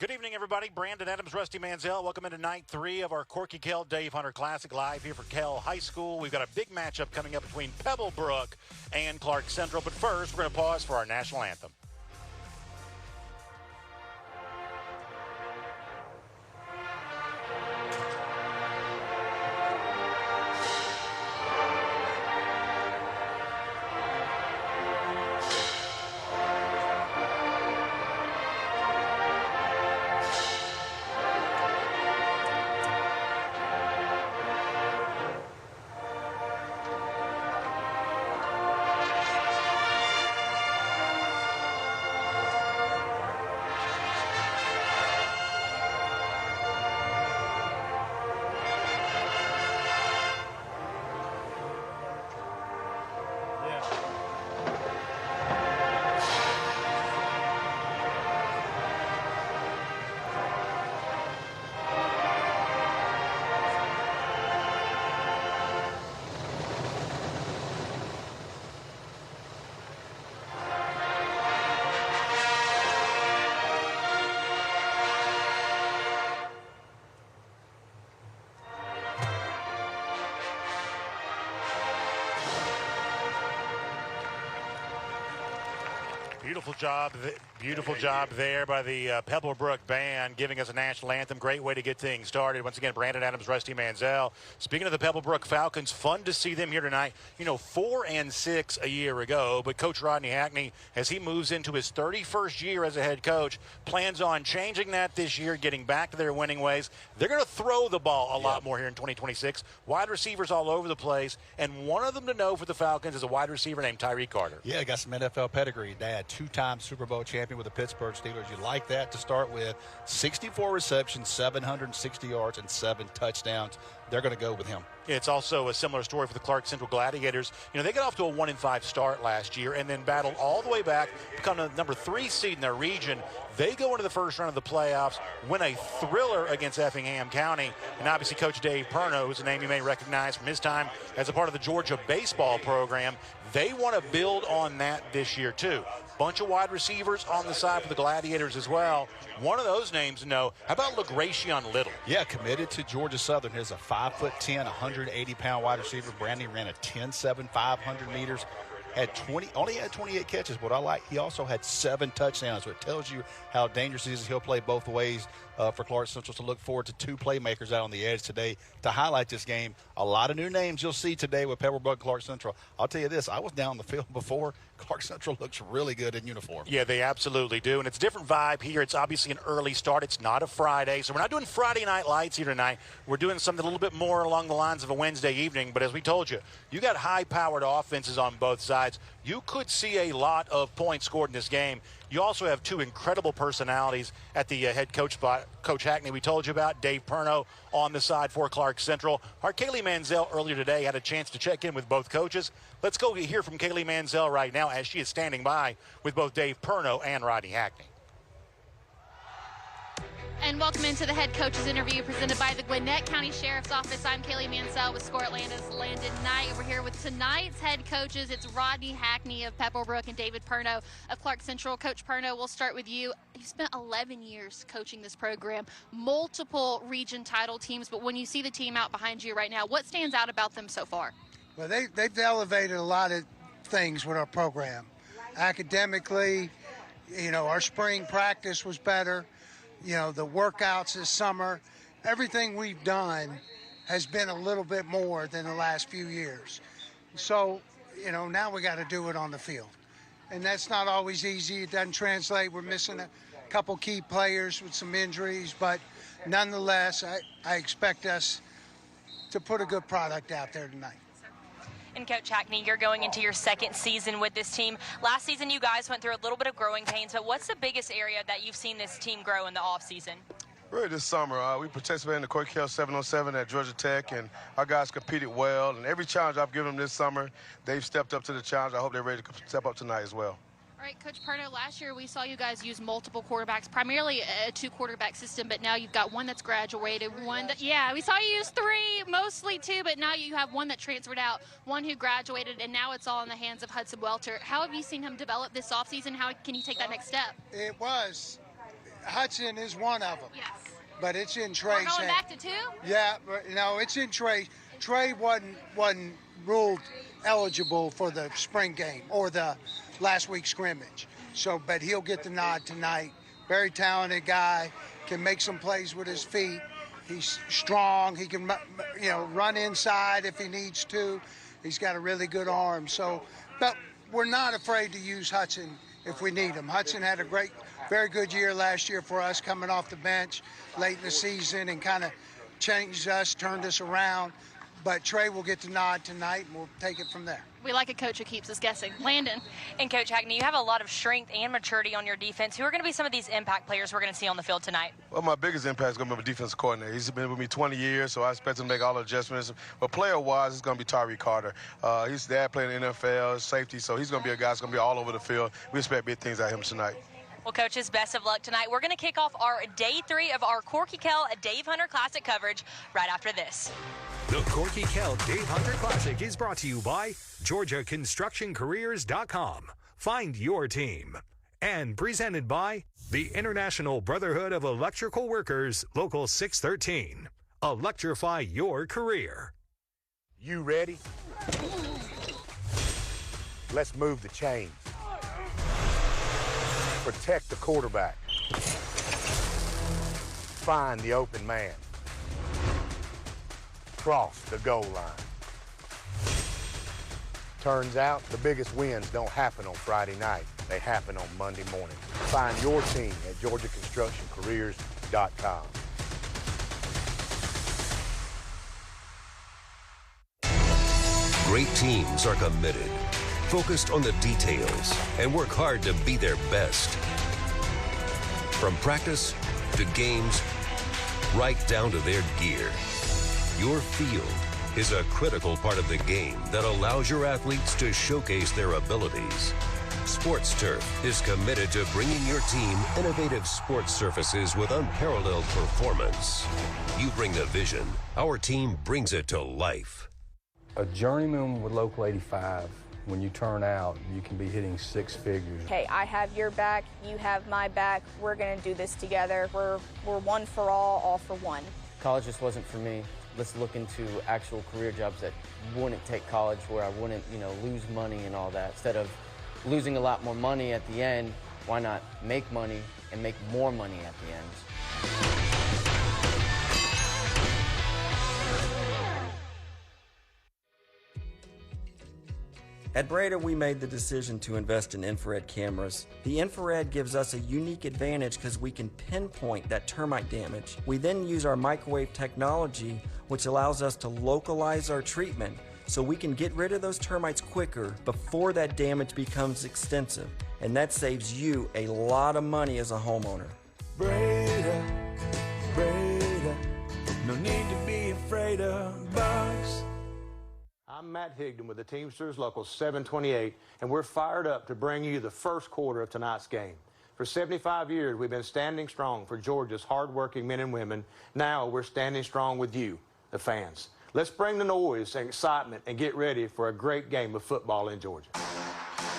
Good evening, everybody. Brandon Adams, Rusty Manziel. Welcome into night 3 of our Corky KELL Dave Hunter Classic live here for KELL High School. We've got a big matchup coming up between Pebblebrook and Clarke Central. But first, we're going to pause for our national anthem. Beautiful job there by the Pebblebrook band, giving us a national anthem. Great way to get things started. Once again, Brandon Adams, Rusty Manziel. Speaking of the Pebblebrook Falcons, fun to see them here tonight. 4-6 a year ago, but Coach Rodney Hackney, as he moves into his 31st year as a head coach, plans on changing that this year, getting back to their winning ways. They're going to throw the ball a lot more here in 2026. Wide receivers all over the place, and one of them to know for the Falcons is a wide receiver named Tyree Carter. Yeah, got some NFL pedigree. Dad, 2-time Super Bowl champion with the Pittsburgh Steelers. You like that to start with. 64 receptions, 760 yards, and 7 touchdowns. They're going to go with him. It's also a similar story for the Clarke Central Gladiators. They got off to a 1-5 start last year and then battled all the way back, become the number 3 seed in their region. They go into the first round of the playoffs, win a thriller against Effingham County, and obviously Coach Dave Perno, who's a name you may recognize from his time as a part of the Georgia baseball program. They want to build on that this year too. Bunch of wide receivers on the side for the Gladiators as well. One of those names to know. How about LaGracion Little? Yeah, committed to Georgia Southern. Here's a 5'10", 180-pound wide receiver. Brandon ran a 10.7, 500 meters. Only had 28 catches, but he also had 7 touchdowns. So it tells you how dangerous he is. He'll play both ways for Clarke Central. So look forward to 2 playmakers out on the edge today to highlight this game. A lot of new names you'll see today with Pebblebrook, Clarke Central. I'll tell you this, I was down the field before. Clarke Central looks really good in uniform. Yeah, they absolutely do, and it's a different vibe here. It's obviously an early start. It's not a Friday, so we're not doing Friday night lights here tonight. We're doing something a little bit more along the lines of a Wednesday evening, but as we told you, you got high-powered offenses on both sides. You could see a lot of points scored in this game. You also have 2 incredible personalities at the head coach spot. Coach Hackney, we told you about. Dave Perno on the side for Clarke Central. Our Kaylee Manziel earlier today had a chance to check in with both coaches. Let's go hear from Kaylee Manziel right now as she is standing by with both Dave Perno and Rodney Hackney. And welcome into the head coach's interview presented by the Gwinnett County Sheriff's Office. I'm Kaylee Mansell with Score Atlanta's Landon Knight. We're here with tonight's head coaches. It's Rodney Hackney of Pebblebrook and David Perno of Clarke Central. Coach Perno, we'll start with you. You spent 11 years coaching this program, multiple region title teams, but when you see the team out behind you right now, what stands out about them so far? Well, they've elevated a lot of things with our program. Academically, our spring practice was better. The workouts this summer, everything we've done has been a little bit more than the last few years. So, now we got to do it on the field. And that's not always easy. It doesn't translate. We're missing a couple key players with some injuries, but nonetheless, I expect us to put a good product out there tonight. And Coach Hackney, you're going into your 2nd season with this team. Last season, you guys went through a little bit of growing pains, but what's the biggest area that you've seen this team grow in the offseason? Really this summer, we participated in the Corky KELL 707 at Georgia Tech, and our guys competed well. And every challenge I've given them this summer, they've stepped up to the challenge. I hope they're ready to step up tonight as well. All right, Coach Perno, last year we saw you guys use multiple quarterbacks, primarily a 2-quarterback system, but now you've got one that's graduated, one that, we saw you use 3, mostly 2, but now you have one that transferred out, one who graduated, and now it's all in the hands of Hudson Welter. How have you seen him develop this offseason? How can you take that next step? It was Hudson is one of them. Yes. But it's in We're Trey's going hand. back to 2? Yeah, but no, it's in Trey. Trey wasn't ruled eligible for the spring game or the last week's scrimmage. So, but he'll get the nod tonight. Very talented guy, can make some plays with his feet. He's strong. He can, run inside if he needs to. He's got a really good arm. So, but we're not afraid to use Hudson if we need him. Hudson had a very good year last year for us, coming off the bench late in the season and kind of changed us, turned us around. But Trey will get the nod tonight, and we'll take it from there. We like a coach who keeps us guessing. Landon. And Coach Hackney, you have a lot of strength and maturity on your defense. Who are going to be some of these impact players we're going to see on the field tonight? Well, my biggest impact is going to be my defensive coordinator. He's been with me 20 years, so I expect him to make all the adjustments. But player-wise, it's going to be Tyree Carter. He's dad playing in the NFL, safety, so he's going to be a guy that's going to be all over the field. We expect big things out of him tonight. Well, coaches, best of luck tonight. We're going to kick off our day 3 of our Corky KELL Dave Hunter Classic coverage right after this. The Corky KELL Dave Hunter Classic is brought to you by GeorgiaConstructionCareers.com. Find your team. And presented by the International Brotherhood of Electrical Workers, Local 613. Electrify your career. You ready? Let's move the chains. Protect the quarterback. Find the open man. Cross the goal line. Turns out the biggest wins don't happen on Friday night. They happen on Monday morning. Find your team at GeorgiaConstructionCareers.com. Great teams are committed, focused on the details, and work hard to be their best. From practice to games, right down to their gear. Your field is a critical part of the game that allows your athletes to showcase their abilities. Sports Turf is committed to bringing your team innovative sports surfaces with unparalleled performance. You bring the vision, our team brings it to life. A journeyman with Local 85, when you turn out, you can be hitting 6 figures. Okay, I have your back, you have my back, we're gonna do this together. We're one for all for one. College just wasn't for me. Let's look into actual career jobs that wouldn't take college, where I wouldn't, lose money and all that. Instead of losing a lot more money at the end, why not make money and make more money at the end? At Breda, we made the decision to invest in infrared cameras. The infrared gives us a unique advantage because we can pinpoint that termite damage. We then use our microwave technology, which allows us to localize our treatment so we can get rid of those termites quicker before that damage becomes extensive. And that saves you a lot of money as a homeowner. Breda, Breda, no need to be afraid of bugs. I'm Matt Higdon with the Teamsters Local 728, and we're fired up to bring you the first quarter of tonight's game. For 75 years, we've been standing strong for Georgia's hardworking men and women. Now we're standing strong with you, the fans. Let's bring the noise and excitement and get ready for a great game of football in Georgia.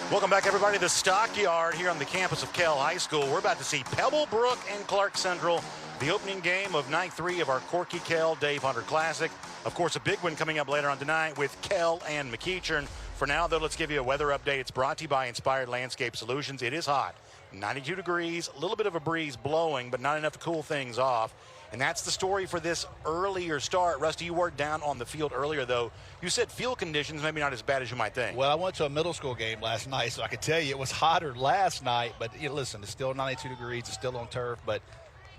Welcome back, everybody, to the Stockyard here on the campus of KELL High School. We're about to see Pebblebrook and Clarke Central, the opening game of night 3 of our Corky KELL Dave Hunter Classic. Of course, a big one coming up later on tonight with KELL and McEachern. For now, though, let's give you a weather update. It's brought to you by Inspired Landscape Solutions. It is hot, 92 degrees, a little bit of a breeze blowing, but not enough to cool things off. And that's the story for this earlier start. Rusty, you were down on the field earlier, though. You said field conditions maybe not as bad as you might think. Well, I went to a middle school game last night, so I can tell you it was hotter last night. But listen, it's still 92 degrees. It's still on turf, but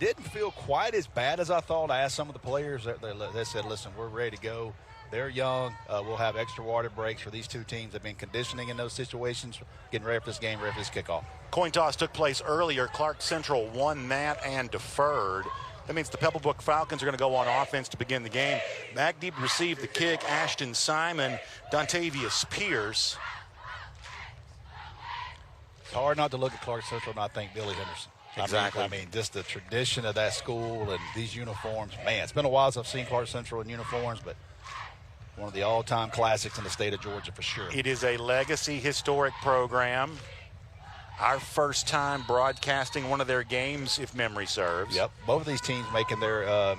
didn't feel quite as bad as I thought. I asked some of the players. They said, listen, we're ready to go. They're young. We'll have extra water breaks for these two teams. They've been conditioning in those situations, getting ready for this game, ready for this kickoff. Coin toss took place earlier. Clarke Central won that and deferred. That means the Pebblebrook Falcons are going to go on offense to begin the game. Magdeep received the kick. Ashton Simon, Dontavius Pierce. It's hard not to look at Clarke Central and not think Billy Henderson. Exactly. I mean, just the tradition of that school and these uniforms. Man, it's been a while since I've seen Clarke Central in uniforms, but one of the all-time classics in the state of Georgia for sure. It is a legacy historic program. Our first time broadcasting one of their games, if memory serves. Yep, both of these teams making their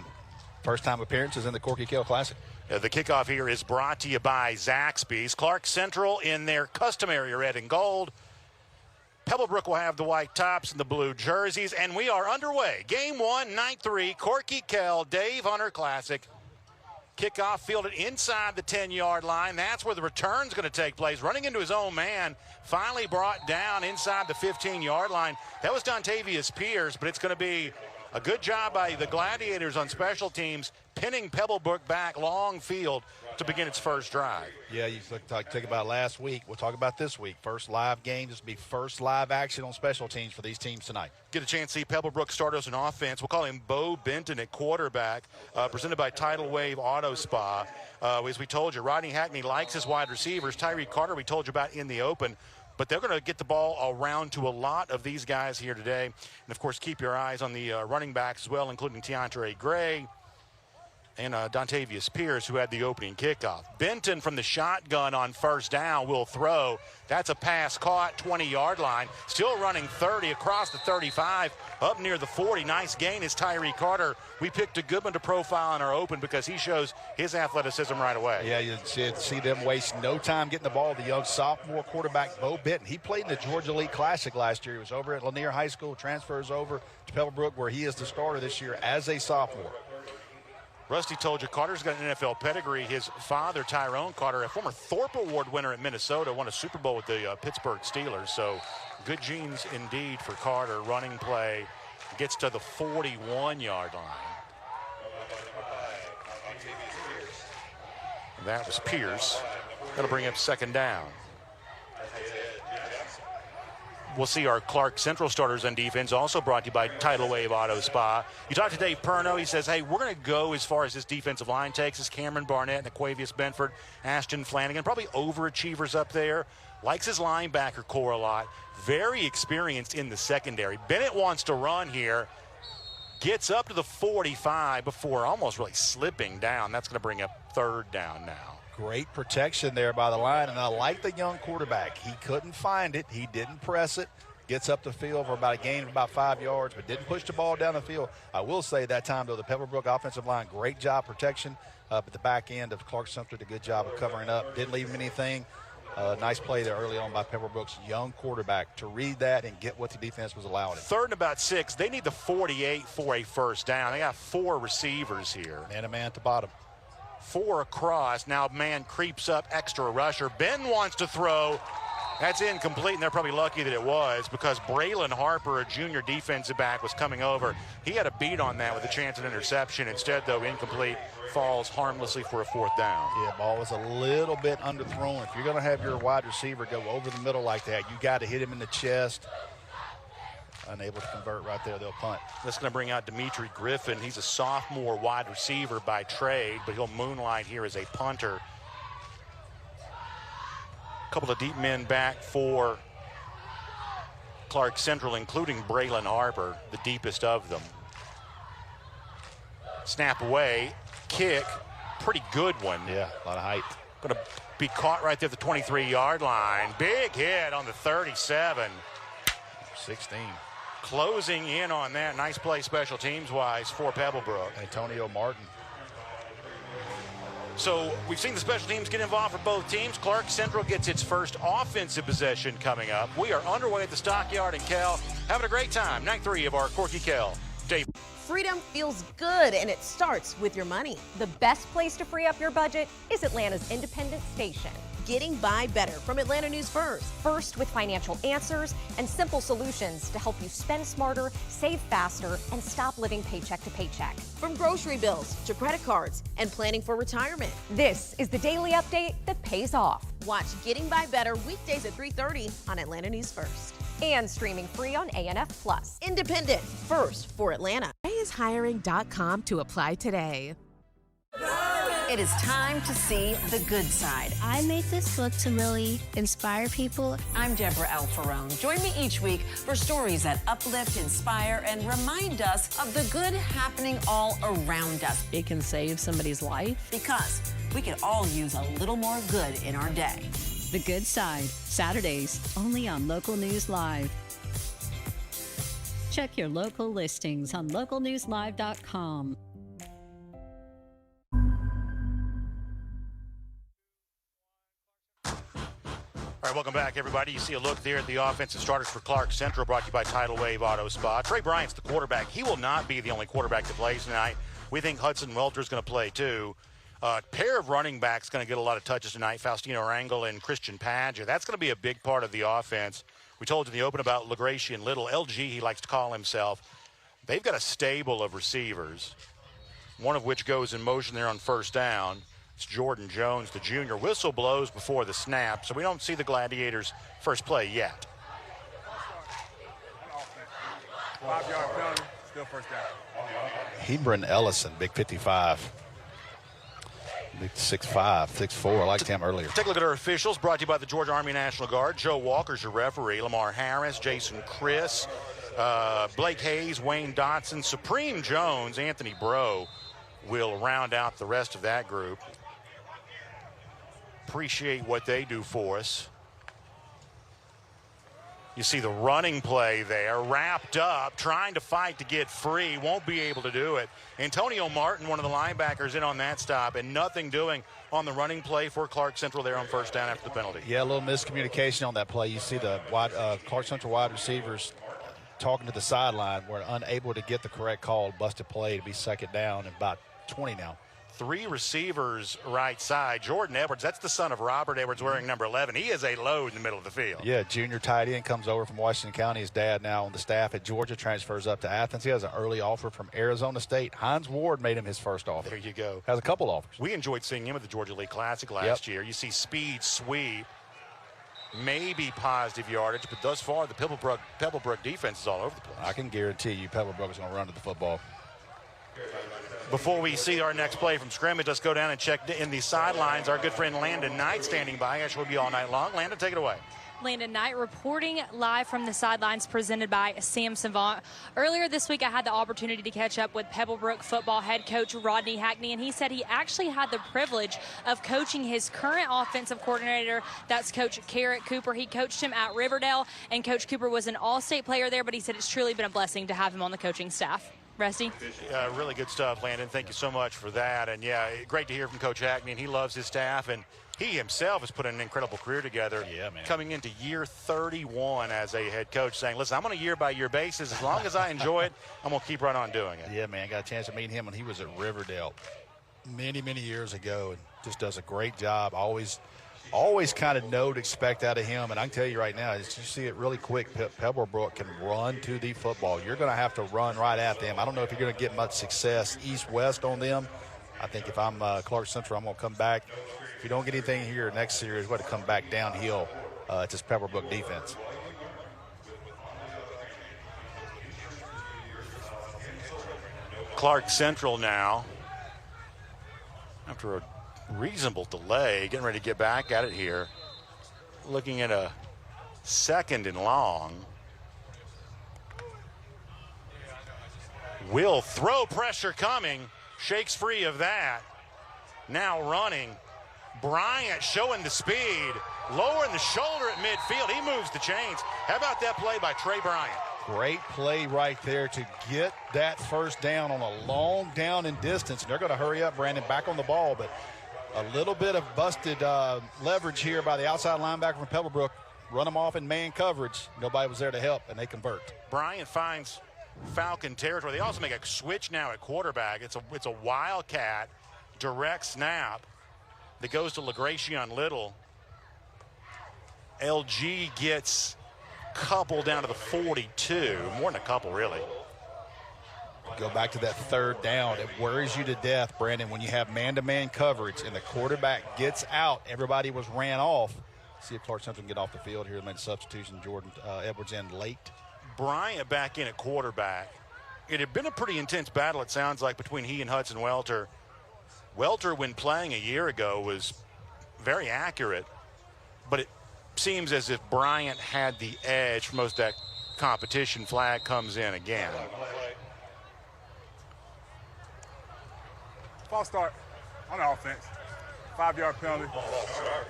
first-time appearances in the Corky KELL Classic. The kickoff here is brought to you by Zaxby's. Clarke Central in their customary red and gold. Pebblebrook will have the white tops and the blue jerseys, and we are underway. Game 1, night 3, Corky KELL Dave Hunter Classic. Kickoff fielded inside the 10-yard line. That's where the return's going to take place. Running into his own man, finally brought down inside the 15-yard line. That was Dontavius Pierce, but it's going to be a good job by the Gladiators on special teams, pinning Pebblebrook back long field to begin its first drive. Yeah, you talk about last week. We'll talk about this week. First live game. This will be first live action on special teams for these teams tonight. Get a chance to see Pebblebrook starters in offense. We'll call him Bo Benton at quarterback, presented by Tidal Wave Auto Spa. As we told you, Rodney Hackney likes his wide receivers. Tyree Carter, we told you about in the open. But they're going to get the ball around to a lot of these guys here today. And, of course, keep your eyes on the running backs as well, including Teontre Gray and Dontavius Pierce, who had the opening kickoff. Benton from the shotgun on first down will throw. That's a pass caught, 20-yard line. Still running 30 across the 35, up near the 40. Nice gain is Tyree Carter. We picked a good one to profile in our open because he shows his athleticism right away. Yeah, you see them waste no time getting the ball. The young sophomore quarterback, Bo Benton. He played in the Georgia League Classic last year. He was over at Lanier High School, transfers over to Pebblebrook, where he is the starter this year as a sophomore. Rusty told you Carter's got an NFL pedigree. His father, Tyrone Carter, a former Thorpe Award winner at Minnesota, won a Super Bowl with the Pittsburgh Steelers. So good genes indeed for Carter. Running play gets to the 41-yard line. That was Pierce. That'll bring up second down. We'll see our Clarke Central starters on defense, also brought to you by Tidal Wave Auto Spa. You talk to Dave Perno, he says, hey, we're going to go as far as this defensive line takes us. Cameron Barnett, Naquavius Benford, Ashton Flanagan, probably overachievers up there. Likes his linebacker core a lot. Very experienced in the secondary. Bennett wants to run here. Gets up to the 45 before almost really slipping down. That's going to bring up third down now. Great protection there by the line, and I like the young quarterback. He couldn't find it. He didn't press it. Gets up the field for about a gain of about 5 yards, but didn't push the ball down the field. I will say that time, though, the Pebblebrook offensive line, great job protection up at the back end of Clarke Central. Did a good job of covering up. Didn't leave him anything. Nice play there early on by Pebblebrook's young quarterback to read that and get what the defense was allowing. Third and about 6. They need the 48 for a first down. They got 4 receivers here. And a man at the bottom. 4 across. Now man creeps up, extra rusher. Ben wants to throw. That's incomplete, and they're probably lucky that it was because Braylon Harper, a junior defensive back, was coming over. He had a beat on that with a chance at interception. Instead, though, incomplete, falls harmlessly for a fourth down. Yeah, ball was a little bit underthrown. If you're going to have your wide receiver go over the middle like that, you got to hit him in the chest. Unable to convert right there, they'll punt. That's going to bring out Dimitri Griffin. He's a sophomore wide receiver by trade, but he'll moonlight here as a punter. A couple of deep men back for Clarke Central, including Braylon Harper, the deepest of them. Snap away, kick, pretty good one. Yeah, a lot of height. Going to be caught right there at the 23-yard line. Big hit on the 37. 16. Closing in on that. Nice play special teams-wise for Pebblebrook. Antonio Martin. So we've seen the special teams get involved for both teams. Clarke Central gets its first offensive possession coming up. We are underway at the Stockyard in KELL. Having a great time. Night 3 of our Corky KELL. Dave. Freedom feels good, and it starts with your money. The best place to free up your budget is Atlanta's independent station. Getting by better from Atlanta News First. First with financial answers and simple solutions to help you spend smarter, save faster, and stop living paycheck to paycheck. From grocery bills to credit cards and planning for retirement. This is the daily update that pays off. Watch Getting by Better weekdays at 3:30 on Atlanta News First. And streaming free on ANF+. Independent, first for Atlanta. HIGHSCHOOL.com to apply today. It is time to see the good side. I made this book to really inspire people. I'm Deborah Alfarone. Join me each week for stories that uplift, inspire, and remind us of the good happening all around us. It can save somebody's life. Because we could all use a little more good in our day. The Good Side, Saturdays, only on Local News Live. Check your local listings on localnewslive.com. All right, welcome back, everybody. You see a look there at the offensive starters for Clarke Central, brought to you by Tidal Wave Auto Spa. Trey Bryant's the quarterback. He will not be the only quarterback that plays tonight. We think Hudson Welter's going to play, too. Pair of running backs going to get a lot of touches tonight, Faustino Rangel and Christian Padgett. That's going to be a big part of the offense. We told you in the open about LaGracia and Little. LG, he likes to call himself. They've got a stable of receivers, one of which goes in motion there on first down. It's Jordan Jones, the junior. Whistle blows before the snap, so we don't see the Gladiators' first play yet. 5-yard penalty, still first down. Hebron Ellison, big 55. Big 6'5", 6'4". I liked him earlier. Take a look at our officials, brought to you by the Georgia Army National Guard. Joe Walker's your referee. Lamar Harris, Jason Chris, Blake Hayes, Wayne Dotson, Supreme Jones, Anthony Bro will round out the rest of that group. Appreciate what they do for us. You see the running play there, wrapped up, trying to fight to get free, won't be able to do it. Antonio Martin, one of the linebackers, in on that stop, and nothing doing on the running play for Clarke Central there on first down after the penalty. Yeah, a little miscommunication on that play. You see the Clarke Central wide receivers talking to the sideline, were unable to get the correct call, busted play to be second down and about 20 now. 3 receivers right side. Jordan Edwards, that's the son of Robert Edwards wearing number 11. He is a load in the middle of the field. Yeah, junior tight end, comes over from Washington County. His dad now on the staff at Georgia, transfers up to Athens. He has an early offer from Arizona State. Hines Ward made him his first offer. There you go. Has a couple offers. We enjoyed seeing him at the Georgia League Classic last year. You see sweep, maybe positive yardage, but thus far the Pebblebrook defense is all over the place. I can guarantee you Pebblebrook is going to run to the football. Before we see our next play from scrimmage, let's go down and check in the sidelines. Our good friend Landon Knight standing by. Actually, will be all night long. Landon, take it away. Landon Knight reporting live from the sidelines, presented by Sam Savant. Earlier this week, I had the opportunity to catch up with Pebblebrook football head coach Rodney Hackney, and he said he actually had the privilege of coaching his current offensive coordinator. That's Coach Garrett Cooper. He coached him at Riverdale, and Coach Cooper was an all-state player there, but he said it's truly been a blessing to have him on the coaching staff. Rusty? Really good stuff, Landon. Thank you so much for that. And, yeah, great to hear from Coach Hackney, and he loves his staff. And he himself has put an incredible career together. Yeah, man. Coming into year 31 as a head coach, saying, listen, I'm on a year-by-year basis. As long as I enjoy it, I'm going to keep right on doing it. Yeah, man. Got a chance to meet him when he was at Riverdale many, many years ago, and just does a great job. Always kind of know to expect out of him. And I can tell you right now, as you see it really quick, Pebblebrook can run to the football. You're going to have to run right at them. I don't know if you're going to get much success east-west on them. I think if I'm Clarke Central, I'm going to come back. If you don't get anything here next series, we're going to come back downhill to this Pebblebrook defense. Clarke Central now, after a reasonable delay, getting ready to get back at it here. Looking at a 2nd and long. Will throw, pressure coming, shakes free of that. Now running. Bryant showing the speed, lowering the shoulder at midfield. He moves the chains. How about that play by Trey Bryant? Great play right there to get that first down on a long down and distance. And they're going to hurry up, Brandon, back on the ball, but a little bit of busted leverage here by the outside linebacker from Pebblebrook. Run them off in man coverage. Nobody was there to help, and they convert. Bryant finds Falcon territory. They also make a switch now at quarterback. It's a wildcat direct snap that goes to LaGracia on Little. LG gets a couple down to the 42. More than a couple, really. Go back to that 3rd down. It worries you to death, Brandon, when you have man-to-man coverage and the quarterback gets out. Everybody was ran off. See if Clarke Central can get off the field here. Made a substitution. Jordan Edwards in late. Bryant back in at quarterback. It had been a pretty intense battle, it sounds like, between he and Hudson Welter. Welter, when playing a year ago, was very accurate, but it seems as if Bryant had the edge for most of that competition. Flag comes in again. False start on the offense. 5-yard penalty.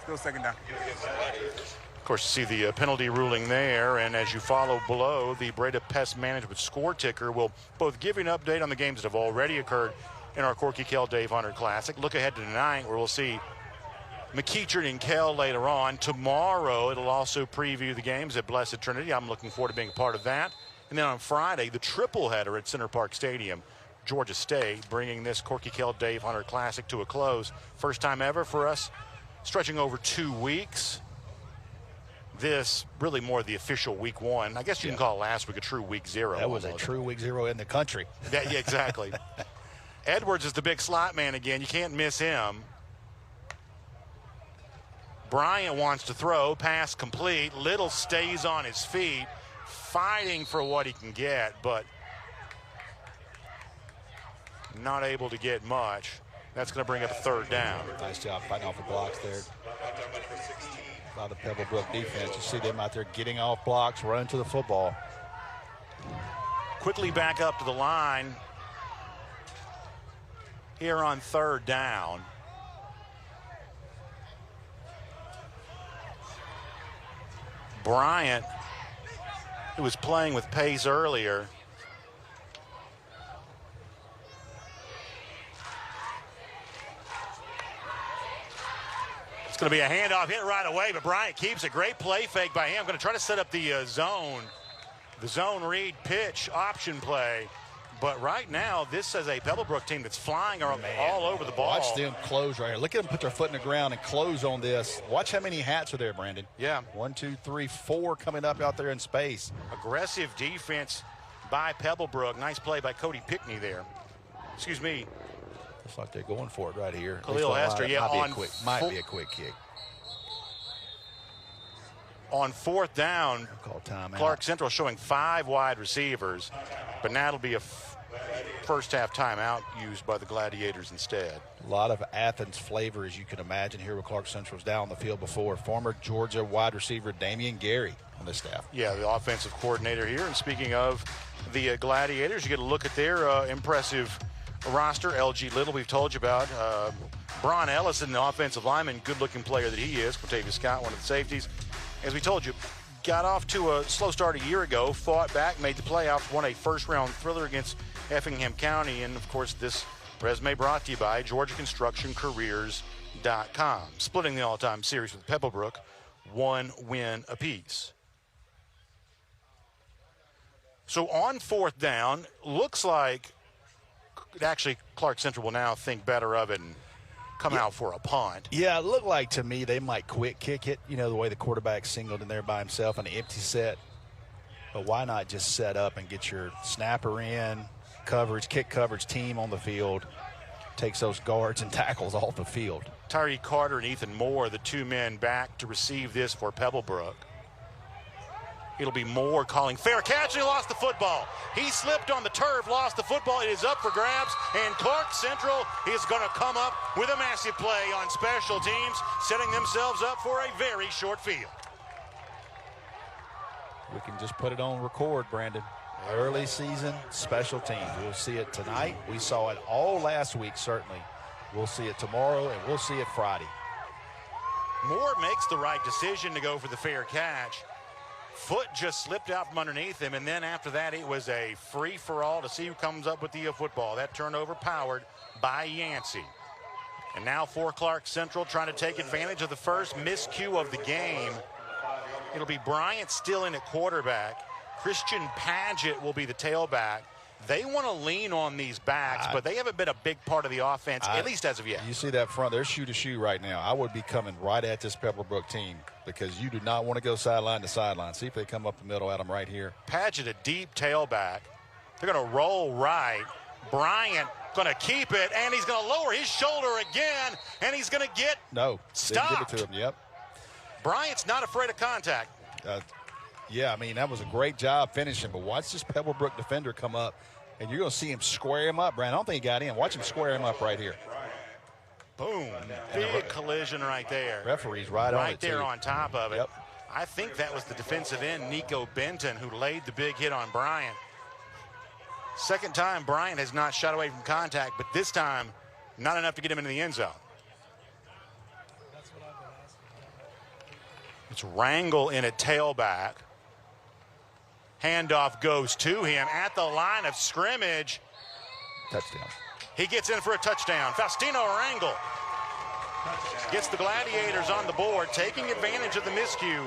Still 2nd down. Of course, you see the penalty ruling there, and as you follow below, the Breda Pest Management score ticker will both give you an update on the games that have already occurred in our Corky KELL Dave Hunter Classic. Look ahead to tonight, where we'll see McEachern and KELL later on. Tomorrow, it'll also preview the games at Blessed Trinity. I'm looking forward to being a part of that. And then on Friday, the triple header at Center Park Stadium. Georgia State bringing this Corky KELL Dave Hunter Classic to a close. First time ever for us, stretching over 2 weeks. This really more the official week 1. I guess you can call last week a true week 0. That was a true week 0 in the country. Yeah, exactly. Edwards is the big slot man again. You can't miss him. Bryant wants to throw. Pass complete. Little stays on his feet, fighting for what he can get, but not able to get much. That's going to bring up a third down. Nice job fighting off the blocks there by the Pebblebrook defense. You see them out there getting off blocks, running to the football. Quickly back up to the line here on third down. Bryant, who was playing with pace earlier, it's going to be a handoff hit right away, but Bryant keeps a great play fake by him. Going to try to set up the zone read pitch option play. But right now, this is a Pebblebrook team that's flying all over the ball. Watch them close right here. Look at them put their foot in the ground and close on this. Watch how many hats are there, Brandon. Yeah. 1, 2, 3, 4 coming up out there in space. Aggressive defense by Pebblebrook. Nice play by Cody Pickney there. Excuse me. Looks like they're going for it right here. Khalil Hester, yeah, might be a quick kick. On fourth down, call timeout. Clark Central showing 5 wide receivers, but now it'll be a first half timeout used by the Gladiators instead. A lot of Athens flavor, as you can imagine, here with Clark Central's down on the field before. Former Georgia wide receiver Damian Gary on the staff. Yeah, the offensive coordinator here. And speaking of the Gladiators, you get a look at their impressive roster. LG Little, we've told you about. Bron Ellison, the offensive lineman, good-looking player that he is. Quatavius Scott, one of the safeties. As we told you, got off to a slow start a year ago, fought back, made the playoffs, won a first-round thriller against Effingham County. And, of course, this resume brought to you by GeorgiaConstructionCareers.com. Splitting the all-time series with Pebblebrook, 1 win apiece. So on fourth down, looks like actually Clark Central will now think better of it and come out for a punt. Yeah, it looked like to me they might quick kick it, you know, the way the quarterback singled in there by himself on an empty set. But why not just set up and get your snapper in, coverage, kick coverage team on the field, takes those guards and tackles off the field. Tyree Carter and Ethan Moore, the 2 men back to receive this for Pebblebrook. It'll be Moore calling fair catch, and he lost the football. He slipped on the turf, lost the football. It is up for grabs, and Clark Central is going to come up with a massive play on special teams, setting themselves up for a very short field. We can just put it on record, Brandon. Early season special teams. We'll see it tonight. We saw it all last week, certainly. We'll see it tomorrow, and we'll see it Friday. Moore makes the right decision to go for the fair catch. Foot just slipped out from underneath him, and then after that it was a free-for-all to see who comes up with the football. That turnover powered by Yancey. And now for Clark Central, trying to take advantage of the first miscue of the game. It'll be Bryant still in at quarterback. Christian Padgett will be the tailback. They want to lean on these backs, but they haven't been a big part of the offense, at least as of yet. You see that front, they're shoe-to-shoe right now. I would be coming right at this Pebblebrook team because you do not want to go sideline to sideline. See if they come up the middle at them right here. Padgett, a deep tailback. They're going to roll right. Bryant going to keep it, and he's going to lower his shoulder again, and he's going to get stopped. Didn't give it to him, yep. Bryant's not afraid of contact. Yeah, I mean, that was a great job finishing, but watch this Pebblebrook defender come up, and you're going to see him square him up, Brandon. I don't think he got in. Watch him square him up right here. Boom. Big collision right there. Referee's right on it, Right there too. on top of it. Yep. I think that was the defensive end, Nico Benton, who laid the big hit on Bryant. Second time Bryant has not shot away from contact, but this time not enough to get him into the end zone. It's Rangel in at tailback. Handoff goes to him at the line of scrimmage. Touchdown. He gets in for a touchdown. Faustino Rangel gets the Gladiators on the board, taking advantage of the miscue.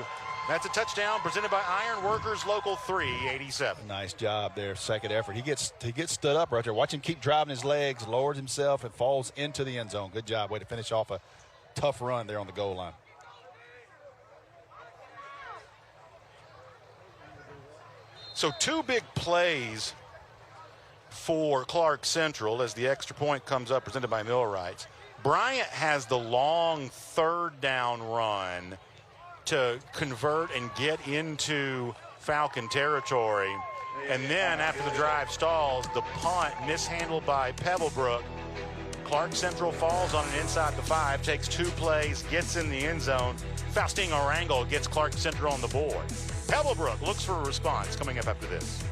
That's a touchdown presented by Iron Workers Local 387. Nice job there, second effort. He gets stood up right there. Watch him keep driving his legs, lowers himself, and falls into the end zone. Good job. Way to finish off a tough run there on the goal line. So 2 big plays for Clark Central as the extra point comes up, presented by Millwrights. Bryant has the long 3rd down run to convert and get into Falcon territory. And then after the drive stalls, the punt mishandled by Pebblebrook. Clark Central falls on an inside the 5, takes 2 plays, gets in the end zone. Faustino Rangel gets Clark Central on the board. Pebblebrook looks for a response coming up after this.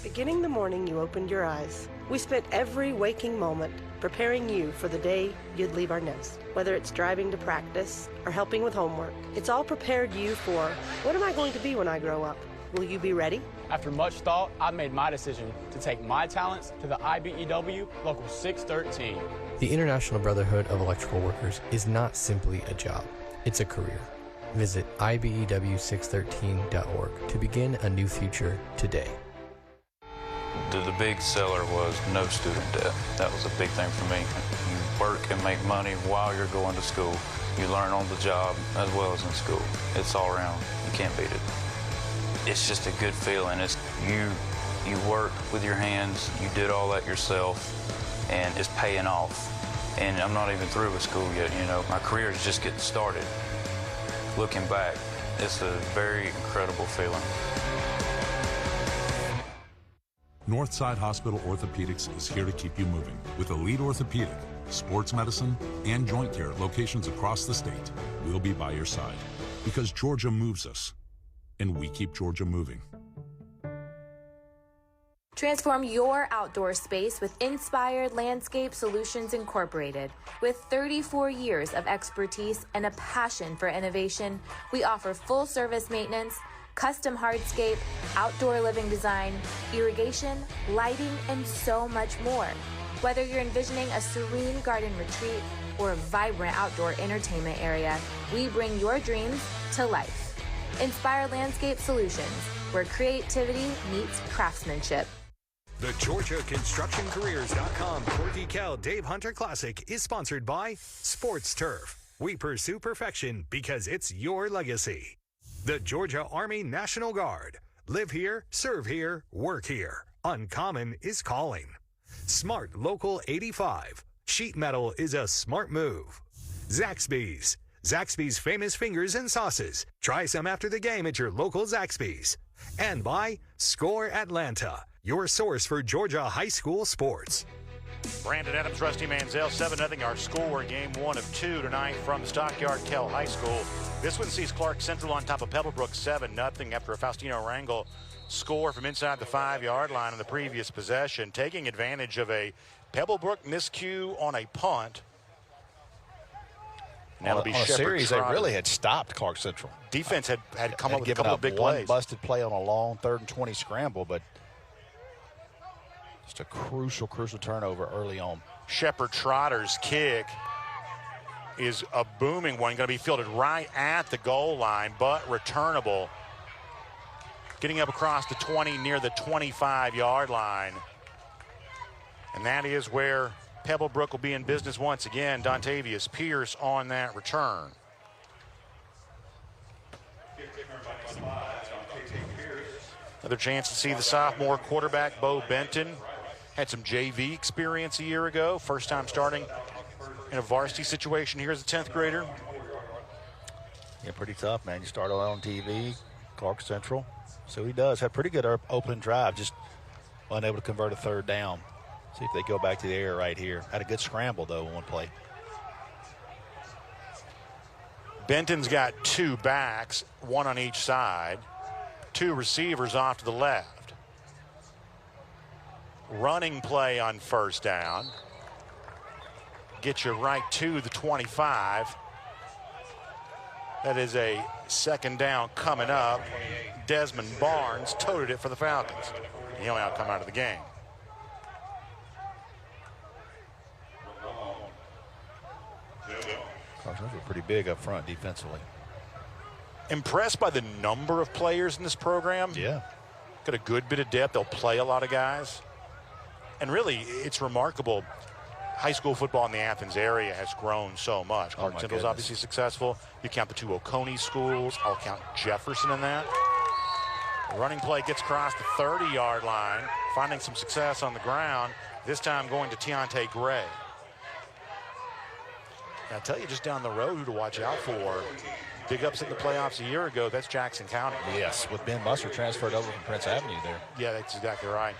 Beginning the morning you opened your eyes, we spent every waking moment preparing you for the day you'd leave our nest. Whether it's driving to practice or helping with homework, it's all prepared you for, what am I going to be when I grow up? Will you be ready? After much thought, I made my decision to take my talents to the IBEW Local 613. The International Brotherhood of Electrical Workers is not simply a job, it's a career. Visit IBEW613.org to begin a new future today. The big seller was no student debt. That was a big thing for me. You work and make money while you're going to school. You learn on the job as well as in school. It's all around. You can't beat it. It's just a good feeling. It's you work with your hands. You did all that yourself, and it's paying off. And I'm not even through with school yet. You know, my career is just getting started. Looking back, it's a very incredible feeling. Northside Hospital Orthopedics is here to keep you moving with elite orthopedic, sports medicine, and joint care locations across the state. We'll be by your side because Georgia moves us, and we keep Georgia moving. Transform your outdoor space with Inspired Landscape Solutions Incorporated. With 34 years of expertise and a passion for innovation, we offer full-service maintenance, custom hardscape, outdoor living design, irrigation, lighting, and so much more. Whether you're envisioning a serene garden retreat or a vibrant outdoor entertainment area, we bring your dreams to life. Inspire Landscape Solutions, where creativity meets craftsmanship. The GeorgiaConstructionCareers.com Corky KELL Dave Hunter Classic is sponsored by Sports Turf. We pursue perfection because it's your legacy. The Georgia Army National Guard. Live here, serve here, work here. Uncommon is calling. Smart Local 85. Sheet metal is a smart move. Zaxby's. Zaxby's famous fingers and sauces. Try some after the game at your local Zaxby's. And by Score Atlanta, your source for Georgia high school sports. Brandon Adams, Rusty Manziel, 7-0 our score. Game 1 of 2 tonight from the Stockyard KELL High School. This one sees Clark Central on top of Pebblebrook 7-0 after a Faustino Rangel score from inside the 5-yard line in the previous possession, taking advantage of a Pebblebrook miscue on a punt. And that'll be on a series they really had stopped Clark Central. Defense had come up with a couple of big plays. One busted play on a long 3rd and 20 scramble, but just a crucial turnover early on. Shepard Trotter's kick is a booming one, going to be fielded right at the goal line, but returnable. Getting up across the 20 near the 25-yard line. And that is where Pebblebrook will be in business once again. Dontavius Pierce on that return. Another chance to see the sophomore quarterback, Bo Benton. Had some JV experience a year ago. First time starting in a varsity situation here as a 10th grader. Yeah, pretty tough, man. You start on TV, Clark Central. So he does. Had pretty good opening drive, just unable to convert a 3rd down. See if they go back to the air right here. Had a good scramble, though, on one play. Benton's got 2 backs, 1 on each side. 2 receivers off to the left. Running play on 1st down. Get you right to the 25. That is a second down coming up. Desmond Barnes toted it for the Falcons. He only come out of the game. Those were pretty big up front defensively. Impressed by the number of players in this program. Yeah. Got a good bit of depth. They'll play a lot of guys. And really, it's remarkable. High school football in the Athens area has grown so much. Clark Central's obviously successful. You count the 2 Oconee schools. I'll count Jefferson in that. The running play gets across the 30-yard line, finding some success on the ground, this time going to Teontae Gray. I'll tell you just down the road who to watch out for. Big upset in the playoffs a year ago. That's Jackson County. Yes, with Ben Musser transferred over from Prince Avenue there. Yeah, that's exactly right.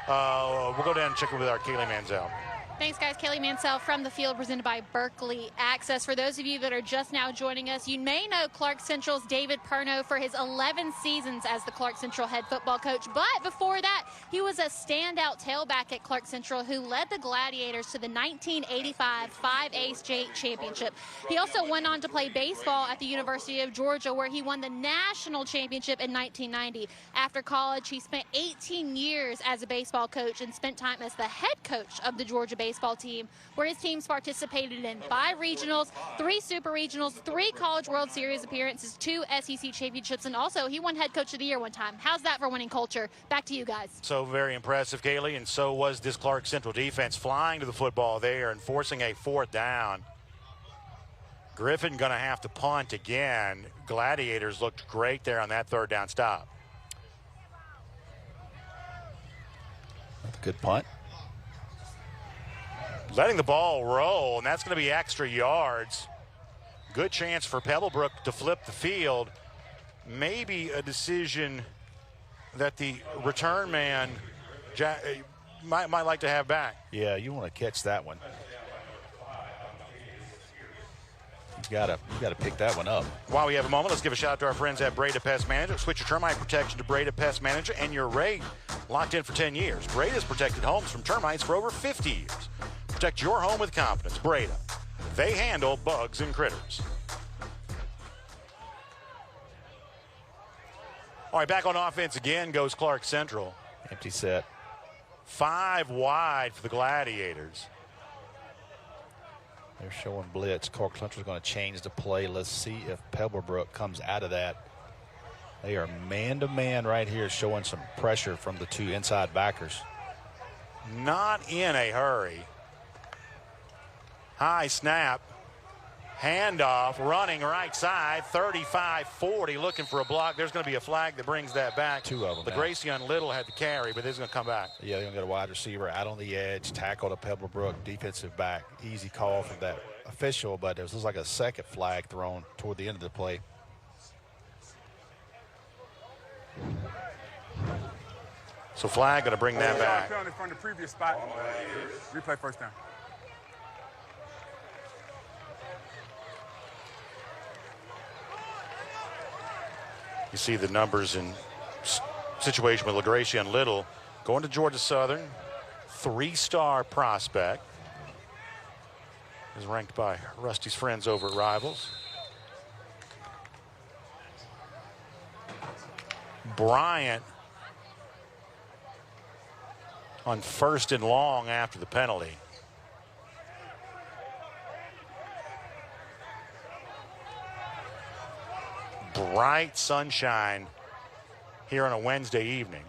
We'll go down and check in with our Kaylee Manziel. Thanks, guys. Kelly Mansell from the field, presented by Berkeley Access. For those of you that are just now joining us, you may know Clark Central's David Perno for his 11 seasons as the Clark Central head football coach. But before that, he was a standout tailback at Clark Central who led the Gladiators to the 1985 5A state championship. He also went on to play baseball at the University of Georgia, where he won the national championship in 1990. After college, he spent 18 years as a baseball coach and spent time as the head coach of the Georgia baseball team, where his teams participated in 5 regionals, 3 super regionals, 3 College World Series appearances, 2 SEC championships, and also he won head coach of the year one time. How's that for winning culture? Back to you guys. So very impressive, Kaylee, and so was this Clark Central defense, flying to the football there and forcing a 4th down. Griffin going to have to punt again. Gladiators looked great there on that 3rd down stop. Good punt. Letting the ball roll, and that's going to be extra yards. Good chance for Pebblebrook to flip the field. Maybe a decision that the return man might like to have back. Yeah, you want to catch that one. You gotta pick that one up. While we have a moment, let's give a shout out to our friends at Breda Pest Management. Switch your termite protection to Breda Pest Management and your rate locked in for 10 years. Breda's protected homes from termites for over 50 years. Protect your home with confidence. Breda. They handle bugs and critters. All right, back on offense again goes Clark Central. Empty set. 5 wide for the Gladiators. They're showing blitz. Clark Central's going to change the play. Let's see if Pebblebrook comes out of that. They are man-to-man right here, showing some pressure from the 2 inside backers. Not in a hurry. High snap. Handoff, running right side, 35-40, looking for a block. There's going to be a flag that brings that back. 2 of them. The Gracie Little had the carry, but this is going to come back. Yeah, they're going to get a wide receiver out on the edge, tackle to Pebblebrook, defensive back. Easy call from that official, but it was like a second flag thrown toward the end of the play. So flag going to bring that back. From the previous spot, replay 1st down. You see the numbers in situation with LaGracia and Little. Going to Georgia Southern, 3-star prospect. Is ranked by Rusty's friends over at Rivals. Bryant on 1st and long after the penalty. Bright sunshine here on a Wednesday evening.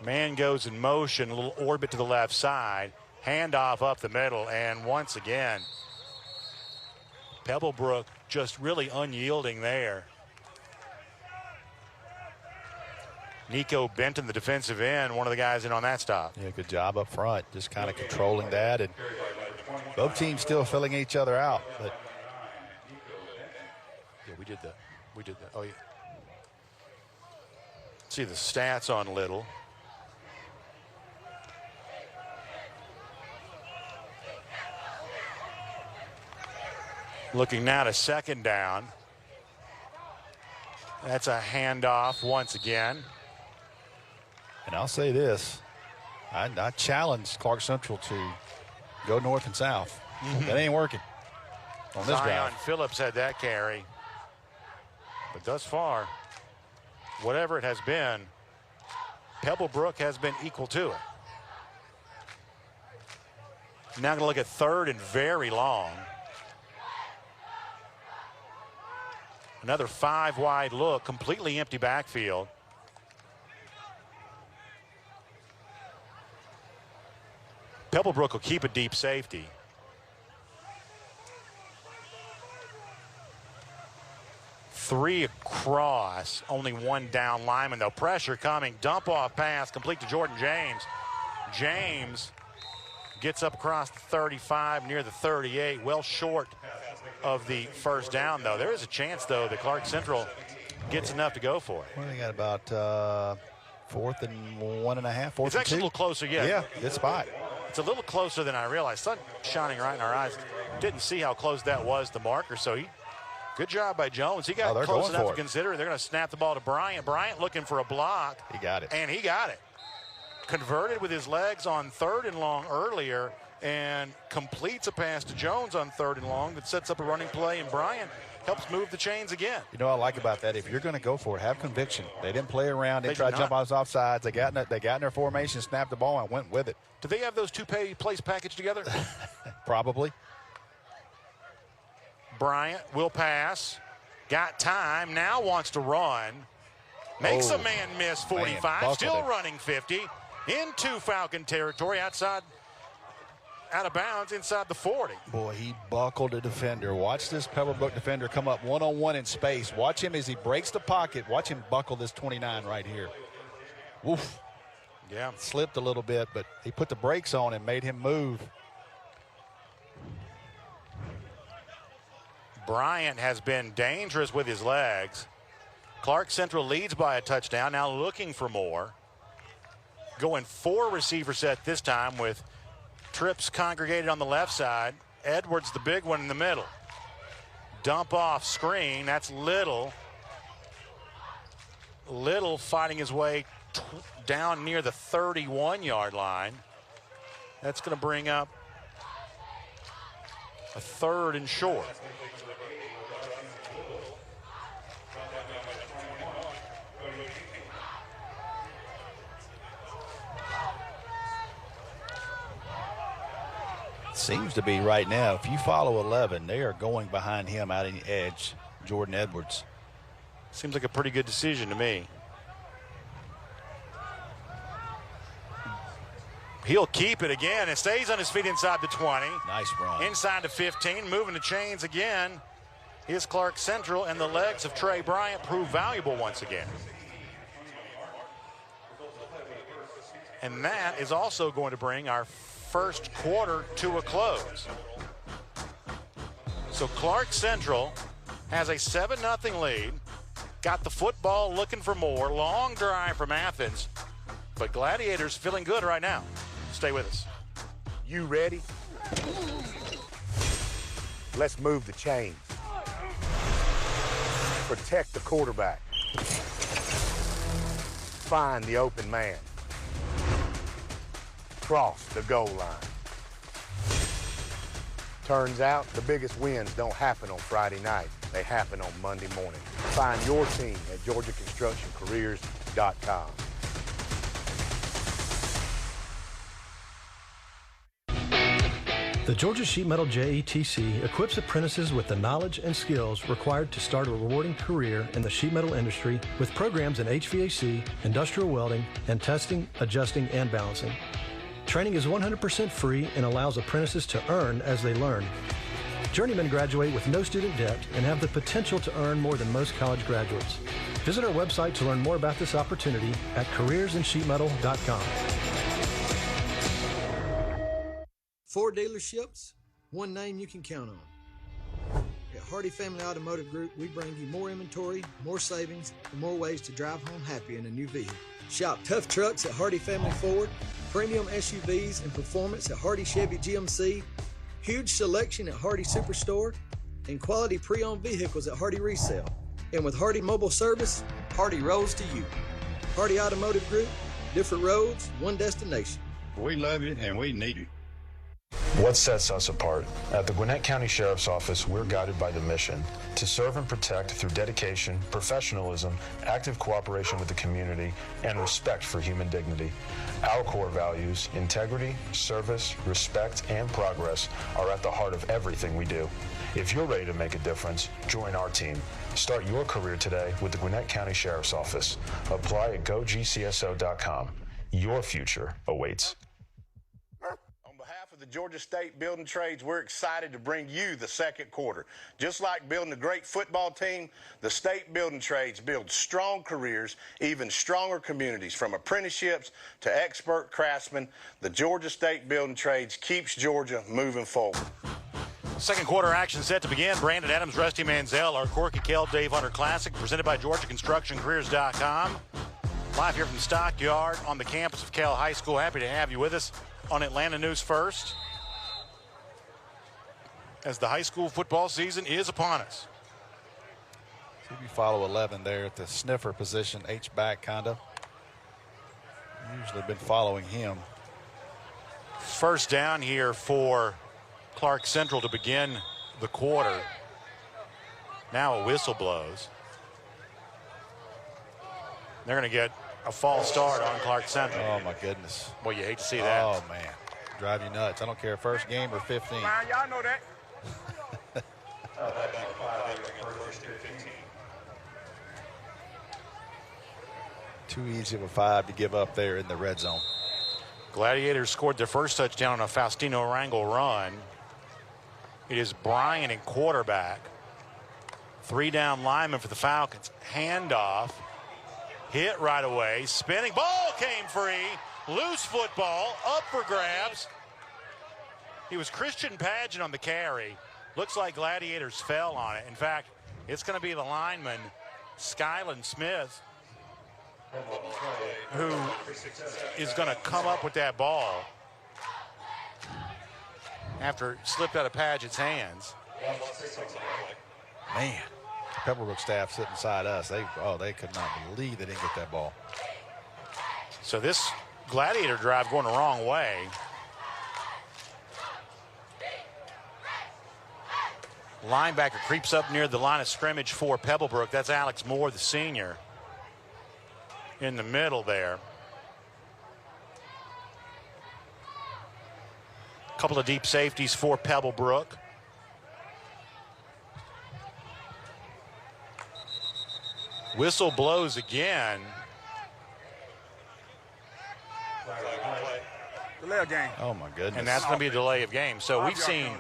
Man goes in motion, a little orbit to the left side, handoff up the middle, and once again, Pebblebrook just really unyielding there. Nico Benton, the defensive end, one of the guys in on that stop. Yeah, good job up front, just kind of controlling that, and both teams still filling each other out, but we did that. We did that. Oh, yeah. See the stats on Little. Looking now to 2nd down. That's a handoff once again. And I'll say this. I challenge Clark Central to go north and south. That ain't working. on this drive. Phillips had that carry. But thus far, whatever it has been, Pebblebrook has been equal to it. Now going to look at third and very long. Another 5-wide look, completely empty backfield. Pebblebrook will keep a deep safety. Three across, only one down lineman though. Pressure coming, dump off pass, complete to Jordan James. James gets up across the 35, near the 38, well short of the first down though. There is a chance though that Clarke Central gets enough to go for it. Well, they got about 4th and 1.5. It's actually a little closer, Yeah, good spot. It's a little closer than I realized. Sun shining right in our eyes. Didn't see how close that was, the marker, so good job by Jones. He got close enough to consider it. They're going to snap the ball to Bryant. Bryant looking for a block. He got it. And he got it. Converted with his legs on 3rd and long earlier and completes a pass to Jones on 3rd and long that sets up a running play, and Bryant helps move the chains again. You know what I like about that? If you're going to go for it, have conviction. They didn't play around. They tried to jump off sides. They got in their formation, snapped the ball, and went with it. Do they have those two plays packaged together? Probably. Bryant will pass. Got time. Now wants to run. Makes a man miss 45. Still running 50. Into Falcon territory outside, out of bounds inside the 40. Boy, he buckled a defender. Watch this Pebblebrook defender come up one-on-one in space. Watch him as he breaks the pocket. Watch him buckle this 29 right here. Woof. Yeah. Slipped a little bit, but he put the brakes on and made him move. Bryant has been dangerous with his legs. Clarke Central leads by a touchdown, now looking for more. Going 4 receiver set this time with trips congregated on the left side. Edwards, the big one in the middle. Dump off screen, that's Little. Little fighting his way down near the 31-yard line. That's going to bring up a 3rd and short. Seems to be right now. If you follow 11, they are going behind him out in the edge, Jordan Edwards. Seems like a pretty good decision to me. He'll keep it again and stays on his feet inside the 20. Nice run. Inside the 15, moving the chains again. Is Clarke Central, and the legs of Trey Bryant prove valuable once again. And that is also going to bring our first quarter to a close. So Clarke Central has a 7-0 lead. Got the football looking for more. Long drive from Athens. But Gladiators feeling good right now. Stay with us. You ready? Let's move the chains. Protect the quarterback. Find the open man. Cross the goal line. Turns out the biggest wins don't happen on Friday night. They happen on Monday morning. Find your team at GeorgiaConstructionCareers.com. The Georgia Sheet Metal JETC equips apprentices with the knowledge and skills required to start a rewarding career in the sheet metal industry with programs in HVAC, industrial welding, and testing, adjusting, and balancing. Training is 100% free and allows apprentices to earn as they learn. Journeymen graduate with no student debt and have the potential to earn more than most college graduates. Visit our website to learn more about this opportunity at careersinsheetmetal.com. 4 dealerships, one name you can count on. At Hardy Family Automotive Group, we bring you more inventory, more savings, and more ways to drive home happy in a new vehicle. Shop tough trucks at Hardy Family Ford, premium SUVs and performance at Hardy Chevy GMC, huge selection at Hardy Superstore, and quality pre-owned vehicles at Hardy Resale. And with Hardy Mobile Service, Hardy rolls to you. Hardy Automotive Group, different roads, one destination. We love it and we need it. What sets us apart? At the Gwinnett County Sheriff's Office, we're guided by the mission to serve and protect through dedication, professionalism, active cooperation with the community, and respect for human dignity. Our core values, integrity, service, respect, and progress, are at the heart of everything we do. If you're ready to make a difference, join our team. Start your career today with the Gwinnett County Sheriff's Office. Apply at GoGCSO.com. Your future awaits. The Georgia State Building Trades, we're excited to bring you the second quarter. Just like building a great football team, the State Building Trades build strong careers, even stronger communities. From apprenticeships to expert craftsmen, the Georgia State Building Trades keeps Georgia moving forward. Second quarter action set to begin. Brandon Adams, Rusty Manziel, our Corky, KELL, Dave Hunter Classic, presented by GeorgiaConstructionCareers.com. Live here from Stockyard on the campus of KELL High School. Happy to have you with us on Atlanta News First, as the high school football season is upon us. See if you follow 11 there at the sniffer position, H-back kind of. Usually been following him. First down here for Clark Central to begin the quarter. Now a whistle blows. They're going to get a false start on Clark Central. Oh, my goodness. Well, you hate to see that. Oh, man. Drive you nuts. I don't care, first game or 15. Y'all know that. Too easy of a 5 to give up there in the red zone. Gladiators scored their first touchdown on a Faustino Rangel run. It is Bryan in quarterback. 3 down lineman for the Falcons. Handoff. Hit right away. Spinning. Ball came free. Loose football. Up for grabs. It was Christian Padgett on the carry. Looks like Gladiators fell on it. In fact, it's going to be the lineman, Skyland Smith, who is going to come up with that ball after it slipped out of Padgett's hands. Man, Pebblebrook staff sitting beside us. They could not believe they didn't get that ball. So this Gladiator drive going the wrong way. Linebacker creeps up near the line of scrimmage for Pebblebrook. That's Alex Moore, the senior, in the middle there. A couple of deep safeties for Pebblebrook. Whistle blows again. Delay of game. Oh, my goodness. And that's going to be a delay of game. So we've seen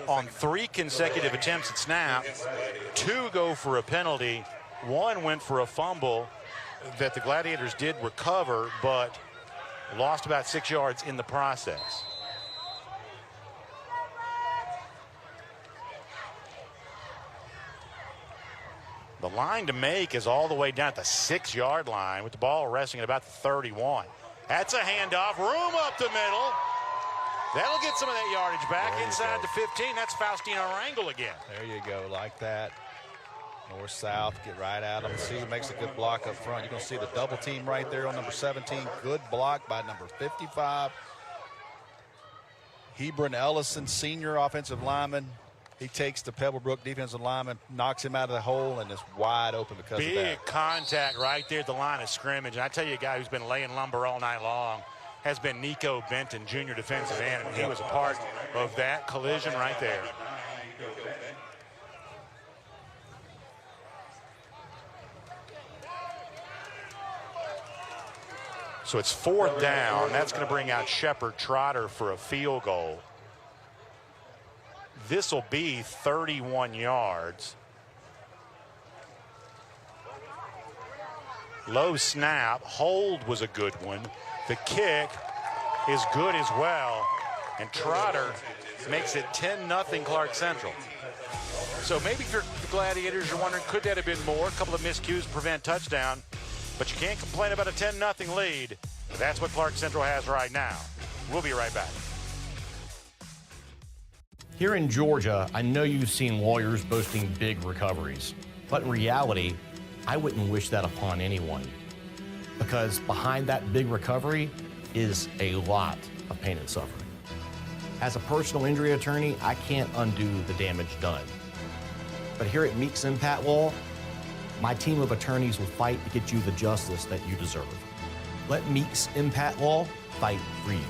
on 3 consecutive attempts at snap, 2 go for a penalty. 1 went for a fumble that the Gladiators did recover, but lost about 6 yards in the process. The line to make is all the way down at the 6-yard line with the ball resting at about the 31. That's a handoff, room up the middle. That'll get some of that yardage back inside the 15. That's Faustino Rangel again. There you go, like that. North-south, get right at him. See who makes a good block up front. You're going to see the double team right there on number 17. Good block by number 55. Hebron Ellison, senior offensive lineman. He takes the Pebblebrook defensive lineman, knocks him out of the hole, and is wide open because of that. Big contact right there at the line of scrimmage. And I tell you, a guy who's been laying lumber all night long has been Nico Benton, junior defensive end, and he was a part of that collision right there. So it's 4th down. That's going to bring out Shepard Trotter for a field goal. This will be 31 yards. Low snap. Hold was a good one. The kick is good as well. And Trotter makes it 10-0 Clark Central. So maybe for the Gladiators, you're wondering, could that have been more? A couple of miscues prevent touchdown. But you can't complain about a 10-0 lead. That's what Clark Central has right now. We'll be right back. Here in Georgia, I know you've seen lawyers boasting big recoveries. But in reality, I wouldn't wish that upon anyone. Because behind that big recovery is a lot of pain and suffering. As a personal injury attorney, I can't undo the damage done. But here at Meeks and Patwall, my team of attorneys will fight to get you the justice that you deserve. Let Meeks and Patwall fight for you.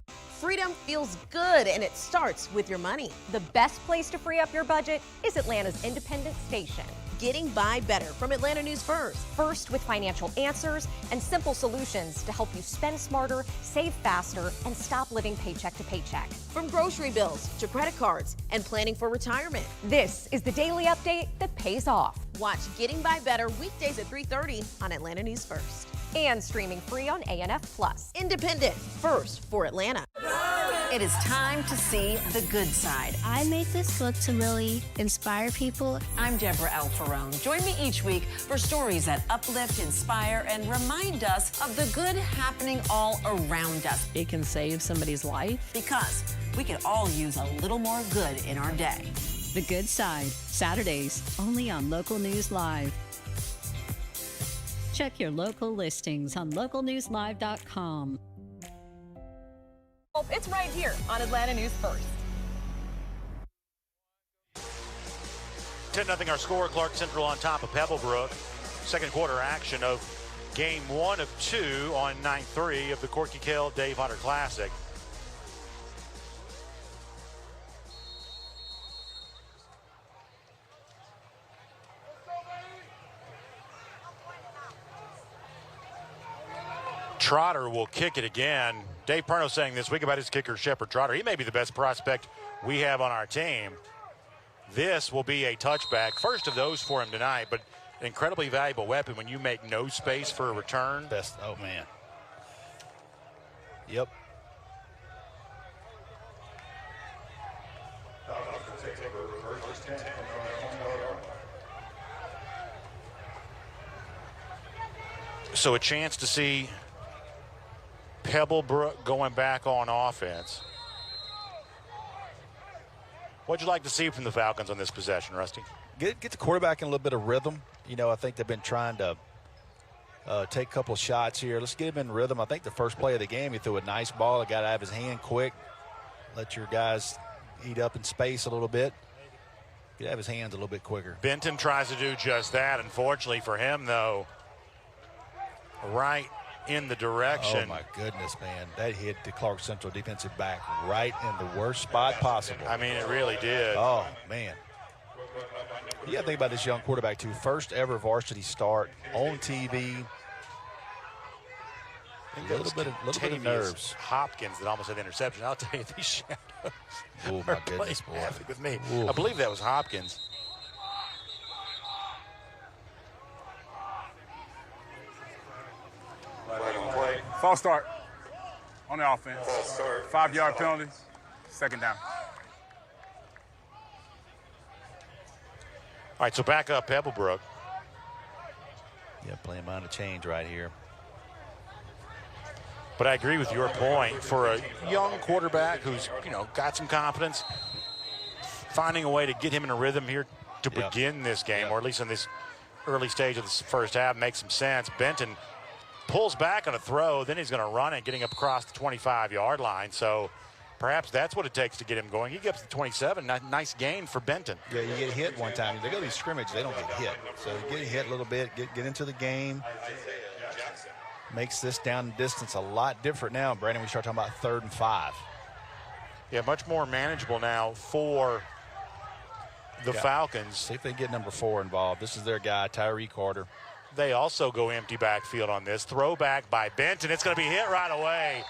Freedom feels good, and it starts with your money. The best place to free up your budget is Atlanta's independent station. Getting by better from Atlanta News First. First with financial answers and simple solutions to help you spend smarter, save faster, and stop living paycheck to paycheck. From grocery bills to credit cards and planning for retirement. This is the daily update that pays off. Watch Getting by Better weekdays at 3:30 on Atlanta News First. And streaming free on ANF+. Independent, first for Atlanta. It is time to see the good side. I made this book to really inspire people. I'm Deborah L. Ferrone. Join me each week for stories that uplift, inspire, and remind us of the good happening all around us. It can save somebody's life. Because we could all use a little more good in our day. The Good Side, Saturdays, only on Local News Live. Check your local listings on localnewslive.com. It's right here on Atlanta News First. 10-0 our score. Clarke Central on top of Pebblebrook. Second quarter action of game 1 of 2 on 9-3 of the KORKY KELL Dave Hunter Classic. Trotter will kick it again. Dave Perno saying this week about his kicker, Shepard Trotter. He may be the best prospect we have on our team. This will be a touchback. First of those for him tonight, but an incredibly valuable weapon when you make no space for a return. Best, oh man. Yep. So a chance to see Pebblebrook going back on offense. What'd you like to see from the Falcons on this possession, Rusty? Get the quarterback in a little bit of rhythm. You know, I think they've been trying to take a couple of shots here. Let's get him in rhythm. I think the first play of the game, he threw a nice ball. It got out of his hand quick. Let your guys eat up in space a little bit. Get out of his hands a little bit quicker. Benton tries to do just that. Unfortunately for him, though, right in the direction. Oh, my goodness, man. That hit the Clarke Central defensive back right in the worst spot possible. I mean, it really did. Oh, man. You got to think about this young quarterback, too. First ever varsity start on TV. A little bit of nerves. Hopkins that almost had the interception. I'll tell you, these shadows oh, my goodness, boy. with me. Ooh. I believe that was Hopkins. False start on the offense. 5-yard penalty, second down. All right, so back up Pebblebrook. Yeah, playing mind a change right here. But I agree with your point. For a young quarterback who's, got some confidence, finding a way to get him in a rhythm here to begin this game, or at least in this early stage of the first half, makes some sense. Benton pulls back on a throw, then he's going to run it, getting up across the 25-yard line. So perhaps that's what it takes to get him going. He gets to 27. Nice gain for Benton. Yeah, you get hit one time. They go to these scrimmages, they don't get hit. So you get hit a little bit, get into the game. Makes this down distance a lot different now, Brandon. We start talking about 3rd and 5. Yeah, much more manageable now for the Falcons. See if they get number 4 involved. This is their guy, Tyree Carter. They also go empty backfield on this. Throwback by Benton. It's going to be hit right away.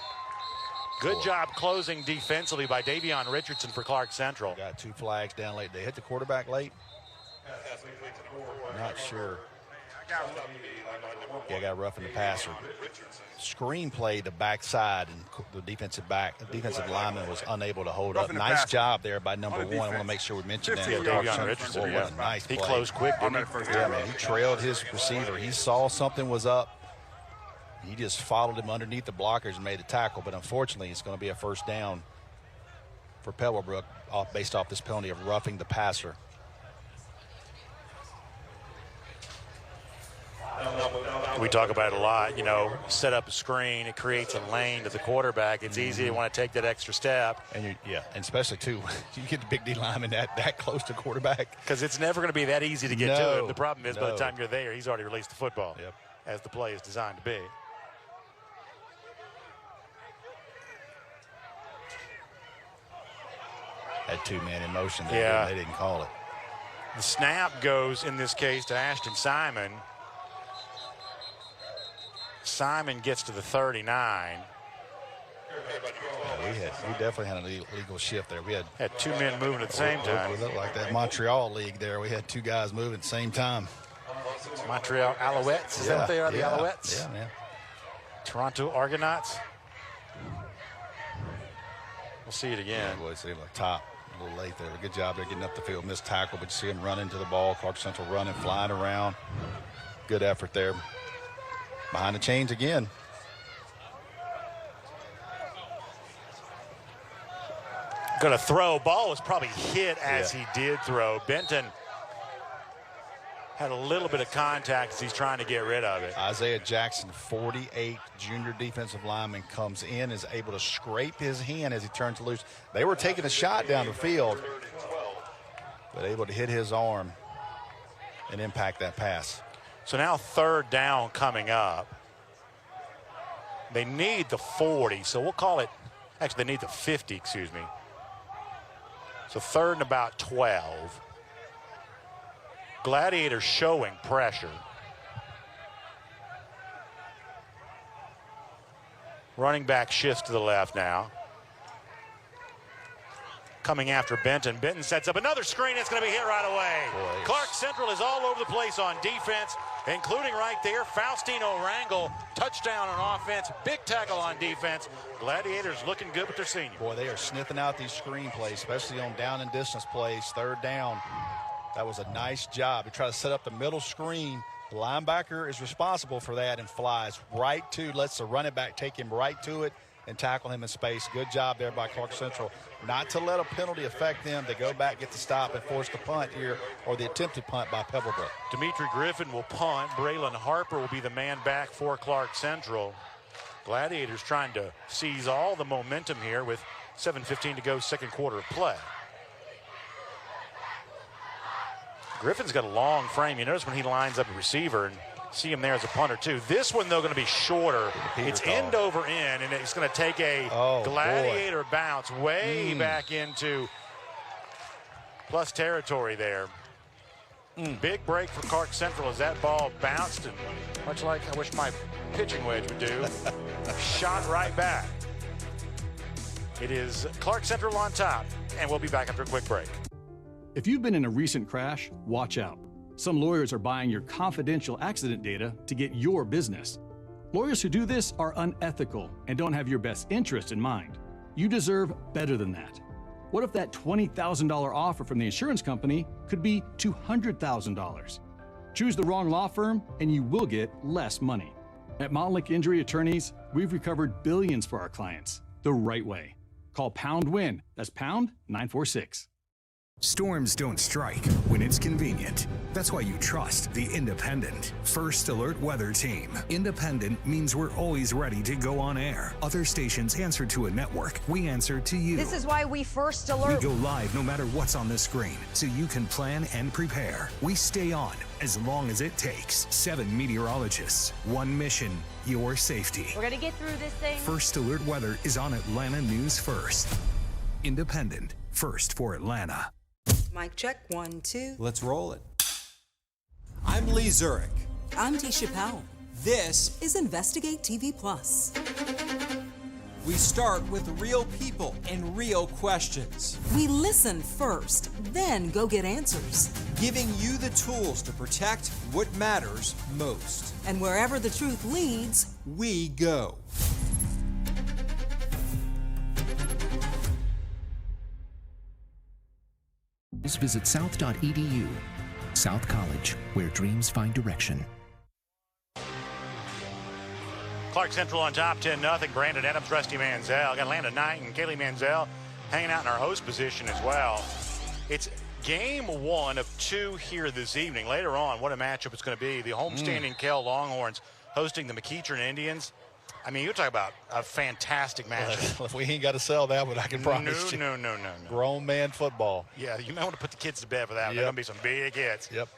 Good job closing defensively by Davion Richardson for Clarke Central. Got 2 flags down late. They hit the quarterback late? Not sure. Yeah, got roughing the passer. Screen play the backside, and the defensive lineman was unable to hold up. Nice job there by number 1. I want to make sure we mention that. Davion Richardson, what a nice play. He closed quick, didn't he? Yeah, man, he trailed his receiver. He saw something was up. He just followed him underneath the blockers and made the tackle, but unfortunately it's going to be a first down for Pebblebrook based off this penalty of roughing the passer. We talk about it a lot, you know, set up a screen, it creates a lane to the quarterback. It's easy to want to take that extra step. And and especially, too, you get the big D lineman that close to quarterback. Because it's never going to be that easy to get to him. The problem is by the time you're there, he's already released the football as the play is designed to be. That two-man in motion, they didn't call it. The snap goes, in this case, to Ashton Simon. Simon gets to the 39. We definitely had an illegal shift there. We had two men moving at the same time. We looked like that Montreal League there. We had two guys moving at the same time. Montreal Alouettes, is that what they are, the Alouettes? Yeah, man. Toronto Argonauts. We'll see it again. Boy, see him up top. A little late there. Good job there getting up the field. Missed tackle, but you see him running to the ball. Clark Central running, flying around. Good effort there. Behind the chains again. Going to throw. Ball was probably hit as he did throw. Benton had a little bit of contact as he's trying to get rid of it. Isaiah Jackson, 48, junior defensive lineman, comes in, is able to scrape his hand as he turns loose. They were taking a shot down the field, but able to hit his arm and impact that pass. So now third down coming up. They need the 40, so we'll call it, actually they need the 50, excuse me. So third and about 12. Gladiators showing pressure. Running back shifts to the left now. Coming after Benton. Benton sets up another screen. It's going to be hit right away. Clark Central is all over the place on defense, including right there. Faustino Rangel, touchdown on offense. Big tackle on defense. Gladiators looking good with their senior. Boy, they are sniffing out these screen plays, especially on down and distance plays. Third down. That was a nice job. He tried to set up the middle screen. The linebacker is responsible for that and flies right to, lets the running back take him right to it and tackle him in space. Good job there by Clark Central. Not to let a penalty affect them. They go back, get the stop, and force the punt here, or the attempted punt by Pebblebrook. Dimitri Griffin will punt. Braylon Harper will be the man back for Clark Central. Gladiators trying to seize all the momentum here with 7:15 to go, second quarter of play. Griffin's got a long frame. You notice when he lines up a receiver and see him there as a punter too. This one, though, going to be shorter. It's end over end, and it's going to take a Gladiator bounce way back into plus territory there. Big break for Clark Central as that ball bounced, and much like I wish my pitching wedge would do, shot right back. It is Clark Central on top, and we'll be back after a quick break. If you've been in a recent crash, watch out. Some lawyers are buying your confidential accident data to get your business. Lawyers who do this are unethical and don't have your best interest in mind. You deserve better than that. What if that $20,000 offer from the insurance company could be $200,000? Choose the wrong law firm and you will get less money. At Montlick Injury Attorneys, we've recovered billions for our clients the right way. Call Pound Win. That's Pound 946. Storms don't strike when it's convenient. That's why you trust the Independent First Alert Weather Team. Independent means we're always ready to go on air. Other stations answer to a network. We answer to you. This is why we First Alert. We go live no matter what's on the screen, so you can plan and prepare. We stay on as long as it takes. 7 meteorologists, 1 mission, your safety. We're gonna get through this thing. First Alert Weather is on Atlanta News First. Independent, first for Atlanta. Mic check, 1, 2. Let's roll it. I'm Lee Zurich. I'm Tisha Powell. This is Investigate TV Plus. We start with real people and real questions. We listen first, then go get answers. Giving you the tools to protect what matters most. And wherever the truth leads, we go. Visit south.edu. South College, where dreams find direction. Clark Central on top, 10-0. Brandon Adams, Rusty Manziel. Got Landon Knight and Kaylee Manziel hanging out in our host position as well. It's game 1 of 2 here this evening. Later on, what a matchup it's going to be. The homestanding KELL Longhorns hosting the McEachern Indians. I mean, you're talking about a fantastic matchup. We ain't got to sell that one, I can promise you. No. Grown man football. Yeah, you might want to put the kids to bed for that. Yep. They're going to be some big hits. Yep.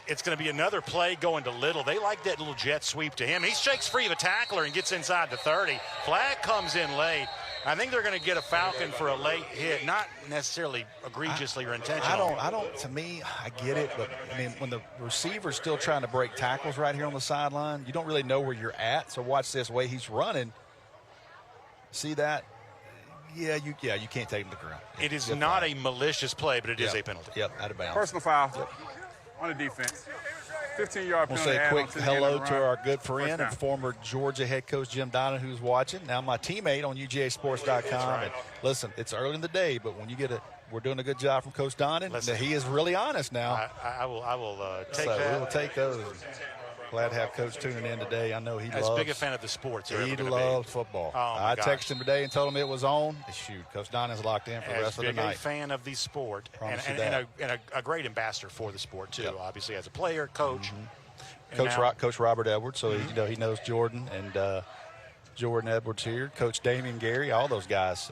It's going to be another play going to Little. They like that little jet sweep to him. He shakes free of a tackler and gets inside the 30. Flag comes in late. I think they're going to get a Falcon for a late hit, not necessarily egregiously or intentional. I don't, to me, I get it, but, I mean, when the receiver's still trying to break tackles right here on the sideline, you don't really know where you're at. So watch this way he's running. See that? Yeah, you can't take him to the ground. It is not a malicious play, but it is a penalty. Yep, out of bounds. Personal foul on the defense. 15-yard penalty. We'll say a quick hello to our good friend and former Georgia head coach Jim Donnan, who's watching. Now my teammate on UGAsports.com. Right. And listen, it's early in the day, but when you get we're doing a good job from Coach Donnan. He is really honest now. I will take so that. We will take those. Glad to have Coach tuning in today. I know he loves. As big a fan of the sports. He loves football. Oh, I texted him today and told him it was on. Shoot, Coach Donnan's locked in for the rest of the night. As big a fan of the sport and a great ambassador for the sport too. Yep. Obviously, as a player, coach. Coach Robert Edwards, so he knows Jordan and Jordan Edwards here. Coach Damian Gary, all those guys.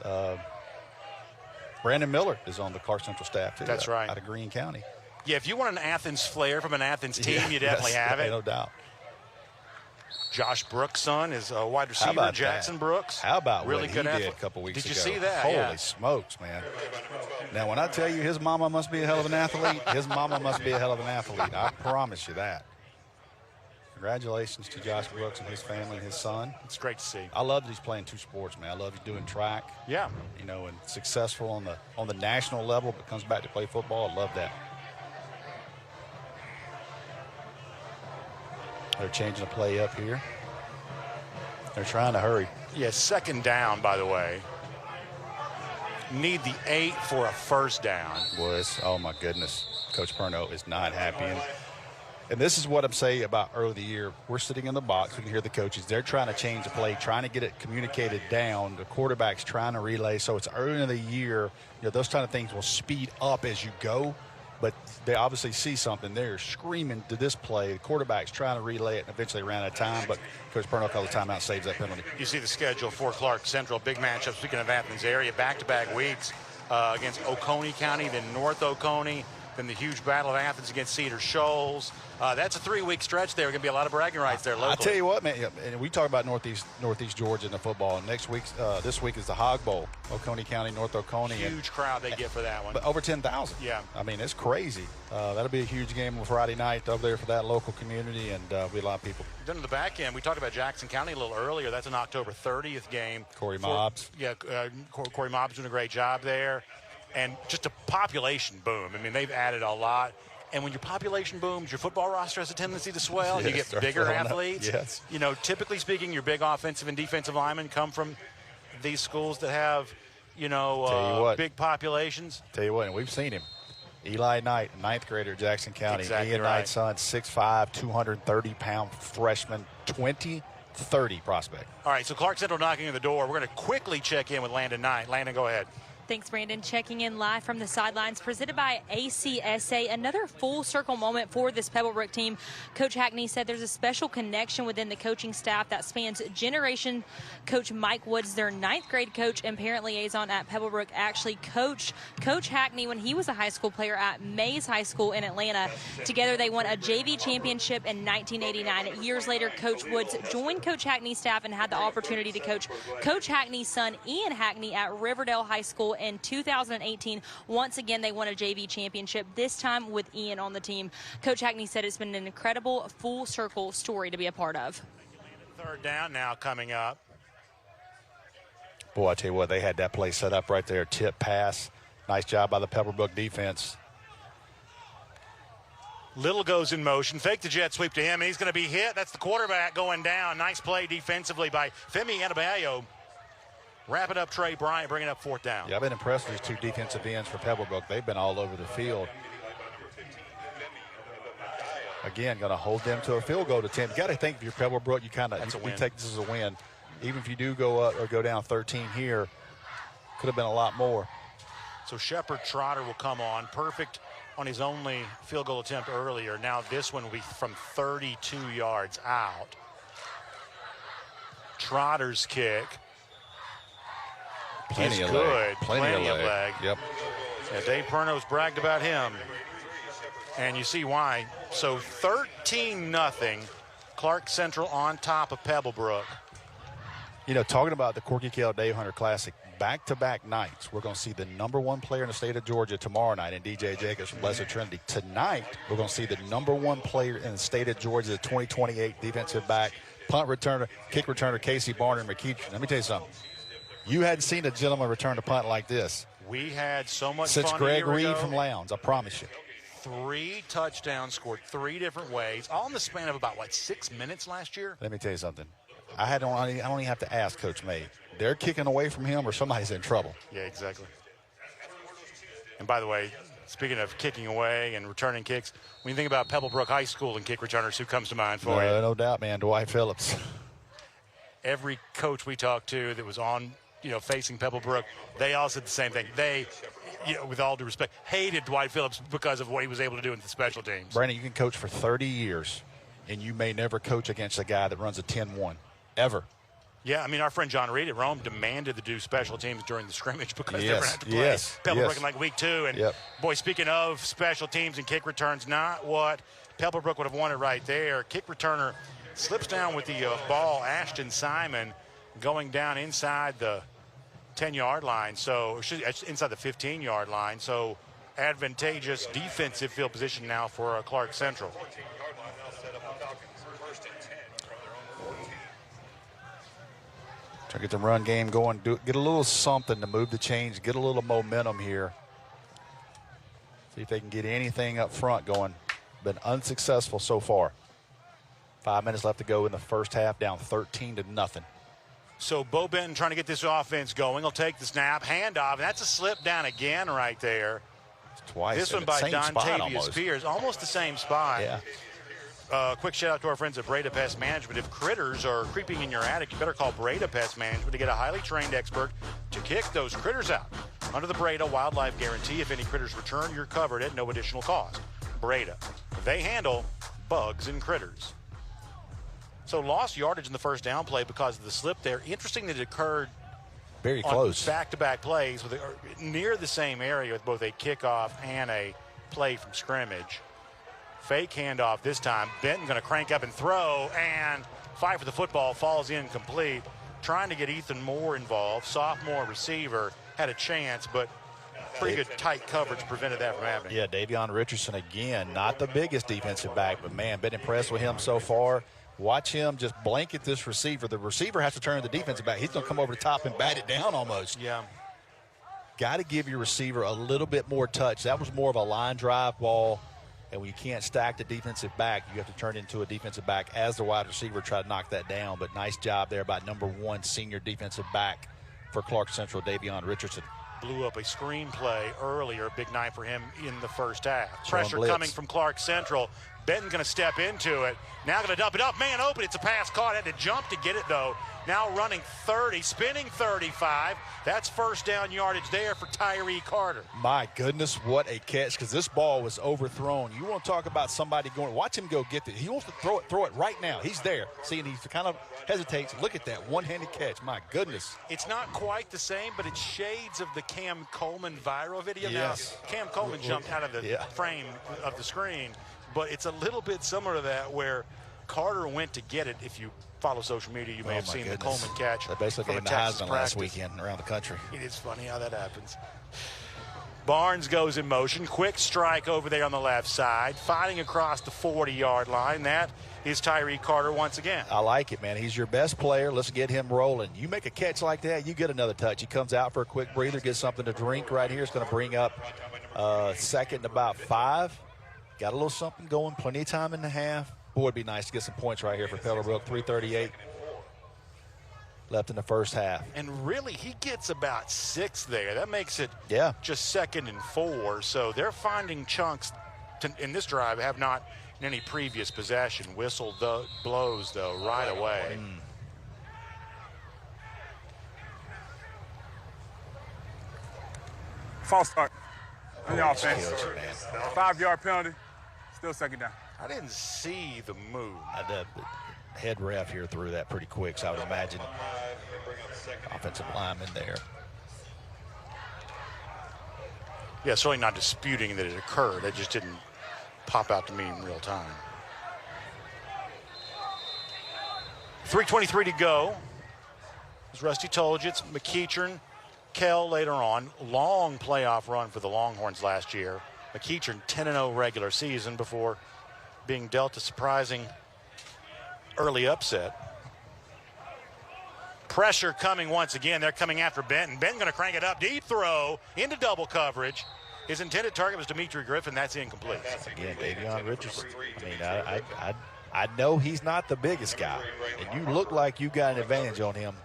Brandon Miller is on the Clark Central staff too. That's right, out of Greene County. Yeah, if you want an Athens flair from an Athens team, you definitely have it. No doubt. Josh Brooks' son is a wide receiver, Jackson Brooks. How about really what good he did a couple weeks ago? Did you see that? Holy smokes, man. Now, when I tell you his mama must be a hell of an athlete, his mama must be a hell of an athlete. I promise you that. Congratulations to Josh Brooks and his family and his son. It's great to see. I love that he's playing two sports, man. I love he's doing track. Yeah. You know, and successful on the national level, but comes back to play football. I love that. They're changing the play up here. They're trying to hurry. Yeah, second down, by the way. Need the 8 for a first down. Oh, my goodness. Coach Perno is not happy. And this is what I'm saying about early in the year. We're sitting in the box. We can hear the coaches. They're trying to change the play, trying to get it communicated down. The quarterback's trying to relay. So it's early in the year. You know, those kind of things will speed up as you go. But they obviously see something. They're screaming to this play. The quarterback's trying to relay it, and eventually ran out of time. But Coach Perno called the timeout, saves that penalty. You see the schedule for Clark Central. Big matchup, speaking of Athens area, back-to-back weeks against Oconee County, then North Oconee, then the huge battle of Athens against Cedar Shoals. That's a 3-week stretch there. Going to be a lot of bragging rights there locally. I tell you what, man, and we talk about Northeast Georgia in the football. And this week is the Hog Bowl, Oconee County, North Oconee. Huge crowd they get for that one. But over 10,000. Yeah. I mean, it's crazy. That'll be a huge game on Friday night over there for that local community, and be a lot of people. Then to the back end, we talked about Jackson County a little earlier. That's an October 30th game. Corey Mobbs. Yeah, Corey Mobbs doing a great job there. And just a population boom. I mean, they've added a lot. And when your population booms, your football roster has a tendency to swell. Yes, you get bigger athletes. Yes. You know, typically speaking, your big offensive and defensive linemen come from these schools that have, big populations. Tell you what, and we've seen him. Eli Knight, 9th grader at Jackson County. Exactly Ian right. Knight's son, 6'5", 230-pound freshman, 2030 prospect. All right, so Clark Central knocking on the door. We're going to quickly check in with Landon Knight. Landon, go ahead. Thanks, Brandon. Checking in live from the sidelines, presented by ACSA. Another full circle moment for this Pebblebrook team. Coach Hackney said there's a special connection within the coaching staff that spans generation. Coach Mike Woods, their 9th grade coach and parent liaison at Pebblebrook, actually coached Coach Hackney when he was a high school player at Mays High School in Atlanta. Together, they won a JV championship in 1989. Years later, Coach Woods joined Coach Hackney's staff and had the opportunity to coach Coach Hackney's son, Ian Hackney, at Riverdale High School in 2018. Once again, they won a JV championship, this time with Ian on the team. Coach Hackney said it's been an incredible full circle story to be a part of. Third down now coming up. Boy, I tell you what, they had that play set up right there. Tip pass. Nice job by the Pebblebrook defense. Little goes in motion. Fake the jet sweep to him. He's going to be hit. That's the quarterback going down. Nice play defensively by Femi Adebayo. Wrap it up, Trey Bryant, bringing up 4th down. Yeah, I've been impressed with these two defensive ends for Pebblebrook. They've been all over the field. Again, going to hold them to a field goal attempt. You got to think if you're Pebblebrook, you take this as a win. Even if you do go up or go down 13 here, could have been a lot more. So Shepard Trotter will come on. Perfect on his only field goal attempt earlier. Now this one will be from 32 yards out. Trotter's kick. Plenty of good. leg. Plenty of leg. Yep. Yeah, Dave Perno's bragged about him. And you see why. So 13-0. Clarke Central on top of Pebblebrook. You know, talking about the Corky KELL Dave Hunter Classic, back-to-back nights, we're going to see the #1 player in the state of Georgia tomorrow night in DJ Jacobs from Blessed Trinity. Tonight, we're going to see the #1 player in the state of Georgia, the 2028 defensive back, punt returner, kick returner, Casey Barner and McKeitron. Let me tell you something. You hadn't seen a gentleman return a punt like this. We had so much since fun Greg a year Reed ago. from Lowndes, I promise you. 3 touchdowns scored 3 different ways, all in the span of about, 6 minutes last year? Let me tell you something. I don't even have to ask Coach May. They're kicking away from him or somebody's in trouble. Yeah, exactly. And by the way, speaking of kicking away and returning kicks, when you think about Pebblebrook High School and kick returners, who comes to mind for you? No doubt, man. Dwight Phillips. Every coach we talked to that was on, facing Pebblebrook, they all said the same thing. They, with all due respect, hated Dwight Phillips because of what he was able to do in the special teams. Brandon, you can coach for 30 years, and you may never coach against a guy that runs a 10-1, ever. Yeah, I mean, our friend John Reed at Rome demanded to do special teams during the scrimmage because they were going to have to play Pebblebrook in week 2. And, boy, speaking of special teams and kick returns, not what Pebblebrook would have wanted right there. Kick returner slips down with the ball. Ashton Simon going down inside the 10-yard line, so inside the 15-yard line. So advantageous defensive field position now for Clarke Central. Try to get the run game going, get a little something to move the chains, get a little momentum here. See if they can get anything up front going. Been unsuccessful so far. 5 minutes left to go in the first half, down 13-0. So Bo Benton trying to get this offense going. He'll take the snap, handoff, and that's a slip down again right there. Twice. This one by Dontavius Pierce, almost the same spot. Yeah. Quick shout out to our friends at Breda Pest Management. If critters are creeping in your attic, you better call Breda Pest Management to get a highly trained expert to kick those critters out. Under the Breda Wildlife Guarantee, if any critters return, you're covered at no additional cost. Breda, they handle bugs and critters. So lost yardage in the first down play because of the slip there. Interesting that it occurred very close. Back-to-back plays near the same area with both a kickoff and a play from scrimmage. Fake handoff this time. Benton going to crank up and throw and fight for the football. Falls incomplete. Trying to get Ethan Moore involved. Sophomore receiver had a chance, but pretty good tight coverage prevented that from happening. Yeah, Davion Richardson again. Not the biggest defensive back, but, man, been impressed with him so far. Watch him just blanket this receiver. The receiver has to turn to the defensive back. He's going to come over the top and bat it down almost. Yeah. Got to give your receiver a little bit more touch. That was more of a line drive ball. And when you can't stack the defensive back, you have to turn into a defensive back as the wide receiver, try to knock that down. But nice job there by #1 senior defensive back for Clarke Central, Davion Richardson. Blew up a screenplay earlier. Big night for him in the first half. Pressure coming from Clarke Central. Benton going to step into it. Now going to dump it up. Man open. It's a pass caught. Had to jump to get it, though. Now running 30, spinning 35. That's first down yardage there for Tyree Carter. My goodness, what a catch, because this ball was overthrown. You want to talk about somebody going, watch him go get it. He wants to throw it right now. He's there. See, and he kind of hesitates. Look at that one-handed catch. My goodness. It's not quite the same, but it's shades of the Cam Coleman viral video. Yes. Now, Cam Coleman jumped out of the frame of the screen, but it's a little bit similar to that where Carter went to get it. If you follow social media, you may have seen the Coleman catch. They basically gave him the Heisman last weekend around the country. It is funny how that happens. Barnes goes in motion. Quick strike over there on the left side. Fighting across the 40-yard line. That is Tyree Carter once again. I like it, man. He's your best player. Let's get him rolling. You make a catch like that, you get another touch. He comes out for a quick breather, gets something to drink right here. It's going to bring up second and about 5. Got a little something going. Plenty of time in the half. Boy, it'd be nice to get some points right here for Pebblebrook. 3:38 left in the first half. And really, he gets about 6 there. That makes it just 2nd and 4. So they're finding chunks in this drive have not in any previous possession. Whistle blows, though, right away. False start on the offense. 5-yard penalty. Still second down. I didn't see the move. head ref here threw that pretty quick, so I would imagine offensive lineman there. Yeah, certainly not disputing that it occurred. It just didn't pop out to me in real time. 3:23 to go. As Rusty told you, it's McEachern, KELL later on. Long playoff run for the Longhorns last year. McEachern 10-0 regular season before being dealt a surprising early upset. Pressure coming once again. They're coming after Benton. Benton going to crank it up. Deep throw into double coverage. His intended target was Dimitri Griffin. That's incomplete. Again, Davion Richardson. I mean, I know he's not the biggest guy, and you look like you got an advantage on him.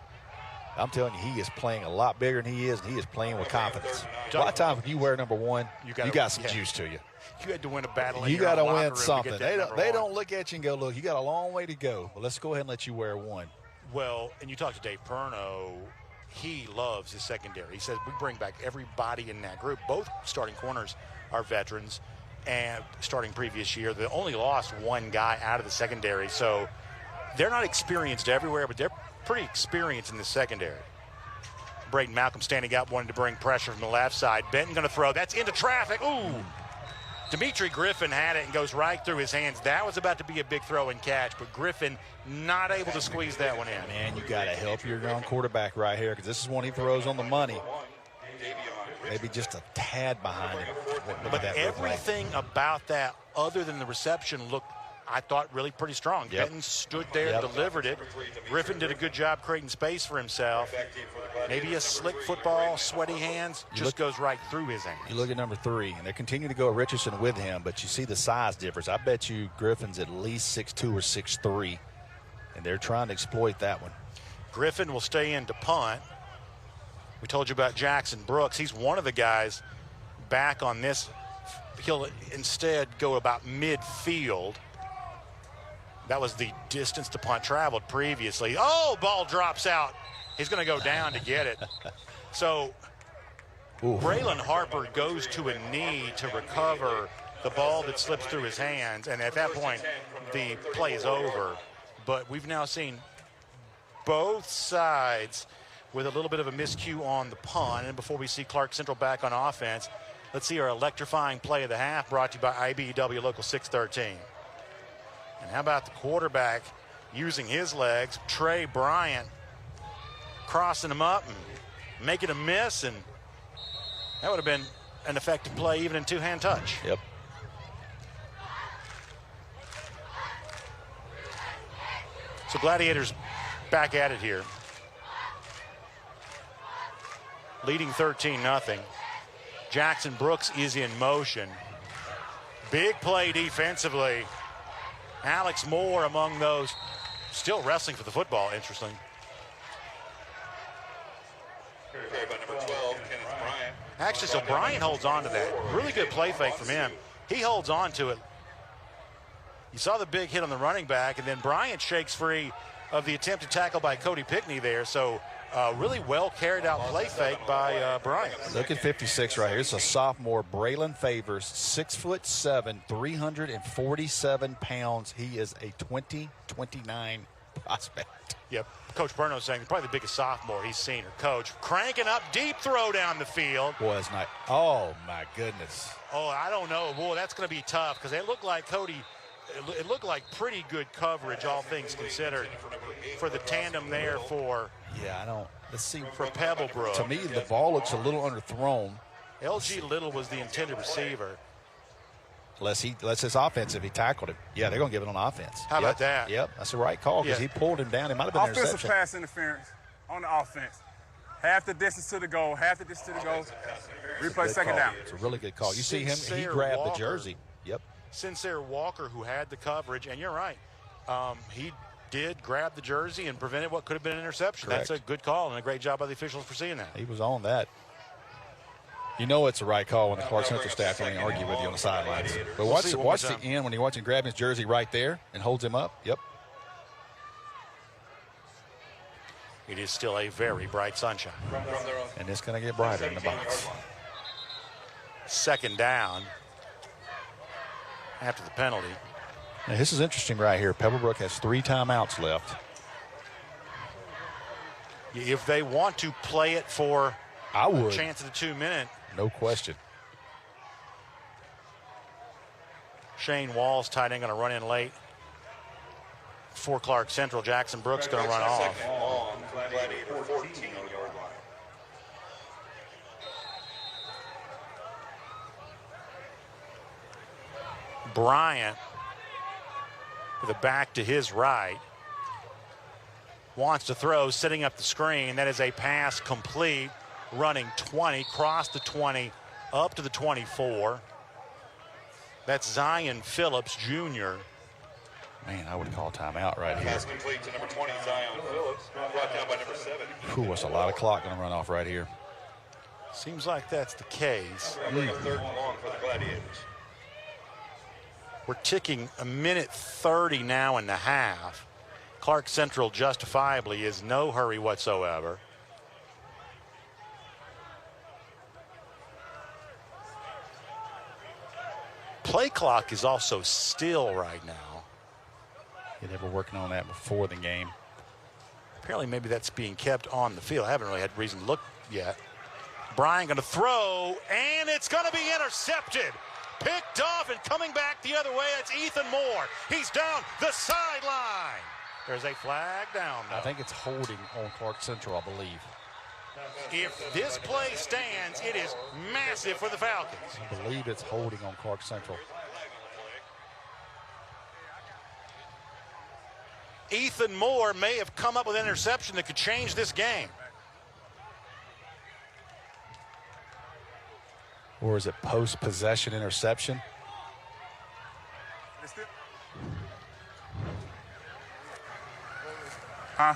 I'm telling you, he is playing a lot bigger than he is, and he is playing with confidence. A lot of times when you wear number 1, you got some juice to you. You had to win a battle. You got to win something. They don't look at you and go, look, you got a long way to go. Well, let's go ahead and let you wear 1. Well, and you talk to Dave Perno, he loves his secondary. He says we bring back everybody in that group. Both starting corners are veterans, and starting previous year, they only lost 1 guy out of the secondary. So they're not experienced everywhere, but they're pretty experienced in the secondary. Braden Malcolm standing up, wanting to bring pressure from the left side. Benton going to throw. That's into traffic. Ooh. Dimitri Griffin had it and goes right through his hands. That was about to be a big throw and catch, but Griffin not able to squeeze that one in. Man, you got to help your young quarterback right here, because this is one he throws on the money. Maybe just a tad behind him. But everything about that, other than the reception, looked, I thought, really pretty strong. Yep. Benton stood there, delivered it. Griffin did a good job creating space for himself. Maybe a slick football, sweaty hands, just goes right through his hands. You look at number 3, and they continue to go Richardson with him, but you see the size difference. I bet you Griffin's at least 6'2" or 6'3", and they're trying to exploit that one. Griffin will stay in to punt. We told you about Jackson Brooks. He's one of the guys back on this. He'll instead go about midfield. That was the distance the punt traveled previously. Oh, ball drops out. He's going to go down to get it. So Braylon Harper goes to a knee to recover the ball that slips through his hands, and at that point, the play is over. But we've now seen both sides with a little bit of a miscue on the punt. And before we see Clark Central back on offense, let's see our electrifying play of the half, brought to you by IBEW Local 613. And how about the quarterback using his legs? Trey Bryant crossing him up and making a miss, and that would have been an effective play even in two-hand touch. Yep. So Gladiators back at it here. Leading 13-0. Jackson Brooks is in motion. Big play defensively. Alex Moore among those still wrestling for the football, interesting. Actually, so Bryant holds on to that. Really good play fake from him. He holds on to it. You saw the big hit on the running back, and then Bryant shakes free of the attempted tackle by Cody Pickney there. So really well carried out play fake by Bryant. Look at 56 right here. It's a sophomore, Braylon Favors, 6'7", 347 pounds. He is a 2029 prospect. Yep. Coach Burno's saying probably the biggest sophomore he's seen. Or coach cranking up, deep throw down the field. Boy, that's not. Oh my goodness. Oh, I don't know. Boy, that's going to be tough because it looked like Cody. It looked like pretty good coverage, all things considered, for the tandem there for. Yeah, I don't. Let's see. For Pebblebrook. To me, the ball looks a little underthrown. LG Little was the intended receiver. Unless his offensive, he tackled him. Yeah, they're going to give it on offense. How about that? Yep, that's the right call because he pulled him down. It might have been an interception. Offensive pass interference on the offense. Half the distance to the goal, half the distance to the goal. Replay second down. It's a really good call. You see him, he grabbed the jersey. Yep. Sincere Walker, who had the coverage, and you're right, he did grab the jersey and prevented what could have been an interception. Correct. That's a good call and a great job by the officials for seeing that. He was on that. You know it's the right call when the Clark Central staff don't even argue with you on the sidelines. But watch the end when you watch him grab his jersey right there and holds him up. Yep. It is still a very bright sunshine. And it's going to get brighter in the box. Second down after the penalty. Now, this is interesting right here. Pebblebrook has 3 timeouts left. If they want to play it for a chance at the 2-minute. No question. Shane Walls, tight end, going to run in late for Clark Central. Jackson Brooks going to run off. Gladiator 14-yard line. Bryant with a back to his right. Wants to throw, setting up the screen. That is a pass complete. Running 20, cross the 20, up to the 24. That's Zion Phillips, Jr. Man, I would call timeout right here. Pass complete to number 20, Zion Phillips. Brought down by number 70. Whew, that's a lot of clock going to run off right here. Seems like that's the case. Bring a 3rd and long for the Gladiators. We're ticking a minute 30 now in the half. Clark Central justifiably is no hurry whatsoever. Play clock is also still right now. Yeah, they were working on that before the game. Apparently maybe that's being kept on the field. I haven't really had reason to look yet. Bryant going to throw, and it's going to be intercepted. Picked off and coming back the other way. It's Ethan Moore. He's down the sideline. There's a flag down, though. I think it's holding on Clark Central, I believe. If this play stands, it is massive for the Falcons. I believe it's holding on Clark Central. Ethan Moore may have come up with an interception that could change this game. Or is it post-possession interception? Huh?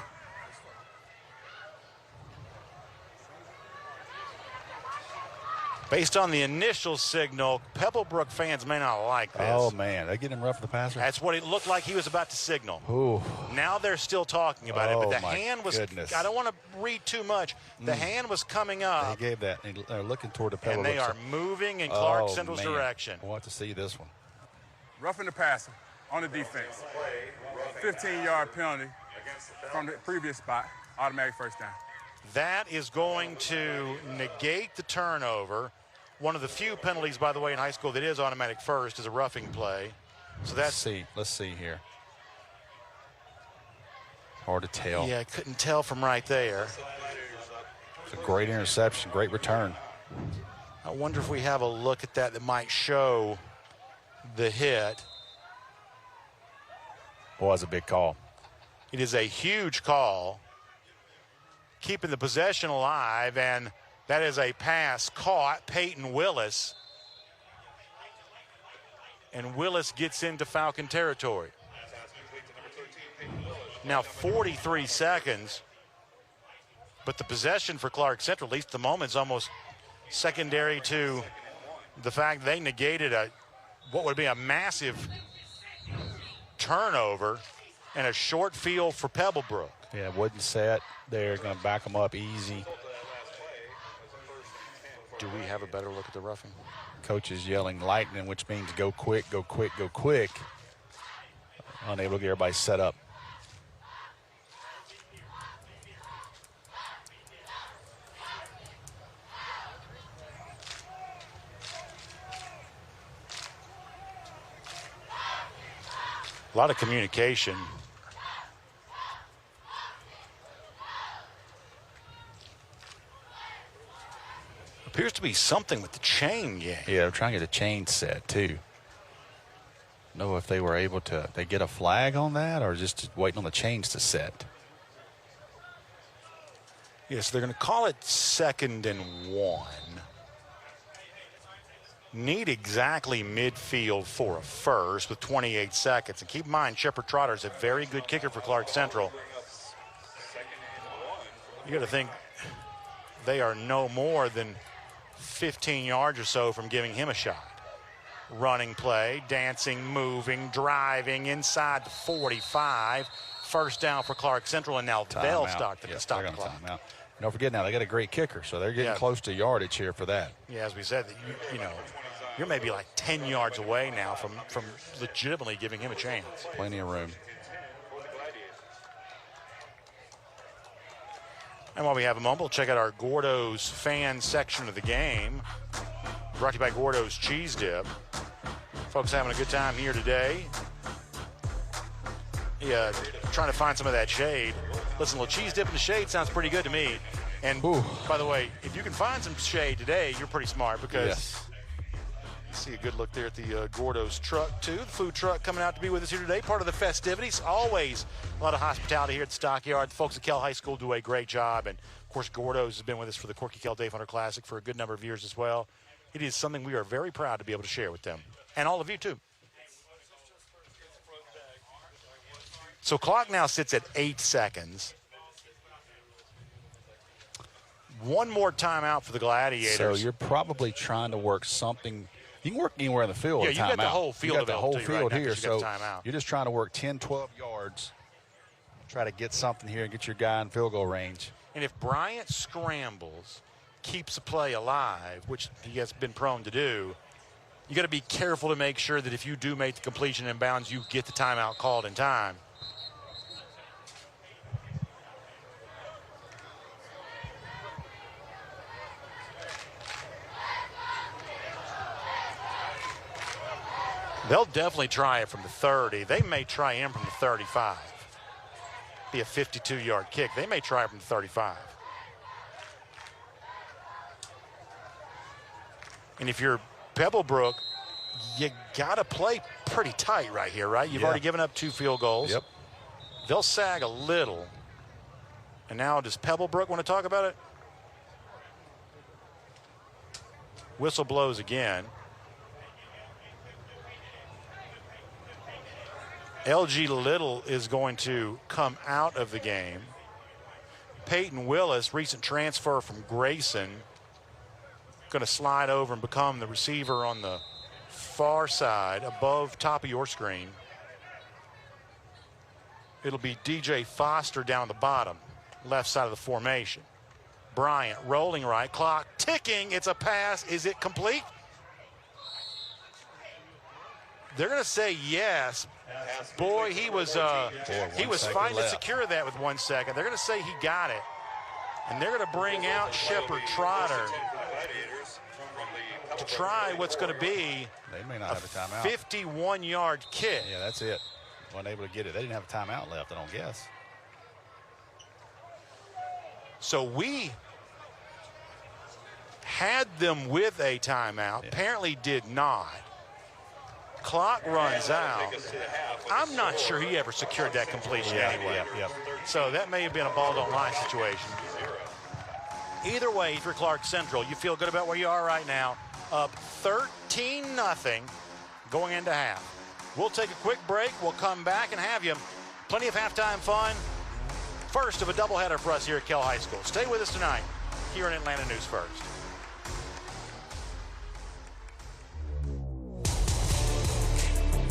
Based on the initial signal, Pebblebrook fans may not like this. Oh, man. They getting him rough for the passer? That's what it looked like he was about to signal. Ooh. Now they're still talking about it, but the my hand was, goodness. I don't want to read too much. The hand was coming up. They gave that. They're looking toward the Pebblebrook. And they are moving in Clark Central's direction. I want to see this one. Roughing the passer on the defense. 15-yard penalty from the previous spot. Automatic first down. That is going to negate the turnover. One of the few penalties, by the way, in high school that is automatic first is a roughing play. So that's Let's see here. Hard to tell. Yeah, I couldn't tell from right there. It's a great interception, great return. I wonder if we have a look at that might show the hit. Boy, that's a big call. It is a huge call, keeping the possession alive, and that is a pass caught. Peyton Willis. And Willis gets into Falcon territory. Now 43 seconds, but the possession for Clark Central, at least at the moment, is almost secondary to the fact they negated what would be a massive turnover and a short field for Pebblebrook. Yeah, wooden set. They're going to back them up easy. Do we have a better look at the roughing? Coach is yelling lightning, which means go quick, go quick, go quick. Unable to get everybody set up. A lot of communication. Appears to be something with the chain gang. Yeah, they're trying to get the chain set too. Know if they were able to, they get a flag on that or just waiting on the chains to set? Yes, they're going to call it 2nd and 1. Need exactly midfield for a first with 28 seconds. And keep in mind, Shepard Trotter is a very good kicker for Clark Central. You got to think they are no more than 15 yards or so from giving him a shot. Running play, dancing, moving, driving inside the 45. First down for Clark Central, and now they'll start the clock. Don't forget now, they got a great kicker, so they're getting close to yardage here for that. Yeah, as we said, you know, you're maybe like 10 yards away now from legitimately giving him a chance. Plenty of room. And while we have a moment, we'll check out our Gordo's fan section of the game. Brought to you by Gordo's Cheese Dip. Folks having a good time here today. Yeah, trying to find some of that shade. Listen, a little cheese dip in the shade sounds pretty good to me. And by the way, if you can find some shade today, you're pretty smart because you see a good look there at the Gordo's truck too. The food truck coming out to be with us here today, part of the festivities. Always a lot of hospitality here at the Stockyard. The folks at KELL High School do a great job. And of course, Gordo's has been with us for the Corky KELL Dave Hunter Classic for a good number of years as well. It is something we are very proud to be able to share with them. And all of you too. So clock now sits at 8 seconds. One more timeout for the Gladiators. So you're probably trying to work something. You can work anywhere in the field. Yeah, with you got the whole field. You got the whole field right here. So timeout. you're just trying to work 10, 12 yards. Try to get something here and get your guy in field goal range. And if Bryant scrambles, keeps the play alive, which he has been prone to do, you got to be careful to make sure that if you do make the completion in bounds, you get the timeout called in time. They'll definitely try it from the 30. They may try him from the 35. Be a 52-yard kick. They may try it from the 35. And if you're Pebblebrook, you got to play pretty tight right here, right? You've already given up 2 field goals. Yep. They'll sag a little. And now does Pebblebrook want to talk about it? Whistle blows again. LG Little is going to come out of the game. Peyton Willis, recent transfer from Grayson, going to slide over and become the receiver on the far side, above top of your screen. It'll be DJ Foster down the bottom, left side of the formation. Bryant rolling right, clock ticking. It's a pass. Is it complete? They're going to say yes. Boy, he was fighting to secure that with 1 second. They're going to say he got it. And they're going to bring out Shepard Trotter to try what's going to be they may not have a timeout. 51-yard kick. Yeah, that's it. Wasn't able to get it. They didn't have a timeout left, I don't guess. So we had them with a timeout. Apparently did not. Clock runs out. I'm not sure he ever secured that completion anyway. So that may have been a ball don't lie situation. Either way, if you're Clark Central, you feel good about where you are right now. Up 13-0 going into half. We'll take a quick break. We'll come back and have you plenty of halftime fun. First of a doubleheader for us here at KELL High School. Stay with us tonight here in Atlanta News First.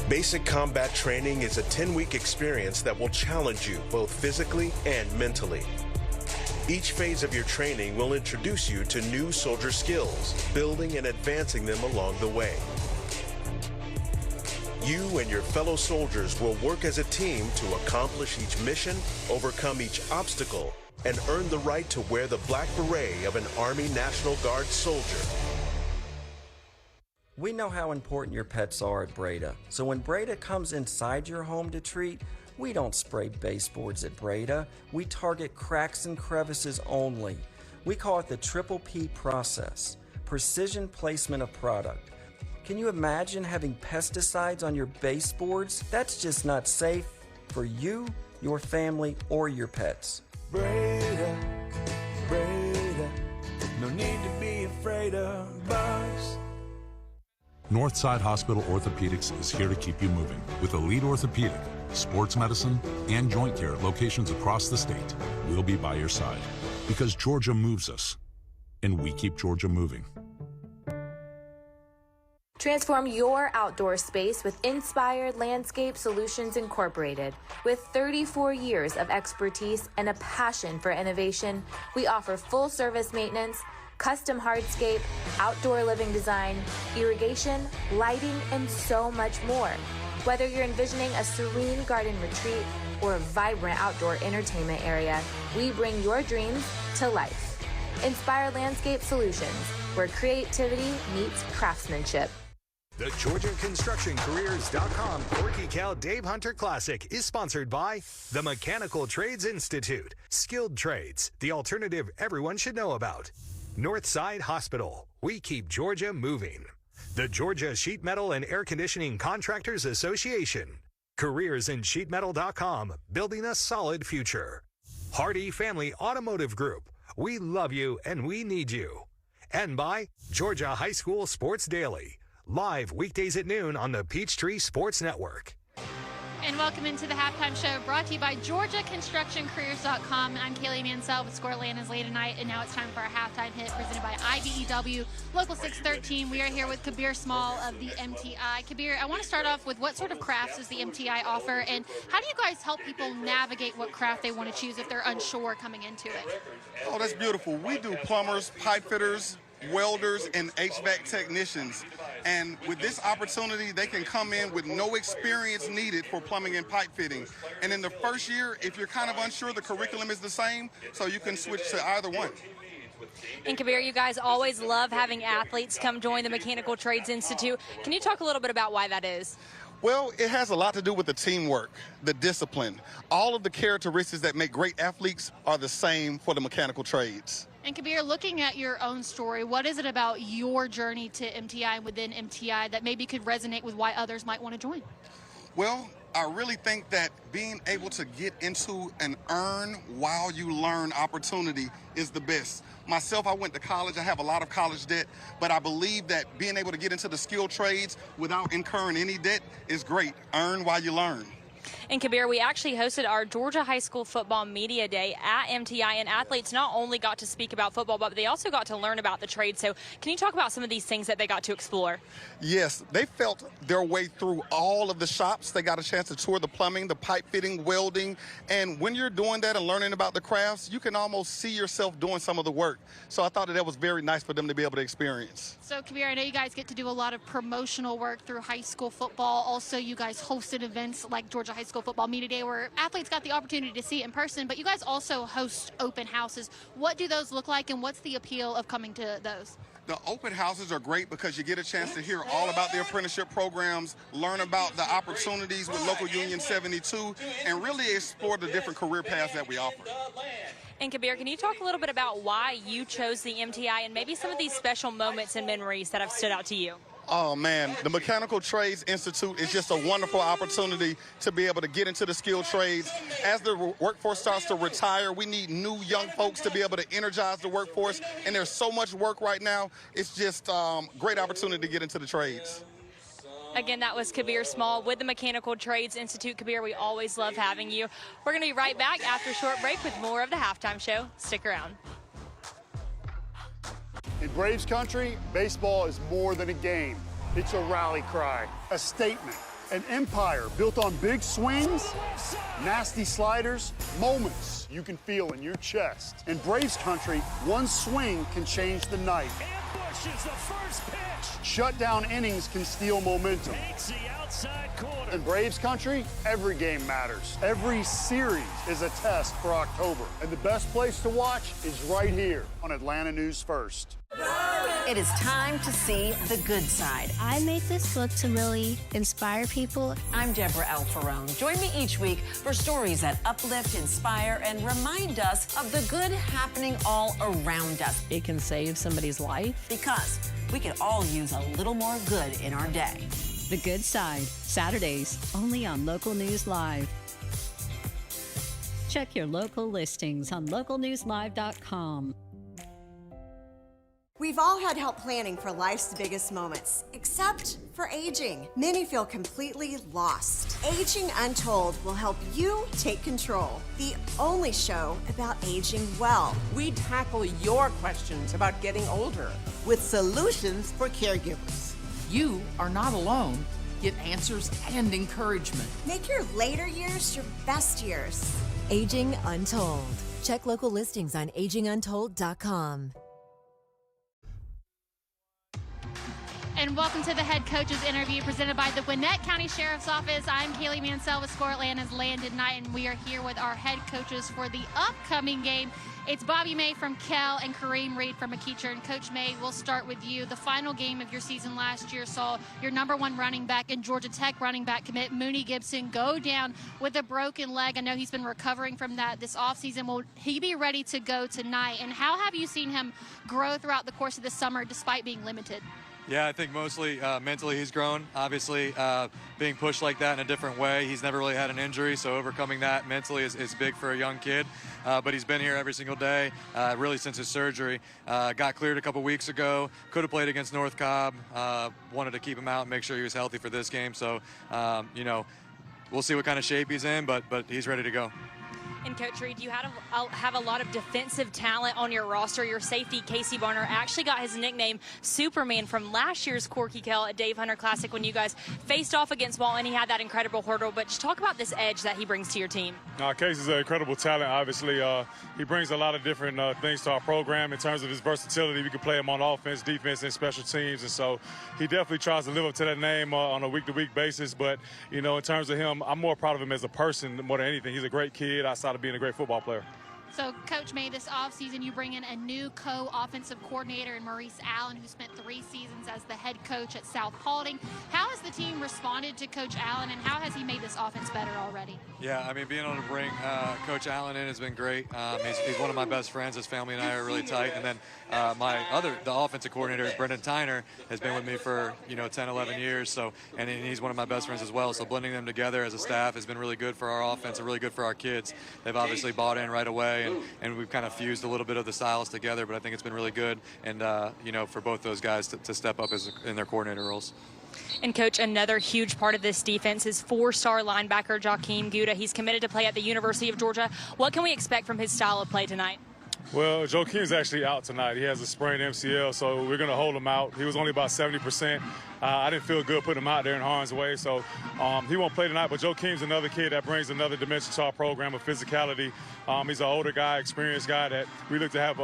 Basic combat training is a 10-week experience that will challenge you both physically and mentally. Each phase of your training will introduce you to new soldier skills, building and advancing them along the way. You and your fellow soldiers will work as a team to accomplish each mission, overcome each obstacle, and earn the right to wear the black beret of an Army National Guard soldier. We know how important your pets are at Breda, so when Breda comes inside your home to treat, we don't spray baseboards at Breda. We target cracks and crevices only. We call it the Triple P process, precision placement of product. Can you imagine having pesticides on your baseboards? That's just not safe for you, your family, or your pets. Breda, Breda, no need to be afraid of bugs. Northside Hospital Orthopedics is here to keep you moving with elite orthopedic, sports medicine, and joint care at locations across the state. We'll be by your side because Georgia moves us, and we keep Georgia moving. Transform your outdoor space with Inspired Landscape Solutions Incorporated. With 34 years of expertise and a passion for innovation, we offer full-service maintenance, custom hardscape, outdoor living design, irrigation, lighting, and so much more. Whether you're envisioning a serene garden retreat or a vibrant outdoor entertainment area, we bring your dreams to life. Inspire Landscape Solutions, where creativity meets craftsmanship. The GeorgiaConstructionCareers.com Corky KELL Dave Hunter Classic is sponsored by the Mechanical Trades Institute, Skilled Trades, the alternative everyone should know about. Northside Hospital, we keep Georgia moving. The Georgia Sheet Metal and Air Conditioning Contractors Association. CareersInSheetMetal.com, building a solid future. Hardy Family Automotive Group, we love you and we need you. And by Georgia High School Sports Daily, live weekdays at noon on the Peachtree Sports Network. And welcome into the halftime show brought to you by GeorgiaConstructionCareers.com. I'm Kaylee Mansell with Scoreland is late tonight, and now it's time for our halftime hit presented by IBEW Local 613. We are here with Kabir Small of the MTI. Kabir, I want to start off with what sort of crafts does the MTI offer, and how do you guys help people navigate what craft they want to choose if they're unsure coming into it? Oh, that's beautiful. We do plumbers, pipe fitters, welders, and HVAC technicians. And with this opportunity, they can come in with no experience needed for plumbing and pipe fitting. And in the first year, if you're kind of unsure, the curriculum is the same, so you can switch to either one. And Kabir, you guys always love having athletes come join the Mechanical Trades Institute. Can you talk a little bit about why that is? Well, it has a lot to do with the teamwork, the discipline. All of the characteristics that make great athletes are the same for the mechanical trades. And Kabir, looking at your own story, what is it about your journey to MTI and within MTI that maybe could resonate with why others might want to join? Well, I really think that being able to get into an earn while you learn opportunity is the best. Myself, I went to college. I have a lot of college debt, but I believe that being able to get into the skilled trades without incurring any debt is great. Earn while you learn. And Kabir, we actually hosted our Georgia High School Football Media Day at MTI, and athletes not only got to speak about football, but they also got to learn about the trade. So can you talk about some of these things that they got to explore? Yes, they felt their way through all of the shops. They got a chance to tour the plumbing, the pipe fitting, welding. And when you're doing that and learning about the crafts, you can almost see yourself doing some of the work. So I thought that was very nice for them to be able to experience. So Kabir, I know you guys get to do a lot of promotional work through high school football. Also, you guys hosted events like Georgia High School Football Media Day where athletes got the opportunity to see it in person, but you guys also host open houses. What do those look like, and what's the appeal of coming to those? The open houses are great because you get a chance to hear all about the apprenticeship programs, learn about the opportunities with Local Union 72, and really explore the different career paths that we offer. And Kabir, can you talk a little bit about why you chose the MTI and maybe some of these special moments and memories that have stood out to you? Oh, man, the Mechanical Trades Institute is just a wonderful opportunity to be able to get into the skilled trades. As the workforce starts to retire, we need new young folks to be able to energize the workforce, and there's so much work right now. It's just a great opportunity to get into the trades. Again, that was Kabir Small with the Mechanical Trades Institute. Kabir, we always love having you. We're going to be right back after a short break with more of the Halftime Show. Stick around. In Braves country, baseball is more than a game. It's a rally cry, a statement, an empire built on big swings, nasty sliders, moments you can feel in your chest. In Braves country, one swing can change the night. Ambushes the first pitch. Shutdown innings can steal momentum. Takes the outside corner. In Braves country, every game matters. Every series is a test for October. And the best place to watch is right here on Atlanta News First. It is time to see the good side. I made this book to really inspire people. I'm Deborah Alfarone. Join me each week for stories that uplift, inspire, and remind us of the good happening all around us. It can save somebody's life. Because we could all use a little more good in our day. The Good Side, Saturdays, only on Local News Live. Check your local listings on localnewslive.com. We've all had help planning for life's biggest moments, except for aging. Many feel completely lost. Aging Untold will help you take control. The only show about aging well. We tackle your questions about getting older with solutions for caregivers. You are not alone. Get answers and encouragement. Make your later years your best years. Aging Untold. Check local listings on aginguntold.com. and welcome to the head coach's interview presented by the Gwinnett County Sheriff's Office. I'm Kaylee Mansell with Score Atlanta's Landon Knight, and we are here with our head coaches for the upcoming game. It's Bobby May from KELL and Kareem Reed from McEacher. And Coach May, we'll start with you. The final game of your season last year saw your #1 running back and Georgia Tech running back commit Mooney Gibson go down with a broken leg. I know he's been recovering from that this offseason. Will he be ready to go tonight? And how have you seen him grow throughout the course of the summer despite being limited? Yeah, I think mostly mentally he's grown. Obviously, being pushed like that in a different way, he's never really had an injury, so overcoming that mentally is big for a young kid. But he's been here every single day, really since his surgery. Got cleared a couple weeks ago, could have played against North Cobb. Wanted to keep him out and make sure he was healthy for this game. So, you know, we'll see what kind of shape he's in, but he's ready to go. And Coach Reed, you have a lot of defensive talent on your roster. Your safety, Casey Barner, actually got his nickname Superman from last year's Corky KELL at Dave Hunter Classic when you guys faced off against Walton. He had that incredible hurdle. But just talk about this edge that he brings to your team. Casey's an incredible talent, obviously. He brings a lot of different things to our program in terms of his versatility. We can play him on offense, defense, and special teams. And so he definitely tries to live up to that name on a week-to-week basis. But, you know, in terms of him, I'm more proud of him as a person more than anything. He's a great kid outside of being a great football player. So, Coach May, this offseason you bring in a new co-offensive coordinator in Maurice Allen, who spent 3 seasons as the head coach at South Paulding. How has the team responded to Coach Allen, and how has he made this offense better already? Yeah, I mean, being able to bring Coach Allen in has been great. He's one of my best friends. His family and I are really tight. And then the offensive coordinator, Brendan Tyner, has been with me for, 10, 11 years. So, and he's one of my best friends as well. So blending them together as a staff has been really good for our offense and really good for our kids. They've obviously bought in right away, and we've kind of fused a little bit of the styles together, but I think it's been really good. And, for both those guys to step up in their coordinator roles. And, Coach, another huge part of this defense is 4-star linebacker Jakeem Ghsa. He's committed to play at the University of Georgia. What can we expect from his style of play tonight? Well, Jakeem's actually out tonight. He has a sprained MCL, so we're going to hold him out. He was only about 70%. I didn't feel good putting him out there in harm's way, so he won't play tonight. But Jakeem's another kid that brings another dimension to our program of physicality. He's an older guy, experienced guy that we look to have,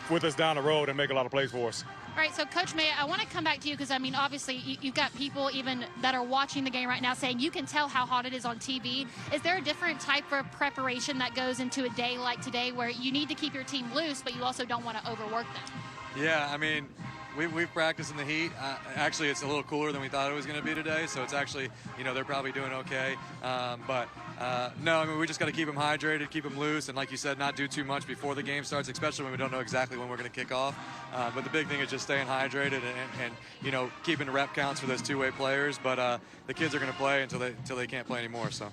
with us down the road and make a lot of plays for us. All right, so Coach May, I want to come back to you because, I mean, obviously you've got people even that are watching the game right now saying you can tell how hot it is on TV. Is there a different type of preparation that goes into a day like today where you need to keep your team loose, but you also don't want to overwork them? Yeah, I mean, we've practiced in the heat. Actually, it's a little cooler than we thought it was going to be today, so it's actually, they're probably doing okay. No, I mean, we just got to keep them hydrated, keep them loose, and like you said, not do too much before the game starts, especially when we don't know exactly when we're going to kick off. But the big thing is just staying hydrated and keeping the rep counts for those two-way players. But the kids are going to play until they can't play anymore. So.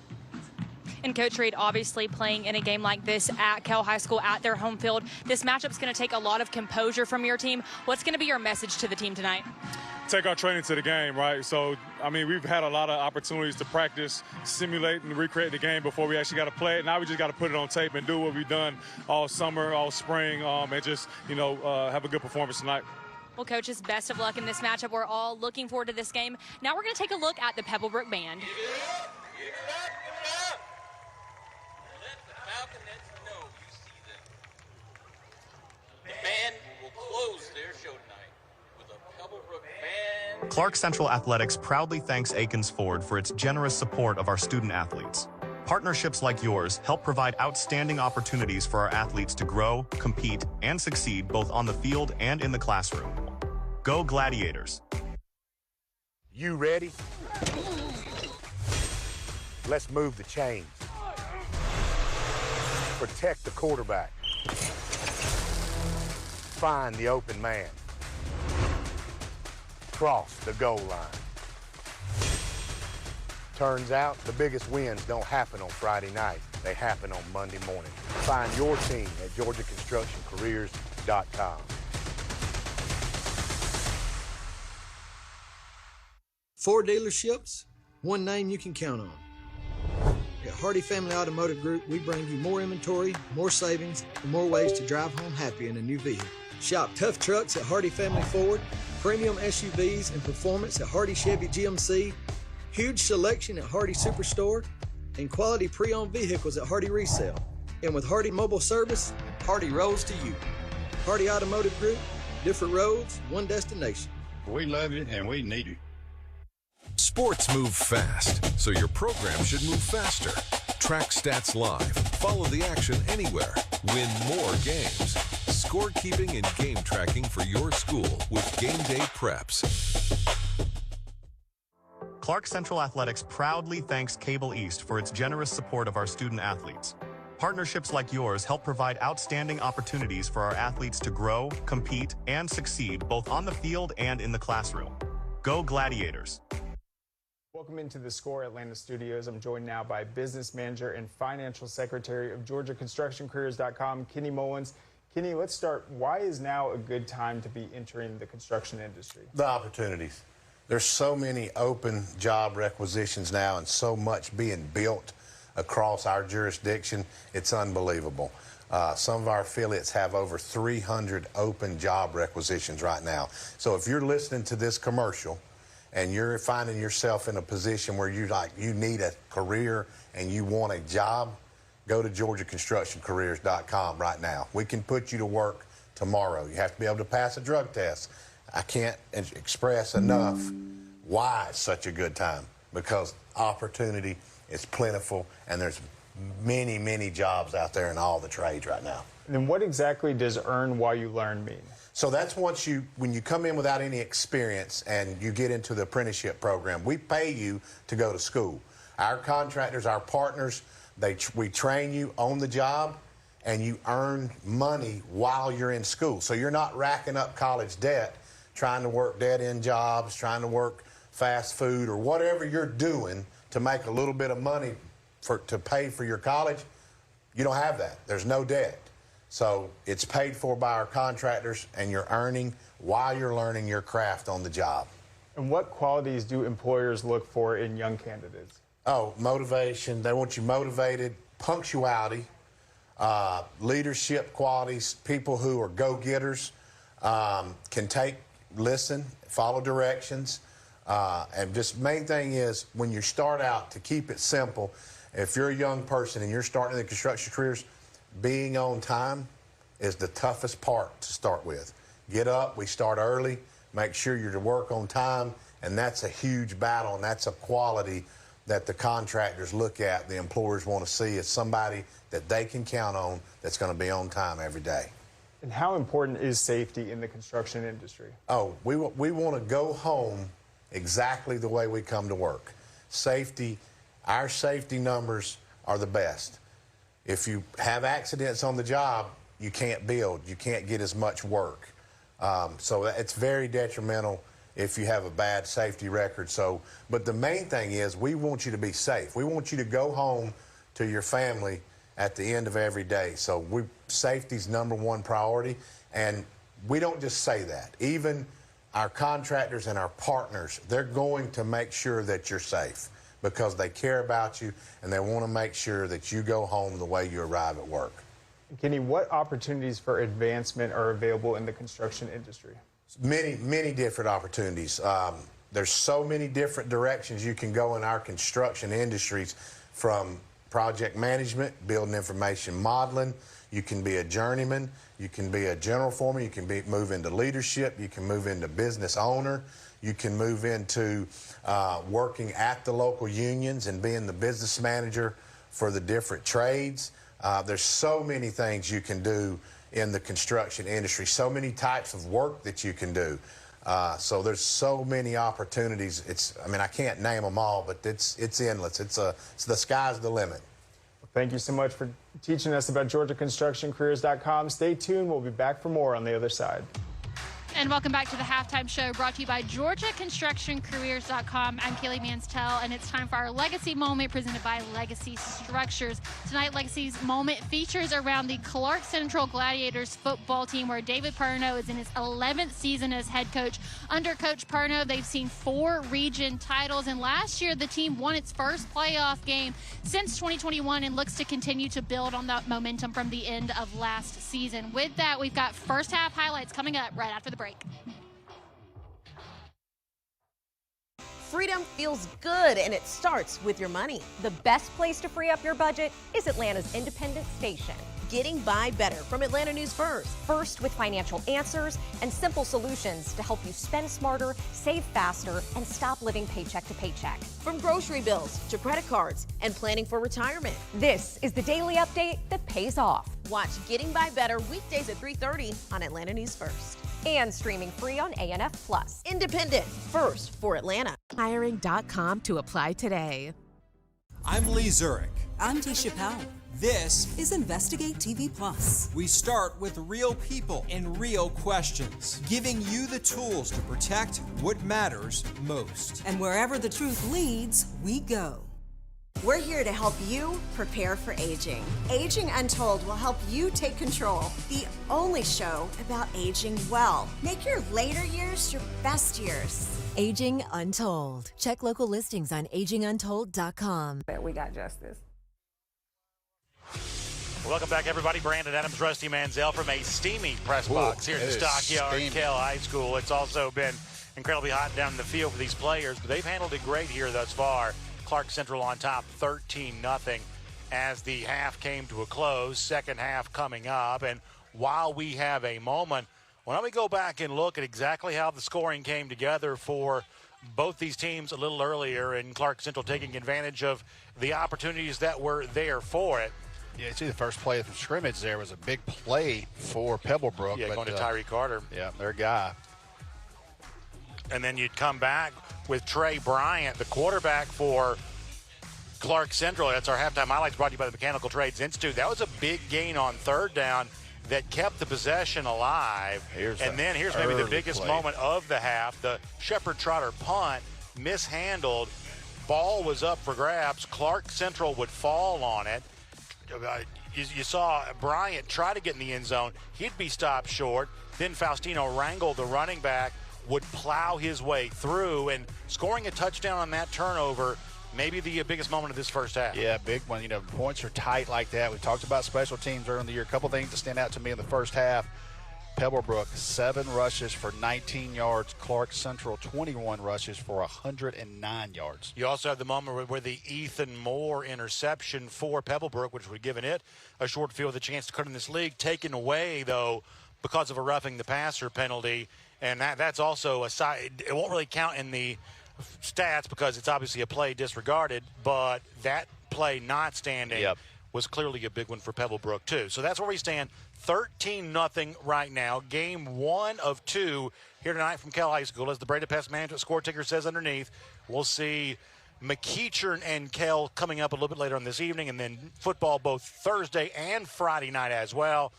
And Coach Reed, obviously playing in a game like this at KELL High School at their home field, this matchup's going to take a lot of composure from your team. What's going to be your message to the team tonight? Take our training to the game, right? So, I mean, we've had a lot of opportunities to practice, simulate, and recreate the game before we actually got to play it. Now we just got to put it on tape and do what we've done all summer, all spring, and just, have a good performance tonight. Well, coaches, best of luck in this matchup. We're all looking forward to this game. Now we're going to take a look at the Pebblebrook Band. Give it up, give it up, give it up. Let the Falcons know you see them. The band will close their show tonight with a Pebblebrook band. Clark Central Athletics proudly thanks Akins Ford for its generous support of our student athletes. Partnerships like yours help provide outstanding opportunities for our athletes to grow, compete, and succeed both on the field and in the classroom. Go Gladiators. You ready? Let's move the chains. Protect the quarterback. Find the open man. Cross the goal line. Turns out the biggest wins don't happen on Friday night. They happen on Monday morning. Find your team at GeorgiaConstructionCareers.com. 4 dealerships, one name you can count on. At Hardy Family Automotive Group, we bring you more inventory, more savings, and more ways to drive home happy in a new vehicle. Shop tough trucks at Hardy Family Ford, premium SUVs and performance at Hardy Chevy GMC, huge selection at Hardy Superstore, and quality pre-owned vehicles at Hardy Resale. And with Hardy Mobile Service, Hardy rolls to you. Hardy Automotive Group, different roads, one destination. We love you and we need you. Sports move fast, so your program should move faster. Track stats live, follow the action anywhere, win more games. Scorekeeping and game tracking for your school with Game Day Preps. Clarke Central Athletics proudly thanks Cable East for its generous support of our student athletes. Partnerships like yours help provide outstanding opportunities for our athletes to grow, compete, and succeed both on the field and in the classroom. Go Gladiators! Welcome into the Score Atlanta studios. I'm joined now by Business Manager and Financial Secretary of GeorgiaConstructionCareers.com, Kenny Mullins. Kenny, let's start. Why is now a good time to be entering the construction industry? The opportunities. There's so many open job requisitions now and so much being built across our jurisdiction. It's unbelievable. Some of our affiliates have over 300 open job requisitions right now. So if you're listening to this commercial and you're finding yourself in a position where you need a career and you want a job, go to GeorgiaConstructionCareers.com right now. We can put you to work tomorrow. You have to be able to pass a drug test. I can't express enough why it's such a good time, because opportunity is plentiful and there's many, many jobs out there in all the trades right now. And then what exactly does earn while you learn mean? So that's when you come in without any experience and you get into the apprenticeship program, we pay you to go to school. Our contractors, our partners, we train you on the job and you earn money while you're in school. So you're not racking up college debt, trying to work dead-end jobs, trying to work fast food or whatever you're doing to make a little bit of money to pay for your college. You don't have that. There's no debt. So it's paid for by our contractors, and you're earning while you're learning your craft on the job. And what qualities do employers look for in young candidates? Oh, motivation. They want you motivated, punctuality, leadership qualities, people who are go-getters, can listen, follow directions. And just main thing is when you start out, to keep it simple, if you're a young person and you're starting in the construction careers, being on time is the toughest part to start with. Get up, we start early, make sure you're to work on time, and that's a huge battle, and that's a quality that the contractors look at, the employers want to see, is somebody that they can count on that's going to be on time every day. And how important is safety in the construction industry? Oh, we want to go home exactly the way we come to work. Safety, our safety numbers are the best. If you have accidents on the job, you can't build, you can't get as much work. So it's very detrimental if you have a bad safety record. But the main thing is we want you to be safe. We want you to go home to your family at the end of every day. So safety's #1 priority, and we don't just say that. Even our contractors and our partners, they're going to make sure that you're safe because they care about you and they want to make sure that you go home the way you arrive at work. Kenny, what opportunities for advancement are available in the construction industry? Many, many different opportunities. There's so many different directions you can go in our construction industries, from project management, building information modeling. You can be a journeyman. You can be a general foreman. You can move into leadership. You can move into business owner. You can move into working at the local unions and being the business manager for the different trades. There's so many things you can do in the construction industry, so many types of work that you can do. So there's so many opportunities. I can't name them all, but it's endless. It's the sky's the limit. Thank you so much for teaching us about GeorgiaConstructionCareers.com. Stay tuned. We'll be back for more on the other side. And welcome back to the Halftime Show, brought to you by GeorgiaConstructionCareers.com. I'm Kaylee Mansell, and it's time for our Legacy Moment presented by Legacy Structures. Tonight, Legacy's Moment features around the Clarke Central Gladiators football team, where David Perno is in his 11th season as head coach. Under Coach Perno, they've seen 4 region titles, and last year the team won its first playoff game since 2021 and looks to continue to build on that momentum from the end of last season. With that, we've got first half highlights coming up right after the break. Freedom feels good, and it starts with your money. The best place to free up your budget is Atlanta's independent station. Getting By Better from Atlanta News First. First with financial answers and simple solutions to help you spend smarter, save faster, and stop living paycheck to paycheck. From grocery bills to credit cards and planning for retirement. This is the daily update that pays off. Watch Getting By Better weekdays at 3:30 on Atlanta News First. And streaming free on ANF+. Independent, first for Atlanta. Hiring.com to apply today. I'm Lee Zurich. I'm T. Chappelle. This is Investigate TV Plus. We start with real people and real questions, giving you the tools to protect what matters most. And wherever the truth leads, we go. We're here to help you prepare for aging. Aging Untold will help you take control. The only show about aging well. Make your later years your best years. Aging Untold. Check local listings on aginguntold.com. We got justice. Welcome back, everybody. Brandon Adams, Rusty Manziel from a steamy press box here at the Stockyard KELL High School. It's also been incredibly hot down in the field for these players, but they've handled it great here thus far. Clarke Central on top 13-0 as the half came to a close. Second half coming up. And while we have a moment, why don't we go back and look at exactly how the scoring came together for both these teams a little earlier, and Clarke Central taking advantage of the opportunities that were there for it. Yeah, you see the first play from scrimmage there was a big play for Pebblebrook. Yeah, going to Tyree Carter. Yeah, their guy. And then you'd come back with Trey Bryant, the quarterback for Clarke Central. That's our halftime highlights brought to you by the Mechanical Trades Institute. That was a big gain on third down that kept the possession alive. Here's maybe the biggest moment of the half. The Shepherd Trotter punt, mishandled. Ball was up for grabs. Clarke Central would fall on it. You saw Bryant try to get in the end zone. He'd be stopped short. Then Faustino Rangel, the running back, would plow his way through, and scoring a touchdown on that turnover, maybe the biggest moment of this first half. Yeah, big one. You know, points are tight like that. We talked about special teams earlier in the year. A couple things that stand out to me in the first half. Pebblebrook, 7 rushes for 19 yards. Clarke Central, 21 rushes for 109 yards. You also have the moment where the Ethan Moore interception for Pebblebrook, which would have given it a short field with a chance to cut in this league, taken away, though, because of a roughing the passer penalty. And that's also a side. It won't really count in the stats because it's obviously a play disregarded, but that play not standing was clearly a big one for Pebblebrook, too. So that's where we stand, 13-0 right now. Game 1 of 2 here tonight from KELL High School. As the Breda Pest Management score ticker says underneath, we'll see McEachern and KELL coming up a little bit later on this evening, and then football both Thursday and Friday night as well.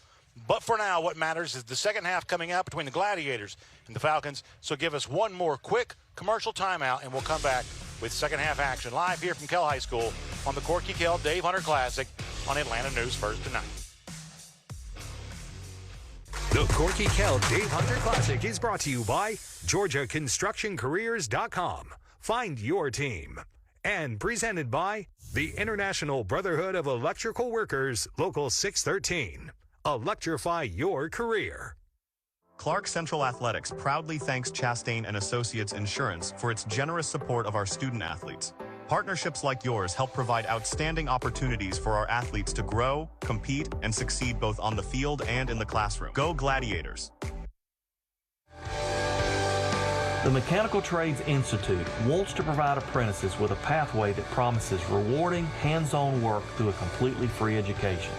But for now, what matters is the second half coming up between the Gladiators and the Falcons. So give us one more quick commercial timeout, and we'll come back with second half action live here from KELL High School on the Corky KELL Dave Hunter Classic on Atlanta News First tonight. The Corky KELL Dave Hunter Classic is brought to you by GeorgiaConstructionCareers.com. Find your team. And presented by the International Brotherhood of Electrical Workers, Local 613. Electrify your career. Clarke Central Athletics proudly thanks Chastain and Associates Insurance for its generous support of our student athletes. Partnerships like yours help provide outstanding opportunities for our athletes to grow, compete, and succeed both on the field and in the classroom. Go Gladiators! The Mechanical Trades Institute wants to provide apprentices with a pathway that promises rewarding, hands-on work through a completely free education.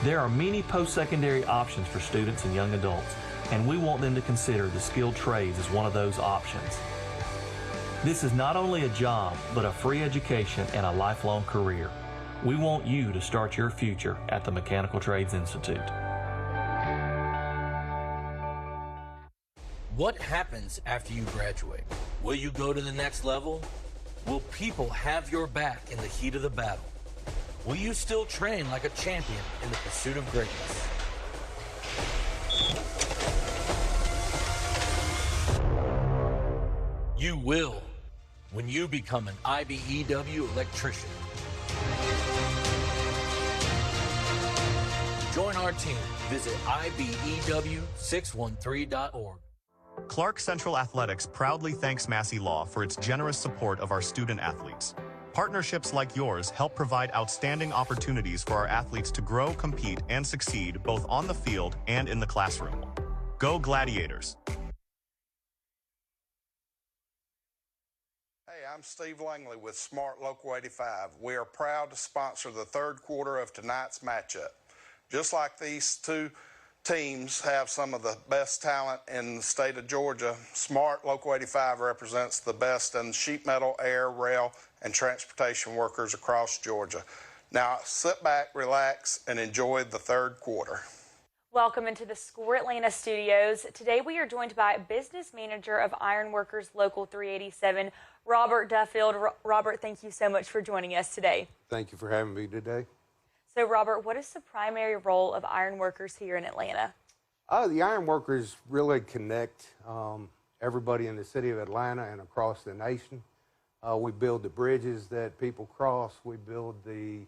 There are many post-secondary options for students and young adults, and we want them to consider the skilled trades as one of those options. This is not only a job, but a free education and a lifelong career. We want you to start your future at the Mechanical Trades Institute. What happens after you graduate? Will you go to the next level? Will people have your back in the heat of the battle? Will you still train like a champion in the pursuit of greatness? You will when you become an IBEW electrician. To join our team, visit IBEW613.org. Clarke Central Athletics proudly thanks Massey Law for its generous support of our student athletes. Partnerships like yours help provide outstanding opportunities for our athletes to grow, compete, and succeed both on the field and in the classroom. Go Gladiators! Hey, I'm Steve Langley with Smart Local 85. We are proud to sponsor the third quarter of tonight's matchup. Just like these two teams have some of the best talent in the state of Georgia, Smart Local 85 represents the best in sheet metal, air, rail, and transportation workers across Georgia. Now, sit back, relax, and enjoy the third quarter. Welcome into the SCORE Atlanta studios. Today we are joined by Business Manager of Ironworkers Local 387, Robert Duffield. Robert, thank you so much for joining us today. Thank you for having me today. So, Robert, what is the primary role of ironworkers here in Atlanta? The ironworkers really connect everybody in the city of Atlanta and across the nation. We build the bridges that people cross. We build the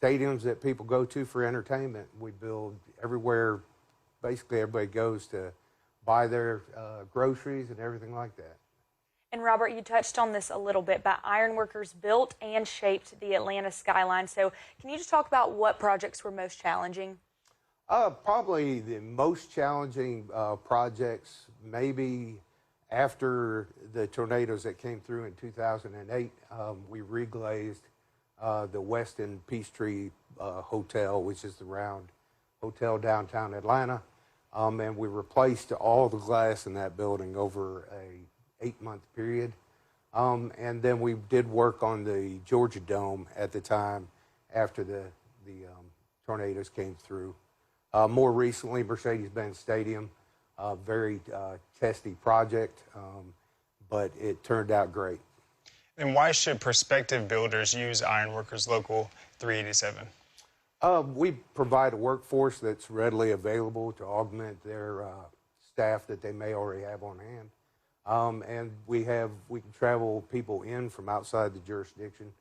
stadiums that people go to for entertainment. We build everywhere, basically everybody goes to buy their groceries and everything like that. And Robert, you touched on this a little bit, but ironworkers built and shaped the Atlanta skyline. So can you just talk about what projects were most challenging? Probably the most challenging projects, maybe after the tornadoes that came through in 2008, we reglazed the Westin Peachtree Hotel, which is the round hotel downtown Atlanta, and we replaced all the glass in that building over a 8-month period. And then we did work on the Georgia Dome at the time after the tornadoes came through. More recently, Mercedes-Benz Stadium, a very testy project, but it turned out great. And why should prospective builders use Ironworkers Local 387? We provide a workforce that's readily available to augment their staff that they may already have on hand. And we can travel people in from outside the jurisdiction.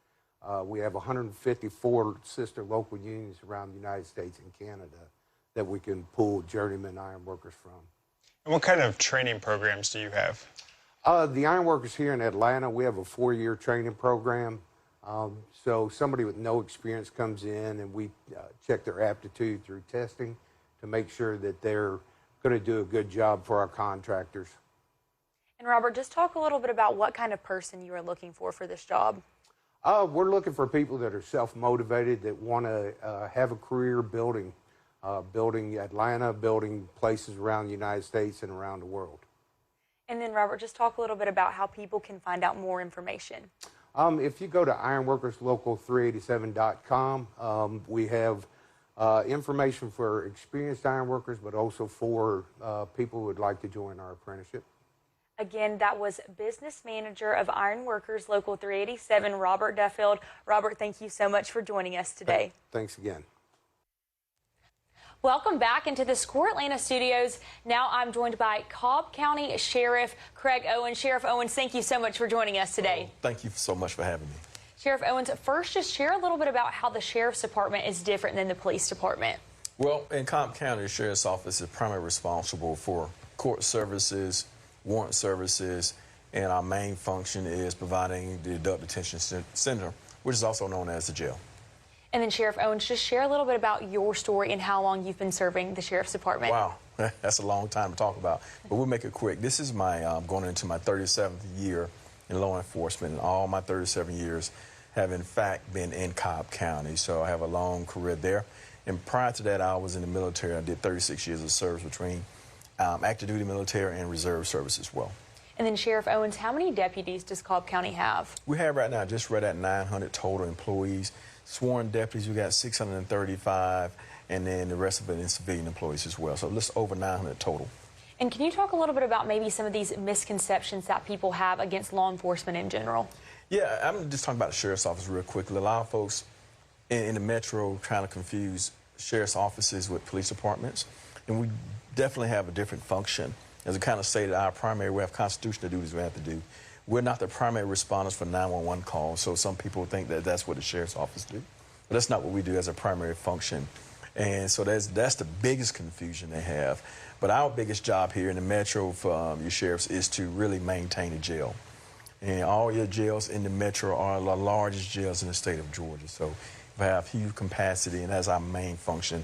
We have 154 sister local unions around the United States and Canada that we can pull journeyman iron workers from. And what kind of training programs do you have? The ironworkers here in Atlanta, we have a 4-year training program. So somebody with no experience comes in and we check their aptitude through testing to make sure that they're going to do a good job for our contractors. And Robert, just talk a little bit about what kind of person you are looking for this job. We're looking for people that are self-motivated, that want to have a career building Atlanta, building places around the United States and around the world. And then, Robert, just talk a little bit about how people can find out more information. If you go to ironworkerslocal387.com, we have information for experienced ironworkers, but also for people who would like to join our apprenticeship. Again, that was Business Manager of Ironworkers Local 387, Robert Duffield. Robert, thank you so much for joining us today. Thanks again. Welcome back into the SCORE Atlanta studios. Now I'm joined by Cobb County Sheriff Craig Owens. Sheriff Owens, thank you so much for joining us today. Thank you so much for having me. Sheriff Owens, first just share a little bit about how the Sheriff's Department is different than the Police Department. Well, in Cobb County, the Sheriff's Office is primarily responsible for court services, warrant services, and our main function is providing the Adult Detention Center, which is also known as the jail. And then Sheriff Owens, just share a little bit about your story and how long you've been serving the Sheriff's Department. Wow, that's a long time to talk about, but we'll make it quick. This is my going into my 37th year in law enforcement, and all my 37 years have in fact been in Cobb County, so I have a long career there. And prior to that, I was in the military. I did 36 years of service between active duty military and reserve service as well. And then Sheriff Owens, how many deputies does Cobb County have? We have right now just right at 900 total employees. Sworn deputies, we got 635, and then the rest of it in civilian employees as well. So just over 900 total. And can you talk a little bit about maybe some of these misconceptions that people have against law enforcement in general? Yeah, I'm just talking about the Sheriff's Office real quickly. A lot of folks in the metro trying to confuse Sheriff's offices with police departments, and we definitely have a different function. As I kind of stated, our primary, we have constitutional duties we have to do. We're not the primary responders for 911 calls, so some people think that that's what the Sheriff's Office do. But that's not what we do as a primary function. And so that's the biggest confusion they have. But our biggest job here in the metro for your sheriffs is to really maintain the jail. And all your jails in the metro are the largest jails in the state of Georgia. So we have huge capacity, and that's our main function,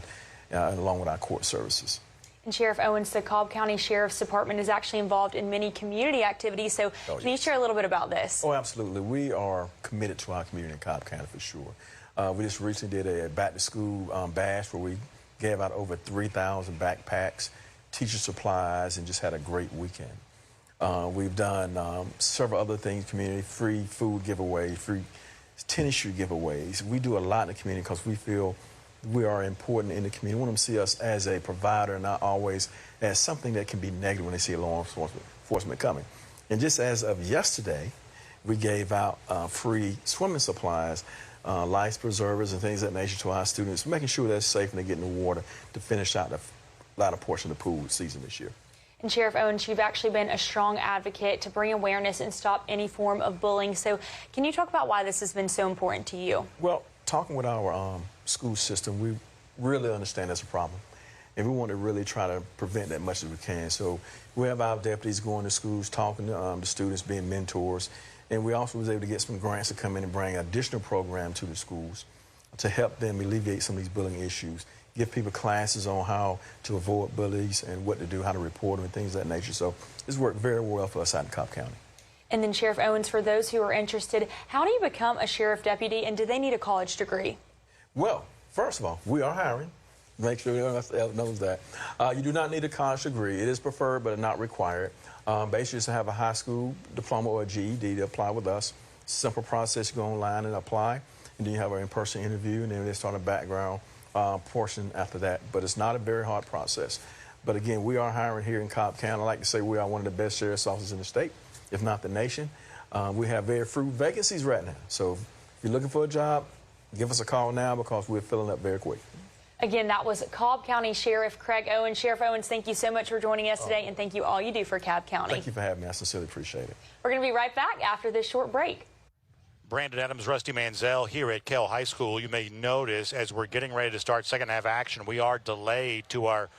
along with our court services. And Sheriff Owens, the Cobb County Sheriff's Department is actually involved in many community activities. So can you share a little bit about this? Oh, absolutely. We are committed to our community in Cobb County for sure. We just recently did a back-to-school bash where we gave out over 3,000 backpacks, teacher supplies, and just had a great weekend. We've done several other things, community, free food giveaways, free tennis shoe giveaways. We do a lot in the community because we feel we are important in the community. We want them to see us as a provider, not always as something that can be negative when they see a law enforcement coming. And just as of yesterday, we gave out free swimming supplies, life preservers and things of that nature to our students, making sure they're safe and they get in the water to finish out the latter portion of the pool season this year. And Sheriff Owens, you've actually been a strong advocate to bring awareness and stop any form of bullying. So can you talk about why this has been so important to you? Well, talking with our school system, we really understand that's a problem. And we want to really try to prevent that much as we can. So we have our deputies going to schools, talking to the students, being mentors. And we also was able to get some grants to come in and bring additional program to the schools to help them alleviate some of these bullying issues, give people classes on how to avoid bullies and what to do, how to report them and things of that nature. So this worked very well for us out in Cobb County. And then Sheriff Owens, for those who are interested, how do you become a sheriff deputy and do they need a college degree? Well, first of all, we are hiring. Make sure everyone knows that. You do not need a college degree. It is preferred, but not required. Basically, just have a high school diploma or a GED to apply with us. Simple process, you go online and apply, and then you have an in-person interview, and then they start a background portion after that. But it's not a very hard process. But again, we are hiring here in Cobb County. I like to say we are one of the best sheriff's offices in the state, if not the nation. We have very few vacancies right now. So if you're looking for a job, give us a call now because we're filling up very quick. Again, that was Cobb County Sheriff Craig Owens. Sheriff Owens, thank you so much for joining us today, and thank you all you do for Cobb County. Thank you for having me. I sincerely appreciate it. We're going to be right back after this short break. Brandon Adams, Rusty Manziel here at KELL High School. You may notice as we're getting ready to start second half action, we are delayed to our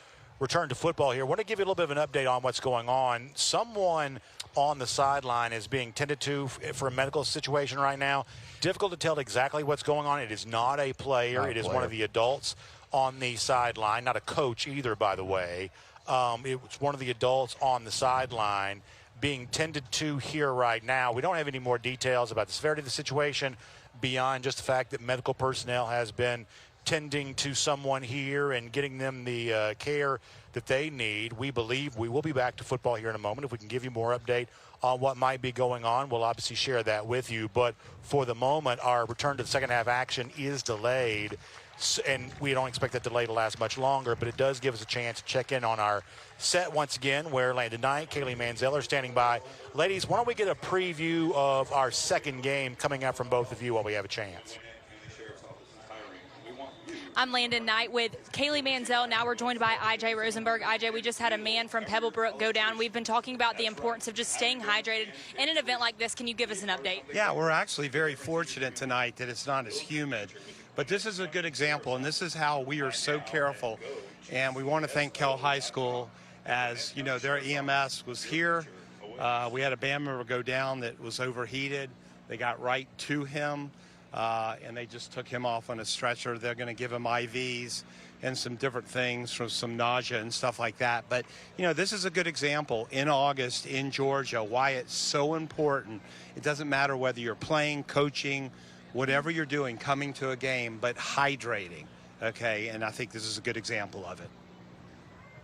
return to football here. I want to give you a little bit of an update on what's going on. Someone on the sideline is being tended to for a medical situation right now. Difficult to tell exactly what's going on. It is not a player. It is one of the adults on the sideline, not a coach either, by the way. It was one of the adults on the sideline being tended to here right now. We don't have any more details about the severity of the situation beyond just the fact that medical personnel has been tending to someone here and getting them the care that they need. We believe we will be back to football here in a moment. If we can give you more update on what might be going on, we'll obviously share that with you. But for the moment, our return to the second half action is delayed, and we don't expect that delay to last much longer, but it does give us a chance to check in on our set once again, where Landon Knight, Kaylee Manziel are standing by. Ladies, why don't we get a preview of our second game coming up from both of you while we have a chance? I'm Landon Knight with Kaylee Manziel. Now we're joined by IJ Rosenberg. IJ, we just had a man from Pebblebrook go down. We've been talking about the importance of just staying hydrated in an event like this. Can you give us an update? Yeah, we're actually very fortunate tonight that it's not as humid. But this is a good example, and this is how we are so careful. And we want to thank KELL High School, as you know, their EMS was here. We had a band member go down that was overheated. They got right to him, and they just took him off on a stretcher. They're going to give him IVs and some different things for some nausea and stuff like that. But, you know, this is a good example in August in Georgia, why it's so important. It doesn't matter whether you're playing, coaching, whatever you're doing, coming to a game, but hydrating, okay? And I think this is a good example of it.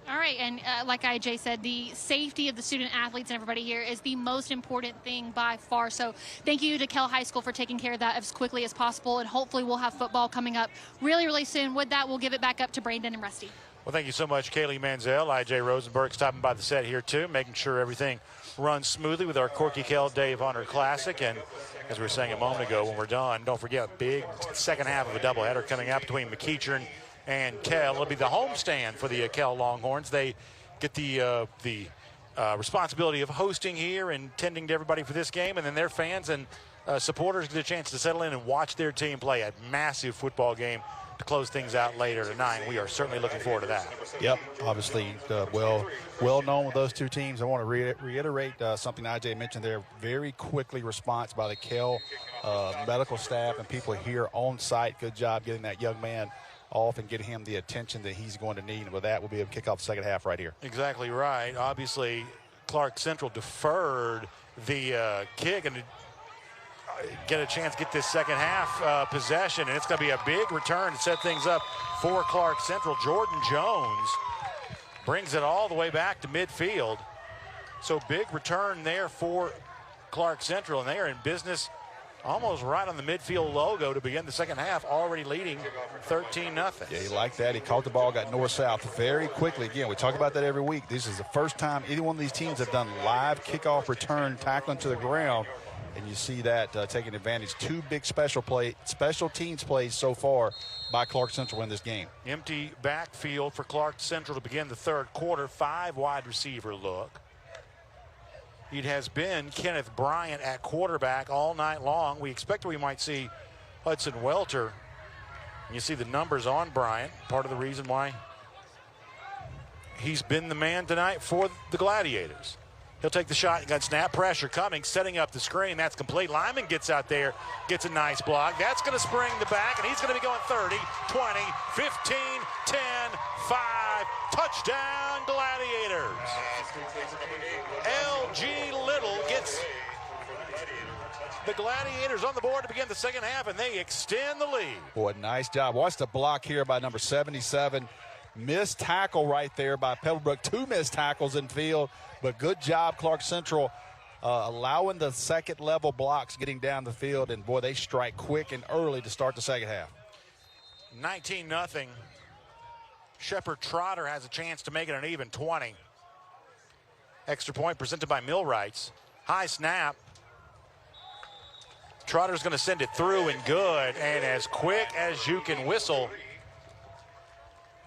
All right, and like IJ said, the safety of the student athletes and everybody here is the most important thing by far. So thank you to KELL High School for taking care of that as quickly as possible, and hopefully we'll have football coming up really, really soon. With that, we'll give it back up to Brandon and Rusty. Well, thank you so much, Kaylee Manziel. IJ Rosenberg stopping by the set here, too, making sure everything runs smoothly with our Corky KELL Day of Honor Classic. And as we were saying a moment ago, when we're done, don't forget, big second half of a doubleheader coming up between McEachern and KELL. It'll be the homestand for the KELL Longhorns. They get the responsibility of hosting here and tending to everybody for this game, and then their fans and supporters get a chance to settle in and watch their team play a massive football game to close things out later tonight. We are certainly looking forward to that. Yep, obviously well known with those two teams. I want to reiterate something IJ mentioned there. Very quickly response by the KELL medical staff and people here on site. Good job getting that young man off and getting him the attention that he's going to need. And with that, we'll be able to kick off the second half right here. Exactly right. Obviously, Clarke Central deferred the kick and get a chance to get this second half possession, and it's going to be a big return to set things up for Clarke Central. Jordan Jones brings it all the way back to midfield. So big return there for Clarke Central, and they are in business almost right on the midfield logo to begin the second half, already leading 13-0. Yeah, he liked that. He caught the ball, got north-south very quickly. Again, we talk about that every week. This is the first time either one of these teams have done live kickoff return tackling to the ground, and you see that taking advantage. Two big special teams plays so far by Clarke Central in this game. Empty backfield for Clarke Central to begin the third quarter. 5 wide receiver look. It has been Kenneth Bryant at quarterback all night long. We expected we might see Hudson Welter. You see the numbers on Bryant, part of the reason why he's been the man tonight for the Gladiators. He'll take the shot. Got snap pressure coming, setting up the screen. That's complete. Lyman gets out there, gets a nice block. That's going to spring the back, and he's going to be going 30, 20, 15, 10, 5. Touchdown, Gladiators. L.G. Little gets the Gladiators on the board to begin the second half, and they extend the lead. Boy, nice job. Watch the block here by number 77. Missed tackle right there by Pebblebrook. 2 missed tackles in field, but good job, Clarke Central, allowing the second-level blocks getting down the field, and, boy, they strike quick and early to start the second half. 19-0. Shepard Trotter has a chance to make it an even 20. Extra point presented by Millwrights. High snap. Trotter's going to send it through and good, and as quick as you can whistle,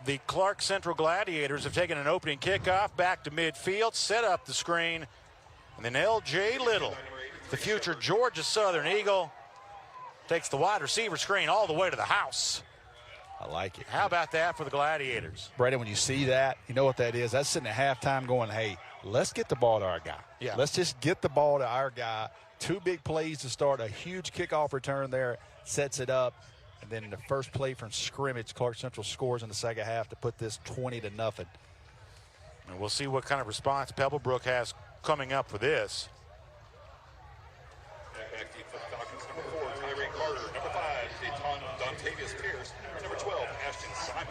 the Clarke Central Gladiators have taken an opening kickoff back to midfield, set up the screen, and then L.J. Little, the future Georgia Southern Eagle, takes the wide receiver screen all the way to the house. I like it. How about that for the Gladiators? Brandon, when you see that, you know what that is. That's sitting at halftime going, hey, let's get the ball to our guy. Yeah. Let's just get the ball to our guy. 2 big plays to start. A huge kickoff return there, sets it up. And then in the first play from scrimmage, Clarke Central scores in the second half to put this 20-0. And we'll see what kind of response Pebblebrook has coming up for this. Number 12, Ashton Simon.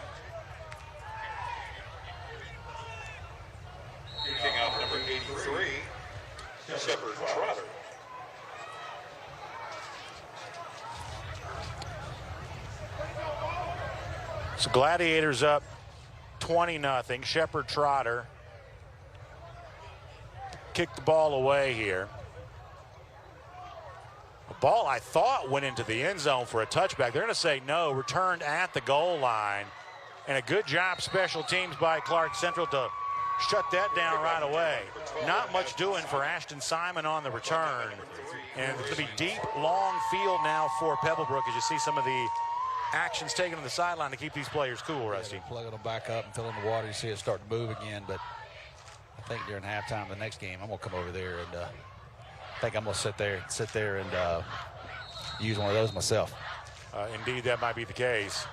King out number 83, Shepard Trotter. So Gladiators up 20-0. Shepard Trotter kicked the ball away here. A ball I thought went into the end zone for a touchback. They're going to say no, returned at the goal line. And a good job special teams by Clarke Central to shut that down right away. Not much doing for Ashton Simon on the return. And it's going to be deep, long field now for Pebblebrook as you see some of the actions taken on the sideline to keep these players cool, Rusty. Plugging them back up and filling the water. You see it start to move again. But I think during halftime of the next game, I'm going to come over there and I think I'm going to sit there and use one of those myself. Indeed, that might be the case.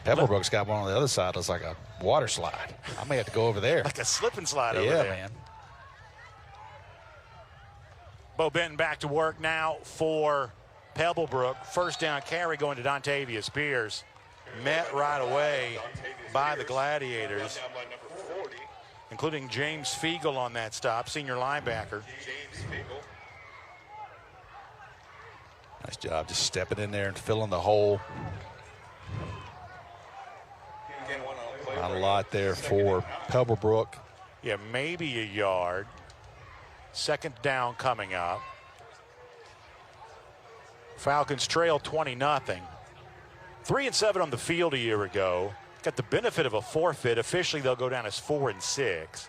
Pebblebrook's got one on the other side. It's like a water slide. I may have to go over there. Like a slip and slide over there. Yeah, man. Bo Benton back to work now for Pebblebrook. First down carry going to Dontavius Pierce. Met right away by the Gladiators, including James Fiegel on that stop, senior linebacker. Nice job just stepping in there and filling the hole. Not a lot there for Pebblebrook. Yeah, maybe a yard. Second down coming up. Falcons trail 20-0. 3-7 on the field a year ago. Got the benefit of a forfeit. Officially, they'll go down as 4-6.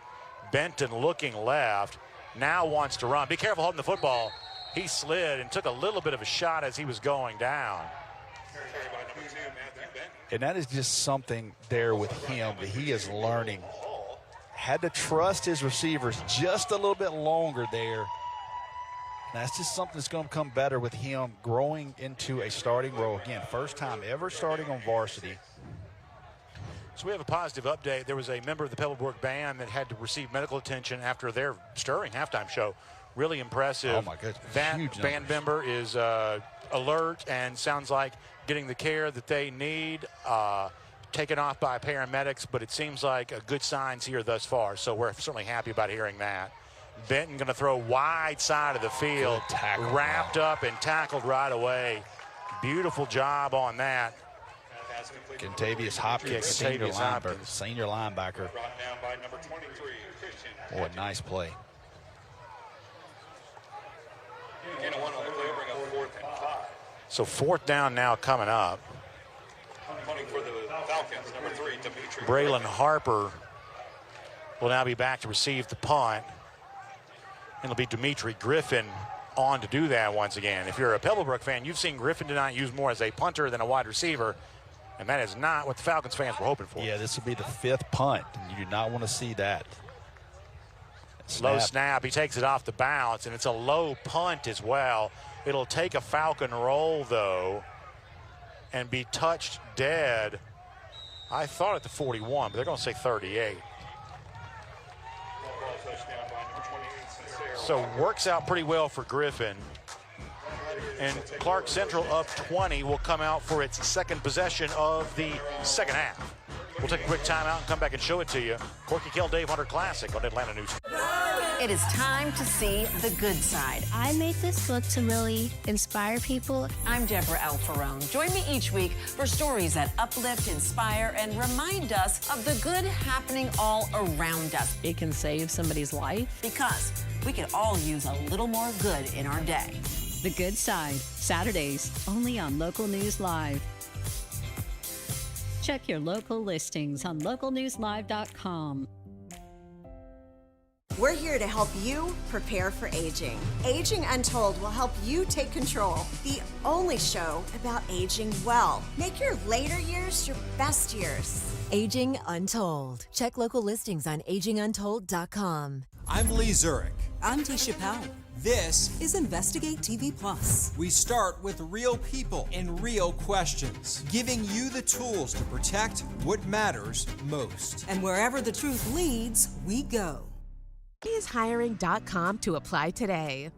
Benton looking left. Now wants to run. Be careful holding the football. He slid and took a little bit of a shot as he was going down. And that is just something there with him that he is learning. Had to trust his receivers just a little bit longer there. And that's just something that's going to come better with him growing into a starting role. Again, first time ever starting on varsity. So we have a positive update. There was a member of the Pebblebrook band that had to receive medical attention after their stirring halftime show. Really impressive. Oh, my goodness. That Huge band member is alert and sounds like getting the care that they need, taken off by paramedics, but it seems like a good signs here thus far. So we're certainly happy about hearing that. Benton going to throw wide side of the field, wrapped up and tackled right away. Beautiful job on that. Contavious Hopkins, senior linebacker. Boy, nice play. So 4th down now coming up. Punting for the Falcons, number 3, Dimitri. Braylon Harper will now be back to receive the punt. And it'll be Dimitri Griffin on to do that once again. If you're a Pebblebrook fan, you've seen Griffin tonight used more as a punter than a wide receiver. And that is not what the Falcons fans were hoping for. Yeah, this will be the 5th punt, and you do not want to see that. Low snap, he takes it off the bounce, and it's a low punt as well. It'll take a Falcon roll, though, and be touched dead. I thought at the 41, but they're going to say 38. So works out pretty well for Griffin. And Clark Central up 20 will come out for its second possession of the second half. We'll take a quick timeout and come back and show it to you. Corky KELL Dave Hunter Classic on Atlanta News. It is time to see the good side. I made this book to really inspire people. I'm Deborah Alfarone. Join me each week for stories that uplift, inspire, and remind us of the good happening all around us. It can save somebody's life. Because we could all use a little more good in our day. The Good Side, Saturdays, only on Local News Live. Check your local listings on localnewslive.com. We're here to help you prepare for aging. Aging Untold will help you take control. The only show about aging well. Make your later years your best years. Aging Untold. Check local listings on aginguntold.com. I'm Lee Zurich. I'm Tisha Powell. This is Investigate TV Plus. We start with real people and real questions, giving you the tools to protect what matters most. And wherever the truth leads, we go. HIGHSCHOOL.com to apply today.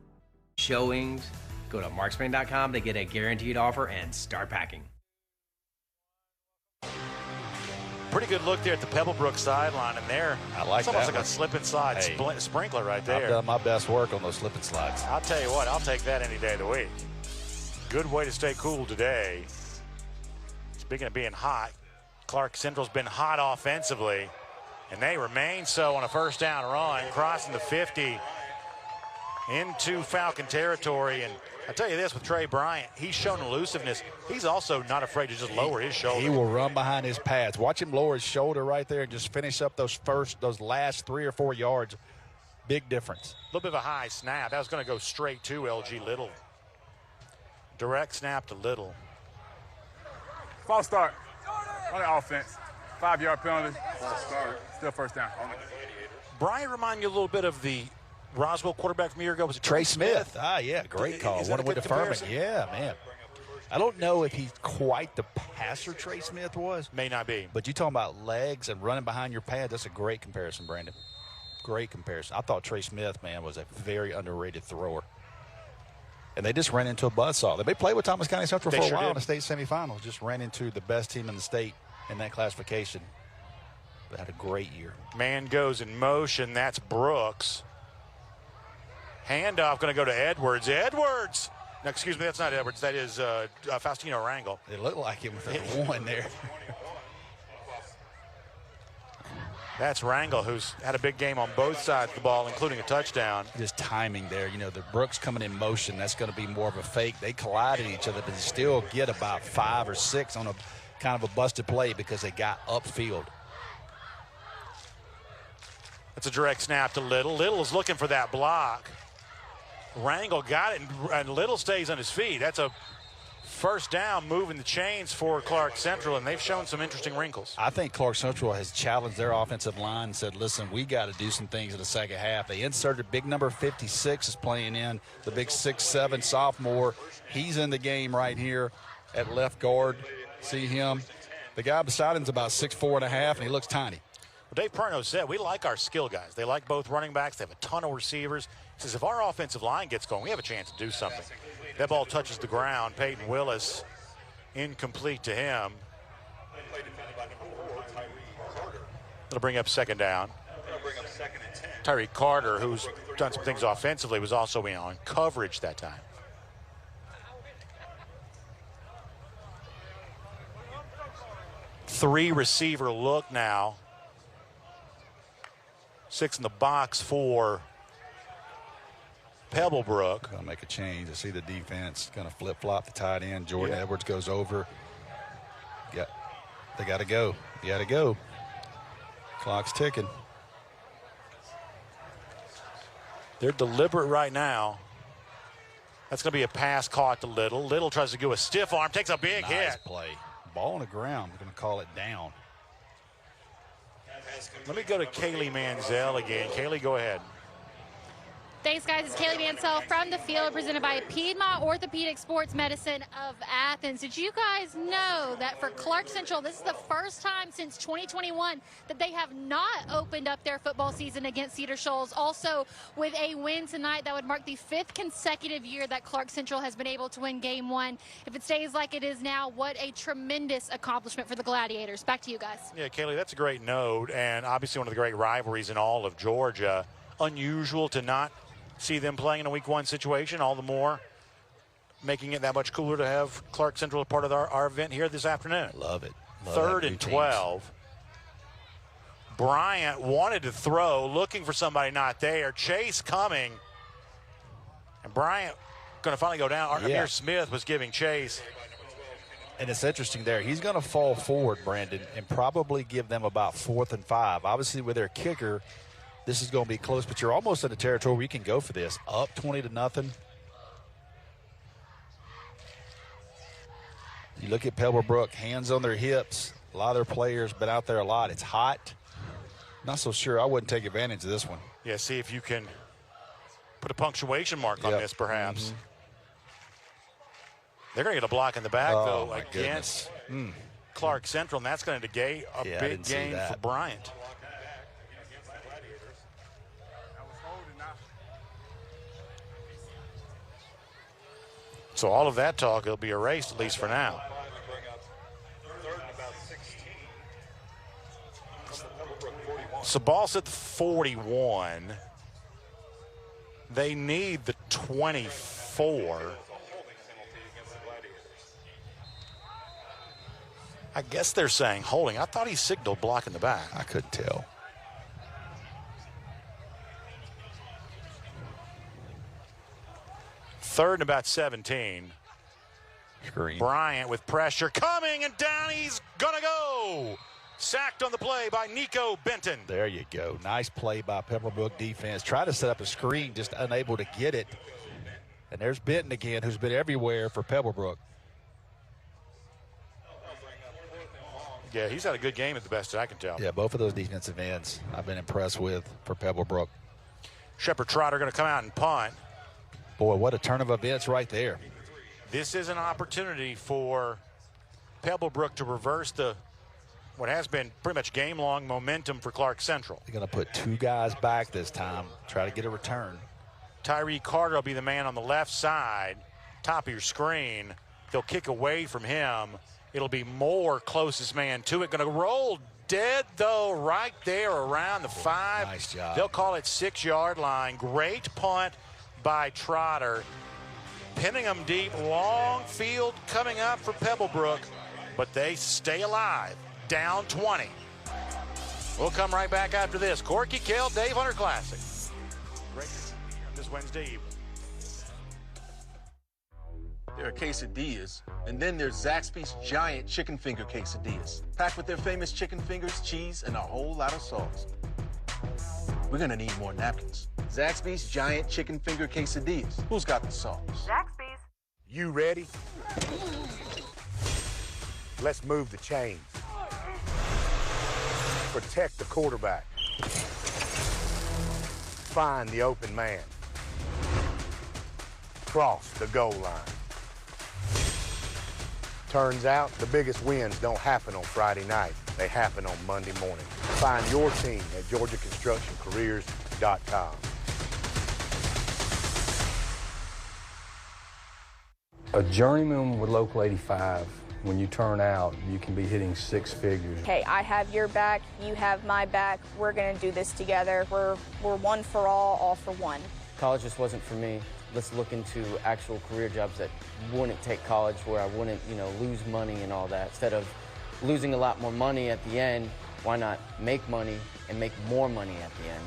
Showings, go to marksman.com to get a guaranteed offer and start packing. Pretty good look there at the Pebblebrook sideline, and there, I like it's almost that like a slip and slide sprinkler right there. I've done my best work on those slip and slides. I'll tell you what, I'll take that any day of the week. Good way to stay cool today. Speaking of being hot, Clark Central's been hot offensively, and they remain so on a first down run, crossing the 50 into Falcon territory. And I tell you this, with Trey Bryant, he's shown elusiveness. He's also not afraid to just lower his shoulder. He will run behind his pads. Watch him lower his shoulder right there and just finish up those last 3 or 4 yards. Big difference. A little bit of a high snap. That was going to go straight to LG Little. Direct snap to Little. False start on the offense. 5-yard penalty. False start. Still first down. Brian, remind you a little bit of the Roswell quarterback from a year ago. Was it Trey Smith? Ah, yeah, great call. One with deferment. Yeah, man. I don't know if he's quite the passer Trey Smith was. May not be. But you talking about legs and running behind your pad, that's a great comparison, Brandon. Great comparison. I thought Trey Smith, man, was a very underrated thrower. And they just ran into a buzzsaw. They played with Thomas County Central for a while in the state semifinals. Just ran into the best team in the state in that classification. They had a great year. Man goes in motion. That's Brooks. Handoff going to go to Edwards. Edwards! No, excuse me, that's not Edwards. That is Faustino Rangel. It looked like him with that one there. That's Rangel, who's had a big game on both sides of the ball, including a touchdown. Just timing there. You know, the Brooks coming in motion, that's going to be more of a fake. They collided each other, but they still get about 5 or 6 on a kind of a busted play because they got upfield. That's a direct snap to Little. Little is looking for that block. Rangel got it, and Little stays on his feet. That's a first down, moving the chains for Clarke Central, and they've shown some interesting wrinkles. I think Clarke Central has challenged their offensive line and said, listen, we got to do some things in the second half. They inserted big number 56 is playing in, the big 6'7" sophomore. He's in the game right here at left guard. See him? The guy beside him is about 6'4.5", and he looks tiny. Well, Dave Perno said, we like our skill guys. They like both running backs. They have a ton of receivers. He says, if our offensive line gets going, we have a chance to do something. That ball touches the ground. Peyton Willis, incomplete to him. It'll bring up second down. Tyreek Carter, who's done some things offensively, was also in on coverage that time. Three receiver look now. 6 in the box for Pebblebrook. Going to make a change. I see the defense going to flip-flop the tight end. Jordan Edwards goes over. Yeah, they got to go. You got to go. Clock's ticking. They're deliberate right now. That's going to be a pass caught to Little. Little tries to go a stiff arm, takes a big hit. Nice play. Ball on the ground. We're going to call it down. Let me go to Kaylee Manziel again. Kaylee, go ahead. Thanks, guys. It's Kaylee Mansell from the field, presented by Piedmont Orthopedic Sports Medicine of Athens. Did you guys know that for Clarke Central, this is the first time since 2021 that they have not opened up their football season against Cedar Shoals? Also, with a win tonight, that would mark the 5th consecutive year that Clarke Central has been able to win Game 1. If it stays like it is now, what a tremendous accomplishment for the Gladiators. Back to you guys. Yeah, Kaylee, that's a great note, and obviously one of the great rivalries in all of Georgia. Unusual to not see them playing in a week 1 situation, all the more making it that much cooler to have Clarke Central a part of our event here this afternoon. Love it. Love 3rd and 12. Bryant wanted to throw, looking for somebody not there. Chase coming. And Bryant going to finally go down. Amir Smith was giving chase. And it's interesting there. He's going to fall forward, Brandon, and probably give them about 4th and 5. Obviously, with their kicker, this is going to be close, but you're almost in the territory where you can go for this. Up 20-0. You look at Pebblebrook, hands on their hips. A lot of their players been out there a lot. It's hot. Not so sure. I wouldn't take advantage of this one. Yeah, see if you can put a punctuation mark on this, perhaps. Mm-hmm. They're going to get a block in the back, though, my against Clarke Central, and that's going to negate a big game for Bryant. So all of that talk will be erased, at least for now. So ball's at 41. They need the 24. I guess they're saying holding. I thought he signaled block in the back. I couldn't tell. Third and about 17. Screen. Bryant with pressure coming, and down he's gonna go. Sacked on the play by Nico Benton. There you go. Nice play by Pebblebrook defense. Try to set up a screen, just unable to get it. And there's Benton again, who's been everywhere for Pebblebrook. Yeah, he's had a good game at the best that I can tell. Yeah, both of those defensive ends I've been impressed with for Pebblebrook. Shepard Trotter going to come out and punt. Boy, what a turn of events right there. This is an opportunity for Pebblebrook to reverse what has been pretty much game-long momentum for Clarke Central. They're going to put 2 guys back this time, try to get a return. Tyree Carter will be the man on the left side, top of your screen. They'll kick away from him. It'll be Moore, closest man to it. Going to roll dead, though, right there around the 5. Nice job. They'll call it 6-yard line. Great punt by Trotter. Pinning them deep. Long field coming up for Pebblebrook, but they stay alive. Down 20. We'll come right back after this. Corky, KELL, Dave Hunter Classic. Right this Wednesday evening. There are quesadillas, and then there's Zaxby's giant chicken finger quesadillas, packed with their famous chicken fingers, cheese, and a whole lot of sauce. We're gonna need more napkins. Zaxby's giant chicken finger quesadillas. Who's got the sauce? Zaxby's. You ready? Let's move the chains. Protect the quarterback. Find the open man. Cross the goal line. Turns out the biggest wins don't happen on Friday night. They happen on Monday morning. Find your team at GeorgiaConstructionCareers.com. A journeyman with Local 85, when you turn out, you can be hitting six figures. Hey, I have your back, you have my back. We're going to do this together. We're one for all for one. College just wasn't for me. Let's look into actual career jobs that wouldn't take college, where I wouldn't, lose money and all that. Instead of losing a lot more money at the end, why not make money and make more money at the end?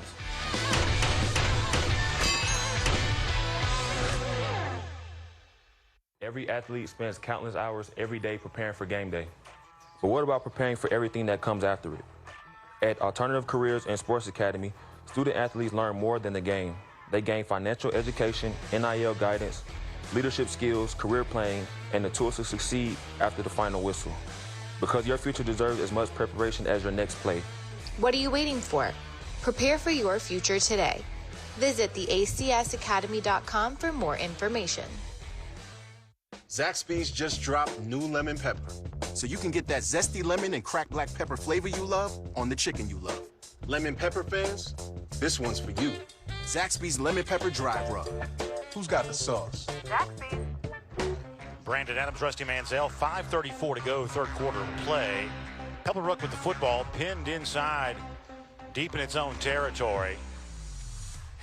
Every athlete spends countless hours every day preparing for game day. But what about preparing for everything that comes after it? At Alternative Careers and Sports Academy, student athletes learn more than the game. They gain financial education, NIL guidance, leadership skills, career planning, and the tools to succeed after the final whistle. Because your future deserves as much preparation as your next play. What are you waiting for? Prepare for your future today. Visit theacsacademy.com for more information. Zaxby's just dropped new lemon pepper, so you can get that zesty lemon and cracked black pepper flavor you love on the chicken you love. Lemon pepper fans, this one's for you. Zaxby's lemon pepper dry rub. Who's got the sauce? Zaxby's. Brandon Adams, Rusty Mansell, 5:34 to go, third quarter play. Pebblebrook with the football, pinned inside, deep in its own territory.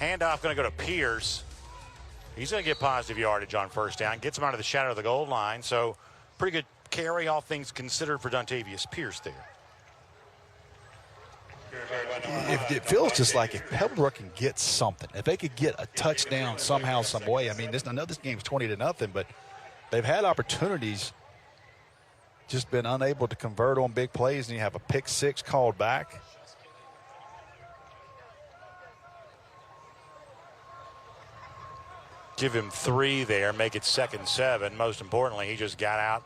Handoff going to go to Pierce. He's going to get positive yardage on first down. Gets him out of the shadow of the goal line. So pretty good carry, all things considered, for Dontavius Pierce there. It feels just like if Pebblebrook can get something, if they could get a touchdown somehow, some way. I mean, I know this game's 20-0, but they've had opportunities, just been unable to convert on big plays, and you have a pick six called back. Give him 3 there, make it 2nd and 7. Most importantly, he just got out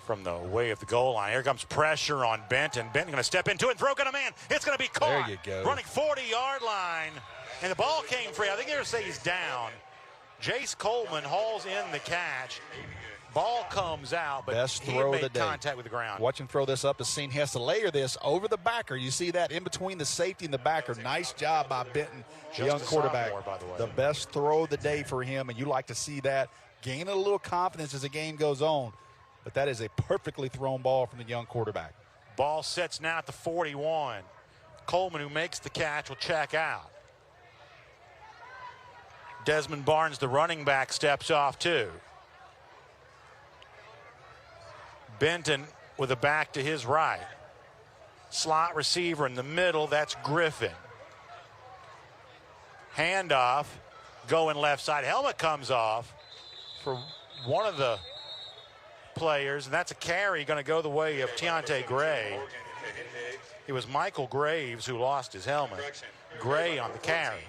from the way of the goal line. Here comes pressure on Benton. Benton going to step into it and throw to a man. It's going to be caught. There you go. Running 40-yard line. And the ball came free. I think they're going to say he's down. Jace Coleman hauls in the catch. Ball comes out, but best he throw made of the day. Contact with the ground. Watch him throw this up the seam. He has to layer this over the backer. You see that in between the safety and the backer. Nice job by Benton, the young quarterback. Sophomore, by the way. The best throw of the day for him, and you like to see that. Gain a little confidence as the game goes on. But that is a perfectly thrown ball from the young quarterback. Ball sets now at the 41. Coleman, who makes the catch, will check out. Desmond Barnes, the running back, steps off too. Benton with a back to his right. Slot receiver in the middle, that's Griffin. Handoff, going left side. Helmet comes off for one of the players, and that's a carry going to go the way of Tiante Gray. It was Michael Graves who lost his helmet. Gray on the carry.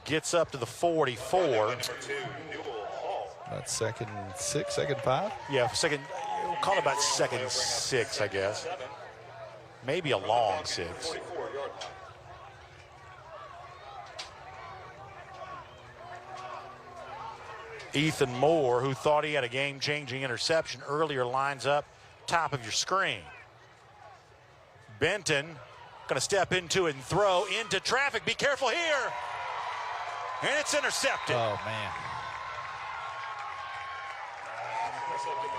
Gets up to the 44. That's 2nd and 6, 2nd and 5? Yeah, we'll call it about 2nd and 6, I guess. Maybe a long 6. Ethan Moore, who thought he had a game-changing interception earlier, lines up top of your screen. Benton going to step into it and throw into traffic. Be careful here. And it's intercepted. Oh, man.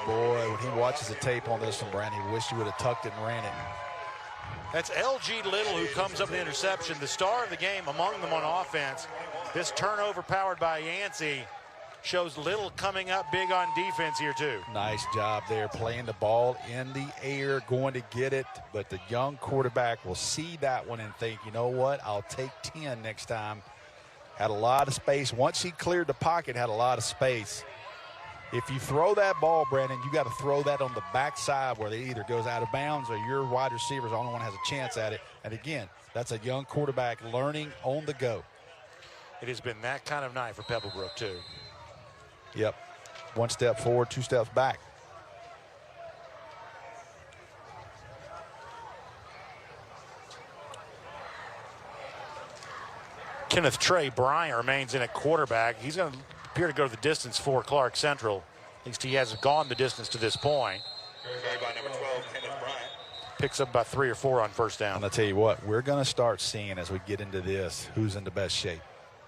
Boy, when he watches the tape on this one, Brandon, he wished he would have tucked it and ran it. That's LG Little who comes up with the interception. The star of the game among them on offense. This turnover powered by Yancey shows Little coming up big on defense here too. Nice job there, playing the ball in the air, going to get it. But the young quarterback will see that one and think, you know what, I'll take 10 next time. Had a lot of space. Once he cleared the pocket, had a lot of space. If you throw that ball, Brandon, you got to throw that on the backside where it either goes out of bounds or your wide receiver is the only one that has a chance at it. And again, that's a young quarterback learning on the go. It has been that kind of night for Pebblebrook, too. Yep. 1 step forward, 2 steps back. Kenneth Trey Bryant remains in at quarterback. He's going to appear to go the distance for Clarke Central. At least he hasn't gone the distance to this point. By number 12, Kenneth Bryant. Picks up about 3 or 4 on first down. And I'll tell you what, we're going to start seeing as we get into this who's in the best shape.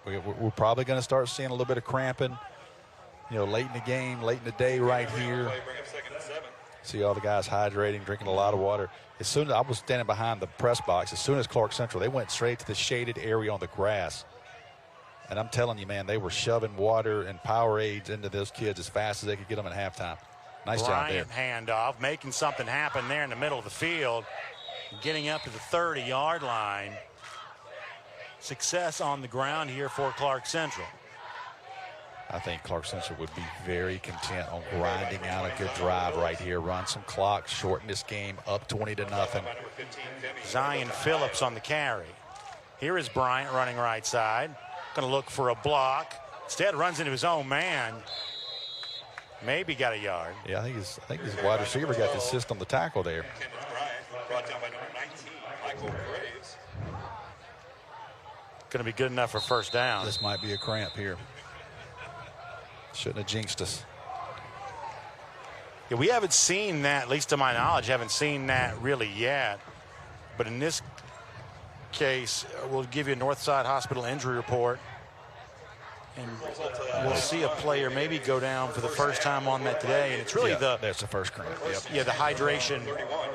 We're probably going to start seeing a little bit of cramping, you know, late in the game, late in the day right here. See all the guys hydrating, drinking a lot of water. As soon as I was standing behind the press box, as soon as Clarke Central, they went straight to the shaded area on the grass. And I'm telling you, man, they were shoving water and Powerades into those kids as fast as they could get them at halftime. Nice job there. Bryant handoff, making something happen there in the middle of the field, getting up to the 30-yard line. Success on the ground here for Clarke Central. I think Clarke Central would be very content on grinding out a good drive right here. Run some clock, shorten this game up 20-0. Zion Phillips on the carry. Here is Bryant running right side. Going to look for a block. Instead runs into his own man. Maybe got a yard. Yeah, I think his wide receiver got the assist on the tackle there. Brought down by number 19, Michael Graves. Going to be good enough for first down. This might be a cramp here. Shouldn't have jinxed us. Yeah, we haven't seen that, at least to my knowledge, haven't seen that really yet. But in this case, we'll give you a Northside Hospital injury report. And we'll see a player maybe go down for the first time on that today. And it's really that's the first cramp. Yep. Yeah, the hydration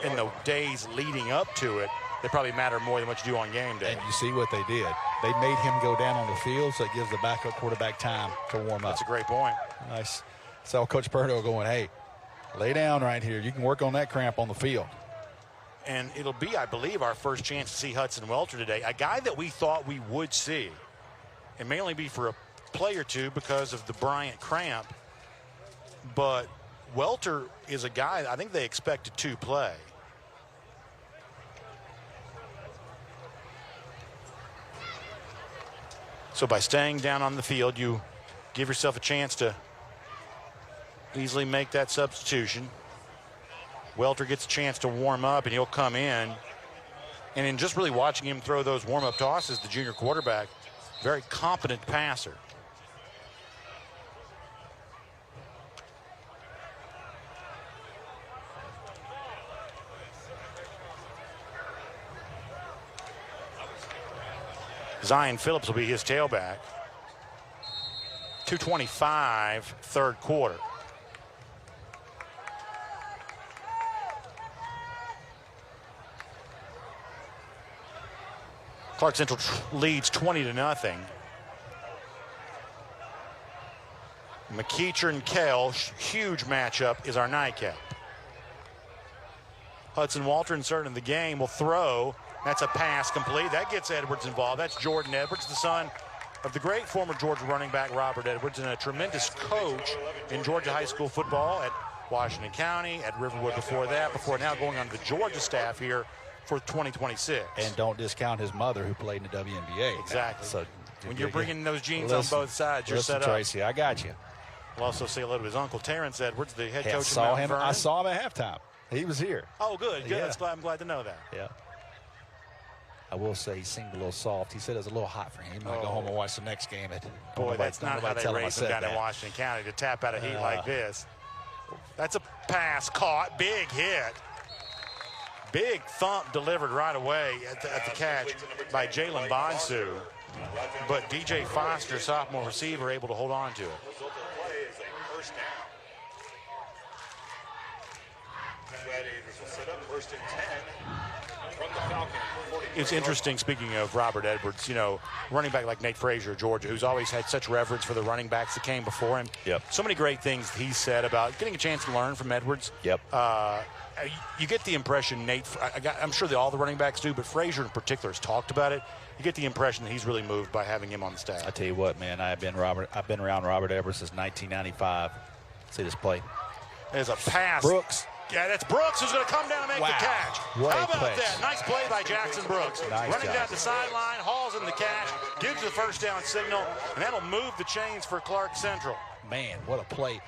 in the days leading up to it, they probably matter more than what you do on game day. And you see what they did. They made him go down on the field, so it gives the backup quarterback time to warm up. That's a great point. Nice. So Coach Purdo going, hey, lay down right here. You can work on that cramp on the field. And it'll be, I believe, our first chance to see Hudson Welter today, a guy that we thought we would see. It may only be for a play or two because of the Bryant cramp, but Welter is a guy I think they expected to play. So by staying down on the field, you give yourself a chance to easily make that substitution. Welter gets a chance to warm up, and he'll come in. And in just really watching him throw those warm-up tosses, the junior quarterback, very competent passer. Zion Phillips will be his tailback. 2:25, third quarter. Clarke Central leads 20-0. McEacher and KELL, huge matchup, is our nightcap. Hudson Welter inserted in the game will throw. That's a pass complete. That gets Edwards involved. That's Jordan Edwards, the son of the great former Georgia running back Robert Edwards, and a tremendous coach in Georgia high school football at Washington County, at Riverwood before that, before now going on the Georgia staff here for 2026. And don't discount his mother, who played in the WNBA. Exactly. So when you're bringing those genes on both sides, you're set up. Tracy, I got you. We'll also say hello to his uncle Terrence Edwards, the head coach of saw Mount him. Vernon. I saw him at halftime. He was here. Oh, good. Yeah. I'm glad to know that. Yeah. I will say he seemed a little soft. He said it was a little hot for him. He might go home and watch the next game. Boy, that's not how they raise him down in Washington County to tap out of heat like this. That's a pass caught. Big hit. Big thump delivered right away at the catch by Jalen Bonsu. But DJ Foster, sophomore receiver, able to hold on to it. First down. Gladiators will set up first and 10 from the Falcons. It's interesting, speaking of Robert Edwards, you know, running back like Nate Frazier of Georgia, who's always had such reverence for the running backs that came before him. Yep. So many great things he said about getting a chance to learn from Edwards. Yep. You get the impression, Nate, I'm sure that all the running backs do, but Frazier in particular has talked about it. You get the impression that he's really moved by having him on the staff. I tell you what, man, I've been around Robert Edwards since 1995. See this play. There's a pass. Brooks Yeah, that's Brooks who's going to come down and make the catch. What How a about play. that? Nice play by Jackson Brooks. Nice Running job. down the sideline, hauls in the catch, gives the first down signal, and that'll move the chains for Clarke Central. Man, what a play.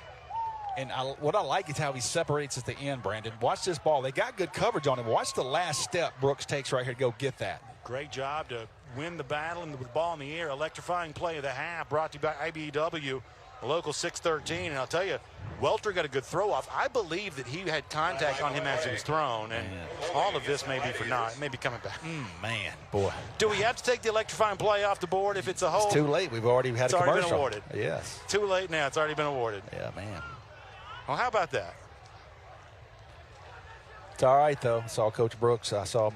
And what I like is how he separates at the end, Brandon. Watch this ball. They got good coverage on him. Watch the last step Brooks takes right here to go get that. Great job to win the battle and with the ball in the air. Electrifying play of the half brought to you by IBEW, local 613. And I'll tell you, Welter got a good throw off. I believe that he had contact on him as he was thrown. And all of this may be for naught. It may be coming back. Man, boy. Do we have to take the electrifying play off the board if it's a hold? It's too late. We've already had it's a commercial. Already been awarded. Yes. Too late now. It's already been awarded. Yeah, man. Well, how about that? It's all right, though. I saw Coach Brooks. I saw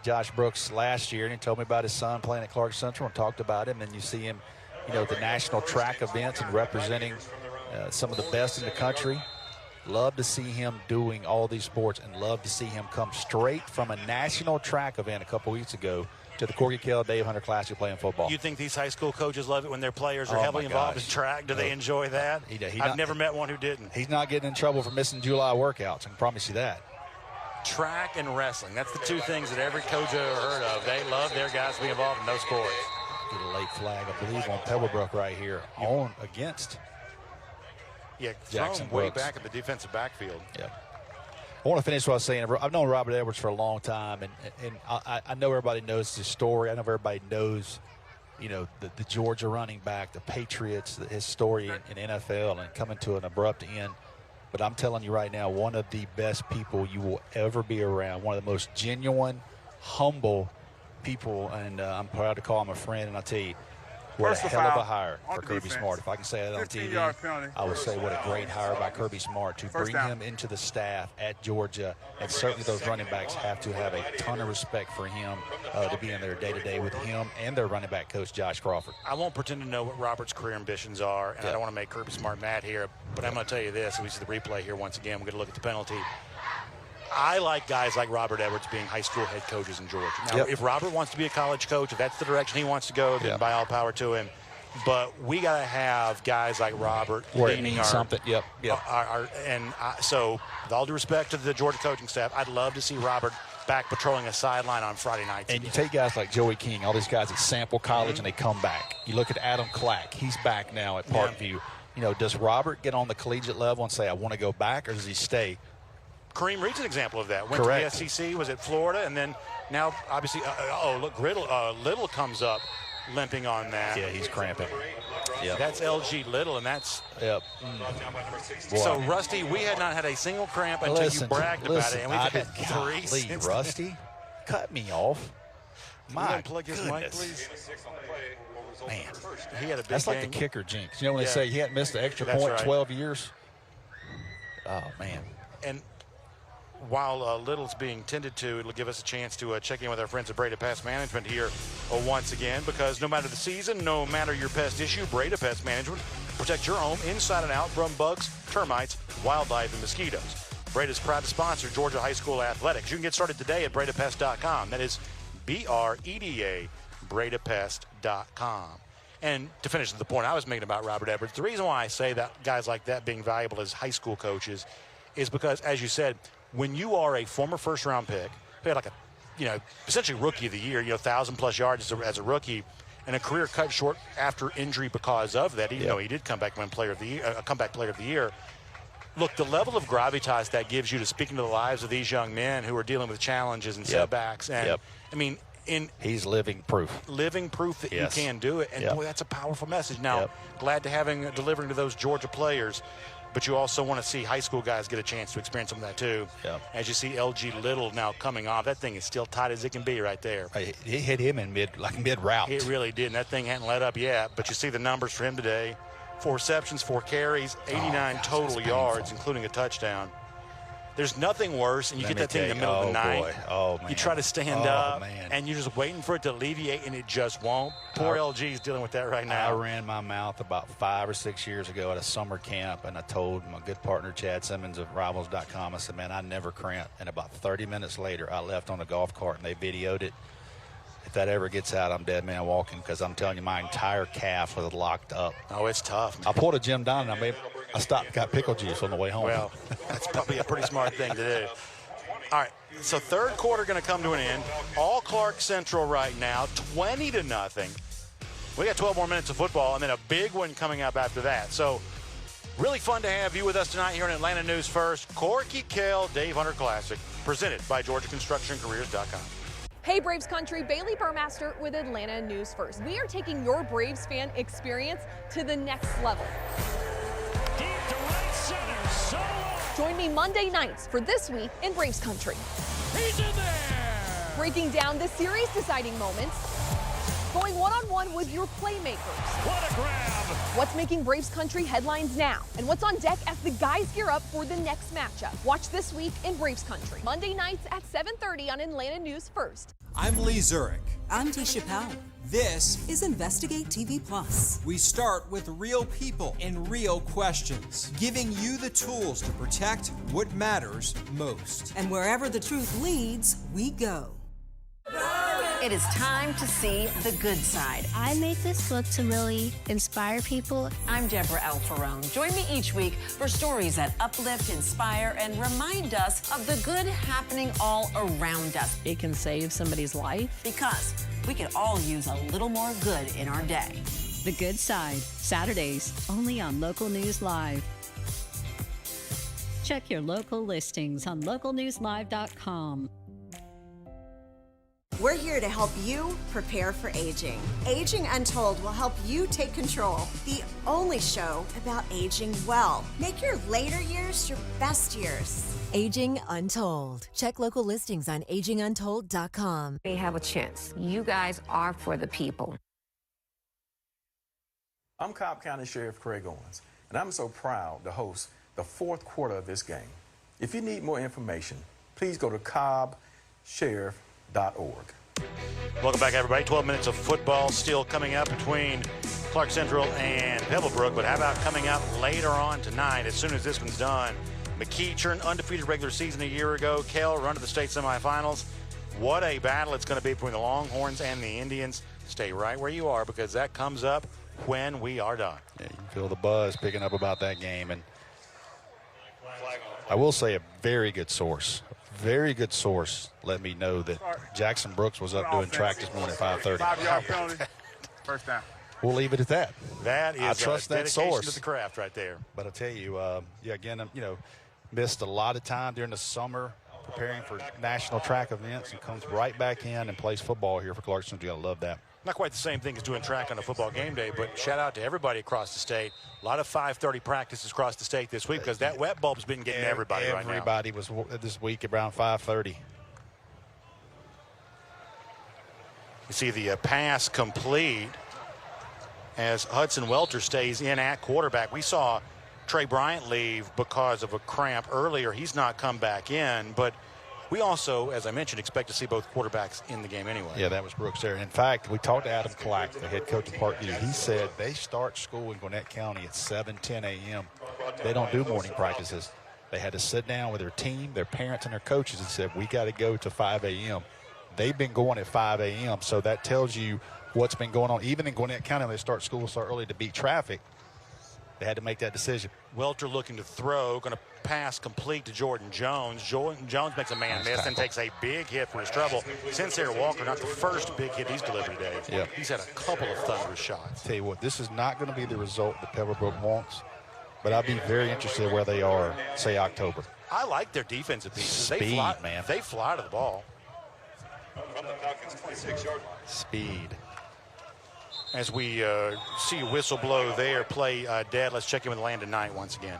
Josh Brooks last year, and he told me about his son playing at Clarke Central and talked about him. And you see him, you know, the national track events and representing some of the best in the country. Love to see him doing all these sports and love to see him come straight from a national track event a couple weeks ago to the KORKY KELL Dave Hunter Classic playing football. You think these high school coaches love it when their players are heavily involved in track? Do they enjoy that? I've never met one who didn't. He's not getting in trouble for missing July workouts. I can promise you that. Track and wrestling. That's the two things that every coach I've ever heard of. They love their guys to be involved in those sports. Get a late flag, I believe, on Pebblebrook right here. On against Jackson way Brooks. back at the defensive backfield. Yeah. I want to finish what I was saying. I've known Robert Edwards for a long time, and I know everybody knows his story. I know everybody knows, you know, the Georgia running back, the Patriots, his story in NFL and coming to an abrupt end. But I'm telling you right now, one of the best people you will ever be around, one of the most genuine, humble people, and I'm proud to call him a friend. And I'll tell you, what a hell of a hire for Kirby Smart. If I can say that on TV, I would say what a great hire by Kirby Smart to bring him into the staff at Georgia. And certainly those running backs have to have a ton of respect for him to be in there day-to-day with him and their running back coach, Josh Crawford. I won't pretend to know what Robert's career ambitions are, and I don't want to make Kirby Smart mad here, but I'm going to tell you this. We see the replay here once again. We're going to look at the penalty. I like guys like Robert Edwards being high school head coaches in Georgia. Now, if Robert wants to be a college coach, if that's the direction he wants to go, then by all power to him. But we got to have guys like Robert leading our something. So, with all due respect to the Georgia coaching staff, I'd love to see Robert back patrolling a sideline on Friday nights. And you take guys like Joey King, all these guys at Sample College, and they come back. You look at Adam Clack. He's back now at Parkview. You know, does Robert get on the collegiate level and say, I want to go back, or does he stay? Kareem Reed's an example of that. Went to the SEC, was at Florida, and then now, obviously, look, Little comes up limping on that. Yeah, he's cramping. That's LG Little, and that's... So, Rusty, we had not had a single cramp until you bragged about it, and we've had three since Rusty, cut me off. My plug his mic, please. Man, he had a big that's like game. the kicker jinx. You know when they say he hadn't missed the extra point 12 years? Oh, man. And while Little's being tended to, it'll give us a chance to check in with our friends at Breda Pest Management here once again, because no matter the season, no matter your pest issue, Breda Pest Management protect your home inside and out from bugs, termites, wildlife, and mosquitoes. Breda's proud to sponsor Georgia High School athletics. You can get started today at BredaPest.com. That is BREDA, BredaPest.com. And to finish the point I was making about Robert Edwards, the reason why I say that guys like that being valuable as high school coaches is because, as you said, when you are a former first-round pick, who had like a, essentially rookie of the year, 1,000-plus yards as a rookie, and a career cut short after injury because of that, even though he did come back and win player of the year, a comeback player of the year. Look, the level of gravitas that gives you to speak into the lives of these young men who are dealing with challenges and setbacks, and I mean, he's living proof. Living proof that you can do it, and boy, that's a powerful message. Now, glad to delivering to those Georgia players. But you also want to see high school guys get a chance to experience some of that too. As you see LG Little now coming off, that thing is still tight as it can be right there. It hit him in mid route. It really did, and that thing hadn't let up yet. But you see the numbers for him today: 4 receptions, 4 carries, 89 total yards, including a touchdown. There's nothing worse, and you get that thing in the middle of the night. You try to stand up, and you're just waiting for it to alleviate, and it just won't. Poor LG is dealing with that right now. I ran my mouth about 5 or 6 years ago at a summer camp, and I told my good partner Chad Simmons of Rivals.com, I said, man, I never cramp. And about 30 minutes later, I left on a golf cart, and they videoed it. If that ever gets out, I'm dead man walking, because I'm telling you, my entire calf was locked up. Oh, it's tough, man. I pulled a Jim Donnan. I stopped, got pickle juice on the way home. Well, that's probably a pretty smart thing to do. All right, so third quarter going to come to an end. All Clark Central right now, 20-0. We got 12 more minutes of football, and then a big one coming up after that. So really fun to have you with us tonight here on Atlanta News First. Corky, KELL, Dave Hunter Classic, presented by GeorgiaConstructionCareers.com. Hey Braves country, Bailey Burmaster with Atlanta News First. We are taking your Braves fan experience to the next level. Deep to right center, solo. Join me Monday nights for This Week in Braves Country. He's in there. Breaking down the series deciding moments, going one-on-one with your playmakers. What a grab. What's making Braves Country headlines now? And what's on deck as the guys gear up for the next matchup? Watch This Week in Braves Country. Monday nights at 7:30 on Atlanta News First. I'm Lee Zurich. I'm Ghsa Powell. This is Investigate TV Plus. We start with real people and real questions, giving you the tools to protect what matters most. And wherever the truth leads, we go. It is time to see the good side. I made this look to really inspire people. I'm Deborah Alfarone. Join me each week for stories that uplift, inspire, and remind us of the good happening all around us. It can save somebody's life. Because we could all use a little more good in our day. The Good Side, Saturdays, only on Local News Live. Check your local listings on localnewslive.com. We're here to help you prepare for aging. Aging Untold will help you take control. The only show about aging well. Make your later years your best years. Aging Untold. Check local listings on aginguntold.com. They have a chance. You guys are for the people. I'm Cobb County Sheriff Craig Owens, and I'm so proud to host the fourth quarter of this game. If you need more information, please go to cobbsheriff.org. Welcome back, everybody. 12 minutes of football still coming up between Clark Central and Pebblebrook. But how about coming up later on tonight, as soon as this one's done? McEachern, undefeated regular season a year ago. KELL run to the state semifinals. What a battle it's going to be between the Longhorns and the Indians. Stay right where you are, because that comes up when we are done. Yeah, you can feel the buzz picking up about that game. And I will say a very good source let me know that Jackson Brooks was up doing track this morning at 5:30. 5-yard penalty. First down. We'll leave it at that. That is I trust that source to the craft right there. But I tell you, again, missed a lot of time during the summer preparing for national track events, and comes right back in and plays football here for Clark Central. You're gonna love that. Not quite the same thing as doing track on a football game day, but shout out to everybody across the state. A lot of 5:30 practices across the state this week, because that wet bulb's been getting everybody right now. Everybody was this week around 5:30. You see the pass complete as Hudson Welter stays in at quarterback. We saw Trey Bryant leave because of a cramp earlier. He's not come back in, but we also, as I mentioned, expect to see both quarterbacks in the game anyway. Yeah, that was Brooks there. In fact, we talked to Adam Clarke, the head coach of Parkview. He said they start school in Gwinnett County at 7:10 a.m. They don't do morning practices. They had to sit down with their team, their parents, and their coaches and said, we got to go to 5 a.m. They've been going at 5 a.m., so that tells you what's been going on. Even in Gwinnett County, when they start school so early to beat traffic, they had to make that decision. Welter looking to throw, going to pass complete to Jordan Jones. Jordan Jones makes a man miss and takes a big hit for his trouble. Sincere Walker, not the first big hit he's delivered today. Yeah. He's had a couple of thunderous shots. Tell you what, this is not going to be the result that Pebblebrook wants, but I'd be very interested where they are, say, October. I like their defensive pieces. Speed, man. They fly to the ball. From the Falcons' 26-yard line. Speed. As we see a whistle blow there, play dead. Let's check in with Landon Knight once again.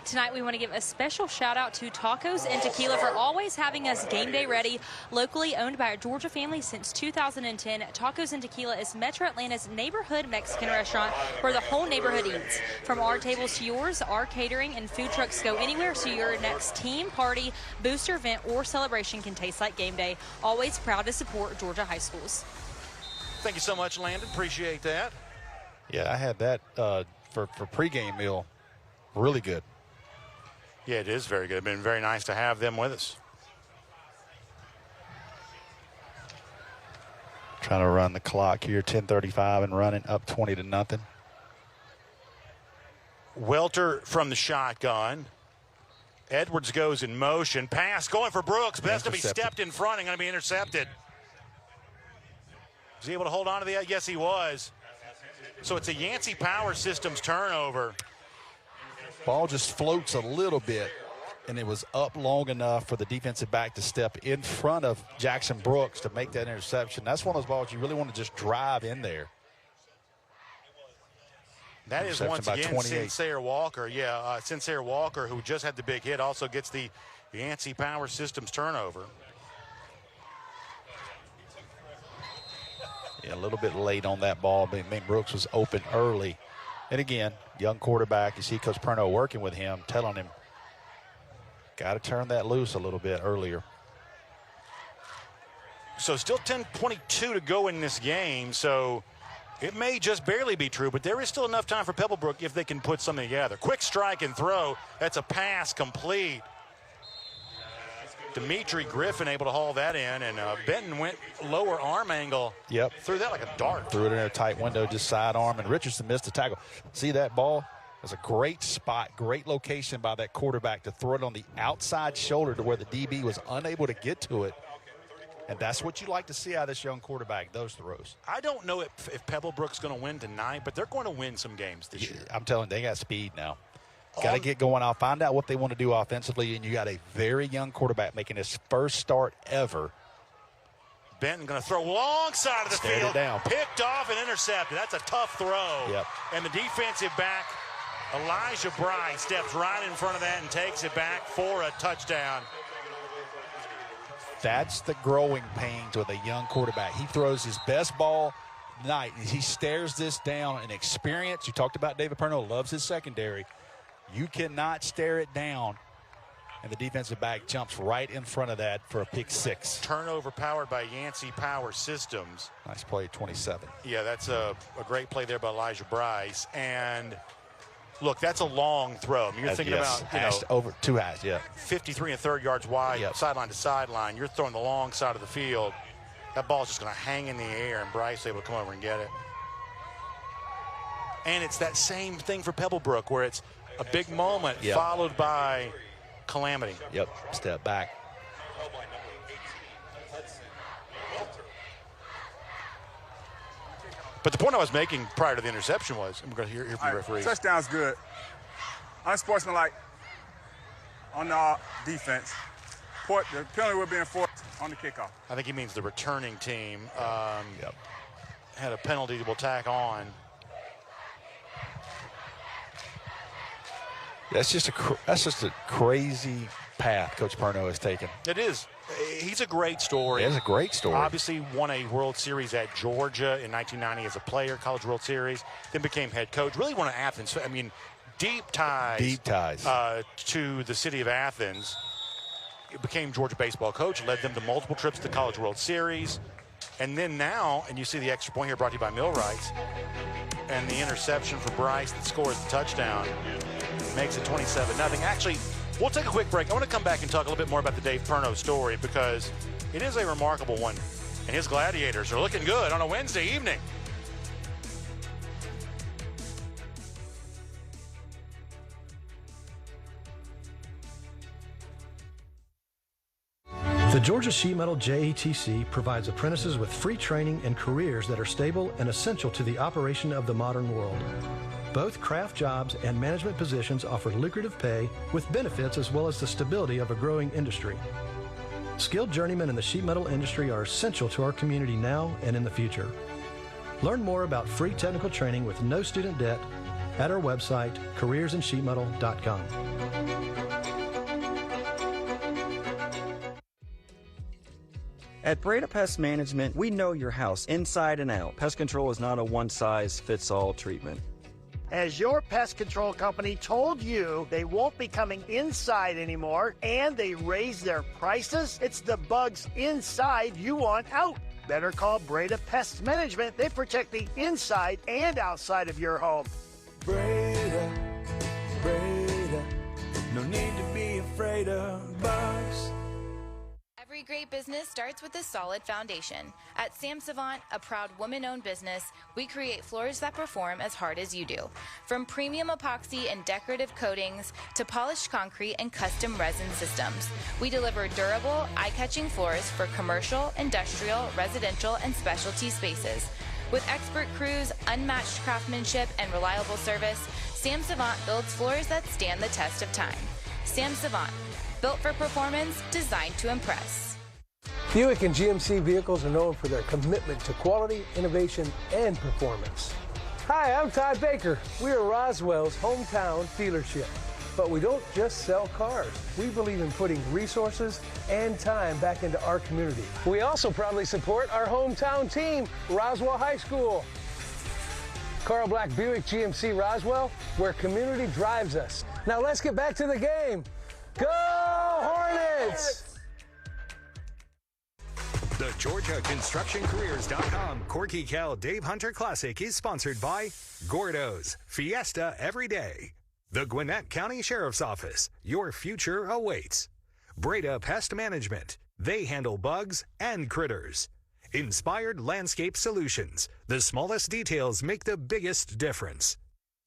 Tonight we want to give a special shout out to Tacos and Tequila for always having us game day ready. Locally owned by a Georgia family since 2010, Tacos and Tequila is Metro Atlanta's neighborhood Mexican restaurant where the whole neighborhood eats. From our tables to yours, our catering and food trucks go anywhere, so your next team, party, booster event, or celebration can taste like game day. Always proud to support Georgia high schools. Thank you so much, Landon. Appreciate that. Yeah, I had that for pregame meal. Really good. Yeah, it is very good. It's been very nice to have them with us. Trying to run the clock here, 10:35 and running, up 20-0. Welter from the shotgun. Edwards goes in motion. Pass going for Brooks, but that's going to be stepped in front and going to be intercepted. Was he able to hold on to that? Yes, he was. So it's a Yancey Power Systems turnover. Ball just floats a little bit, and it was up long enough for the defensive back to step in front of Jackson Brooks to make that interception. That's one of those balls you really want to just drive in there. That is once again Sincere Walker. Yeah, Sincere Walker, who just had the big hit, also gets the Yancey Power Systems turnover. Yeah, a little bit late on that ball, but Brooks was open early. And again, young quarterback, you see Coach Perno working with him, telling him, got to turn that loose a little bit earlier. So still 10:22 to go in this game, so it may just barely be true, but there is still enough time for Pebblebrook if they can put something together. Quick strike and throw. That's a pass complete. Dimitri Griffin able to haul that in, and Benton went lower arm angle. Yep. Threw that like a dart. Threw it in a tight window, just sidearm, and Richardson missed the tackle. See that ball? That's a great spot, great location by that quarterback to throw it on the outside shoulder to where the DB was unable to get to it. And that's what you like to see out of this young quarterback, those throws. I don't know if Pebblebrook's going to win tonight, but they're going to win some games this year. I'm telling you, they got speed now. Got to get going. I'll find out what they want to do offensively, and you got a very young quarterback making his first start ever. Benton going to throw long side of the field. Down. Picked off and intercepted. That's a tough throw. Yep. And the defensive back, Elijah Bryce, steps right in front of that and takes it back for a touchdown. That's the growing pains with a young quarterback. He throws his best ball tonight. He stares this down in experience. You talked about David Perno loves his secondary. You cannot stare it down, and the defensive back jumps right in front of that for a pick six. Turnover powered by Yancey Power Systems. Nice play, 27. Yeah, that's a great play there by Elijah Bryce. And look, that's a long throw. I mean, you're thinking about, over 2 hash, 53 1/3 yards wide, sideline to sideline. You're throwing the long side of the field. That ball's just going to hang in the air, and Bryce able to come over and get it. And it's that same thing for Pebblebrook, where it's a big moment followed by calamity. Yep, step back. But the point I was making prior to the interception was, I'm going to hear from the referee. Touchdown's good. Unsportsmanlike on the defense. The penalty will be enforced on the kickoff. I think he means the returning team had a penalty we'll tack on. That's just a crazy path Coach Perno has taken. It is. He's a great story. It is a great story. Obviously won a World Series at Georgia in 1990 as a player, College World Series, then became head coach. Really won at Athens. I mean, deep ties. To the city of Athens. It became Georgia baseball coach, led them to multiple trips to the College World Series. And then now, and you see the extra point here brought to you by Millwrights, and the interception for Bryce that scores the touchdown makes it 27-0. Actually, we'll take a quick break. I want to come back and talk a little bit more about the Dave Perno story because it is a remarkable one. And his Gladiators are looking good on a Wednesday evening. The Georgia Sheet Metal JATC provides apprentices with free training and careers that are stable and essential to the operation of the modern world. Both craft jobs and management positions offer lucrative pay with benefits as well as the stability of a growing industry. Skilled journeymen in the sheet metal industry are essential to our community now and in the future. Learn more about free technical training with no student debt at our website, careersinsheetmetal.com. At Breda Pest Management, we know your house inside and out. Pest control is not a one-size-fits-all treatment. As your pest control company told you they won't be coming inside anymore and they raised their prices, it's the bugs inside you want out. Better call Breda Pest Management. They protect the inside and outside of your home. Breda, no need to be afraid of bugs. Every great business starts with a solid foundation. At Sam Savant, a proud woman-owned business, we create floors that perform as hard as you do. From premium epoxy and decorative coatings to polished concrete and custom resin systems, we deliver durable, eye-catching floors for commercial, industrial, residential, and specialty spaces. With expert crews, unmatched craftsmanship, and reliable service, Sam Savant builds floors that stand the test of time. Sam Savant, built for performance, designed to impress. Buick and GMC vehicles are known for their commitment to quality, innovation, and performance. Hi, I'm Todd Baker. We are Roswell's hometown dealership. But we don't just sell cars. We believe in putting resources and time back into our community. We also proudly support our hometown team, Roswell High School. Carl Black Buick GMC Roswell, where community drives us. Now let's get back to the game. Go Hornets! The GeorgiaConstructionCareers.com Corky KELL Dave Hunter Classic is sponsored by Gordo's Fiesta Every Day. The Gwinnett County Sheriff's Office, your future awaits. Breda Pest Management, they handle bugs and critters. Inspired Landscape Solutions, the smallest details make the biggest difference.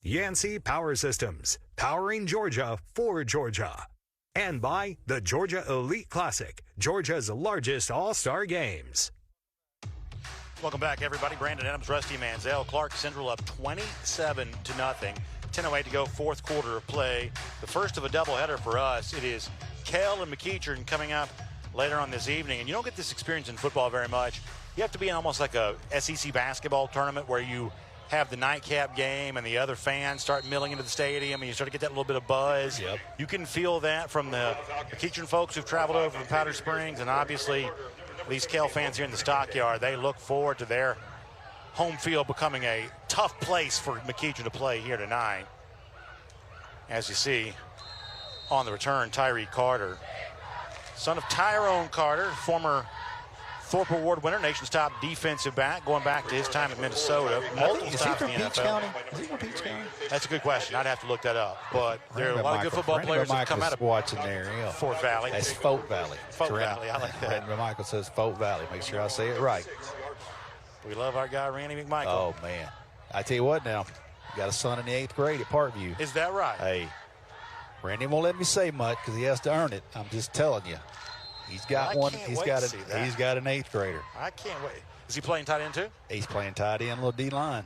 Yancey Power Systems, powering Georgia for Georgia. And by the Georgia Elite Classic, Georgia's largest all-star games. Welcome back, everybody. Brandon Adams, Rusty Manziel. Clark Central up 27-0. 10:08 to go, fourth quarter of play. The first of a doubleheader for us. It is KELL and McEachern coming up later on this evening. And you don't get this experience in football very much. You have to be in almost like a SEC basketball tournament where you have the nightcap game and the other fans start milling into the stadium and you start to get that little bit of buzz. Yep. You can feel that from the McEachern folks who've traveled over from Powder Springs, and obviously these KELL fans here in the Stockyard, they look forward to their home field becoming a tough place for McEachern to play here tonight. As you see on the return, Tyree Carter, son of Tyrone Carter, former Thorpe Award winner, nation's top defensive back, going back to his time at Minnesota. Multiple Is he times from in the Peach NFL. County? Is he from Peach County? That's a good question. I'd have to look that up. But there are a lot of good football players that come out of watching there. Yeah. Fort Valley. That's Fort Valley. Fort Valley, I like that. Randy Michael says Fort Valley. Make sure I say it right. We love our guy, Randy McMichael. Oh, man. I tell you what now. You got a son in the 8th grade at Parkview. Is that right? Hey, Randy won't let me say much because he has to earn it. I'm just telling you. He's got one. He's got an 8th grader. I can't wait. Is he playing tight end too? He's playing tight end, little D-line.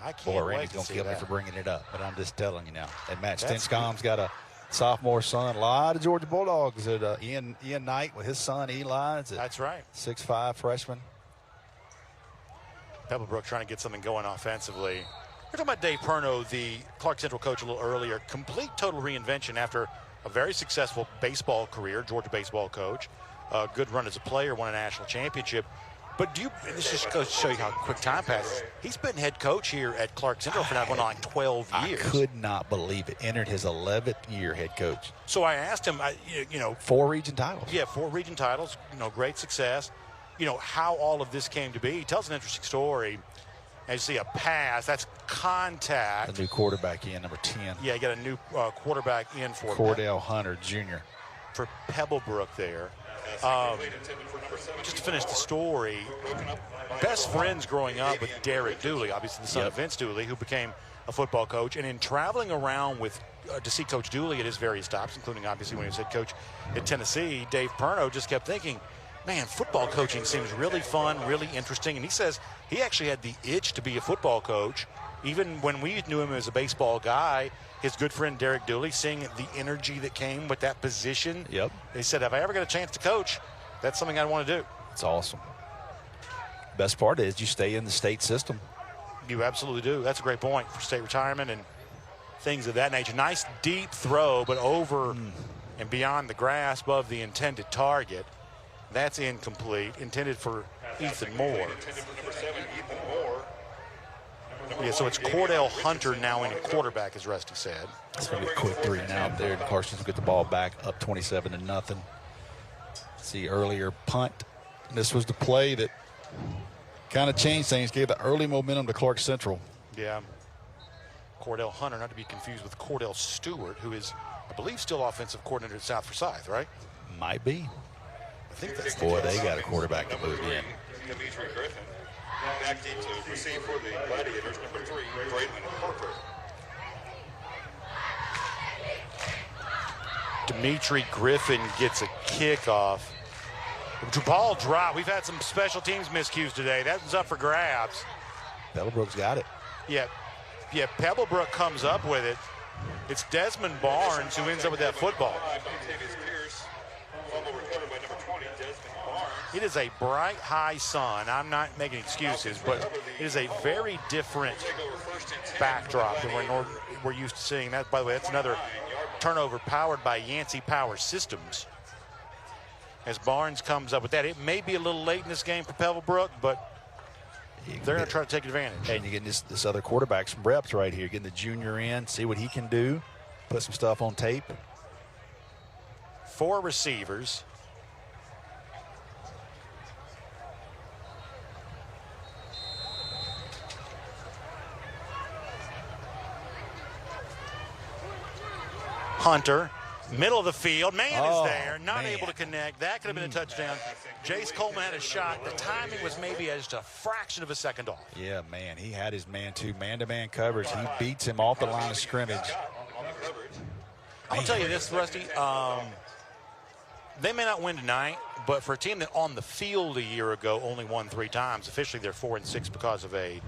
I can't Boy, wait Randy's to going to see kill me that. for bringing it up, but I'm just telling you now. And Matt That's Stinscom's got a sophomore son. A lot of Georgia Bulldogs. Ian Knight with his son Eli. That's right. 6'5" freshman. Pebblebrook trying to get something going offensively. We're talking about Dave Perno, the Clark Central coach, a little earlier. Complete total reinvention after a very successful baseball career, Georgia baseball coach. A good run as a player, won a national championship. But this just goes to show you how quick time passes. He's been head coach here at Clark Central for now going on like 12 years. I could not believe it. Entered his 11th year head coach. So I asked him, 4 region titles. Yeah, 4 region titles, great success. How all of this came to be. He tells an interesting story. As you see a pass, that's contact. The new quarterback in, number 10. Yeah, you got a new quarterback in for Cordell Hunter Jr. For Pebblebrook there. Just to finish the story, best friends growing up with Derek Dooley, obviously the son of Vince Dooley, who became a football coach. And in traveling around with to see Coach Dooley at his various stops, including obviously when he was head coach at Tennessee, Dave Perno just kept thinking, man, football coaching seems really fun, really interesting. And he says he actually had the itch to be a football coach. Even when we knew him as a baseball guy, his good friend Derek Dooley, seeing the energy that came with that position. Yep. He said, if I ever get a chance to coach, that's something I want to do. It's awesome. Best part is you stay in the state system. You absolutely do. That's a great point for state retirement and things of that nature. Nice deep throw, but over and beyond the grasp of the intended target. That's incomplete. Intended for Ethan Moore. Yeah, so it's Cordell Hunter now in quarterback, as Rusty said. It's going to be a quick 3 now up there. And Carson's will get the ball back up 27-0. See earlier punt. This was the play that kind of changed things, gave the early momentum to Clark Central. Yeah. Cordell Hunter, not to be confused with Cordell Stewart, who is, I believe, still offensive coordinator at South Forsyth, right? Might be. I think that's boy, they got a quarterback to move in. Dimitri Griffin. Back deep to receive for the Gladiators, number 3, Braylon Parker. Dimitri Griffin gets a kickoff. Ball drop. We've had some special teams miscues today. That was up for grabs. Pebblebrook's got it. Yeah, Pebblebrook comes up with it. It's Desmond Barnes who ends up with that football. It is a bright, high sun. I'm not making excuses, but it is a very different backdrop than we're used to seeing. That, by the way, that's another turnover powered by Yancey Power Systems. As Barnes comes up with that, it may be a little late in this game for Pebblebrook, but they're going to try to take advantage. And you get this other quarterback, some reps right here, getting the junior in, see what he can do, put some stuff on tape. 4 receivers. Hunter, middle of the field, man is there, not able to connect. That could have been a touchdown. Jace Coleman had a shot. The timing was maybe just a fraction of a second off. Yeah, man, he had his man-to-man coverage. He beats him off the line of scrimmage. I'll tell you this, Rusty, they may not win tonight, but for a team that on the field a year ago only won 3 times, officially they're 4-6 because of a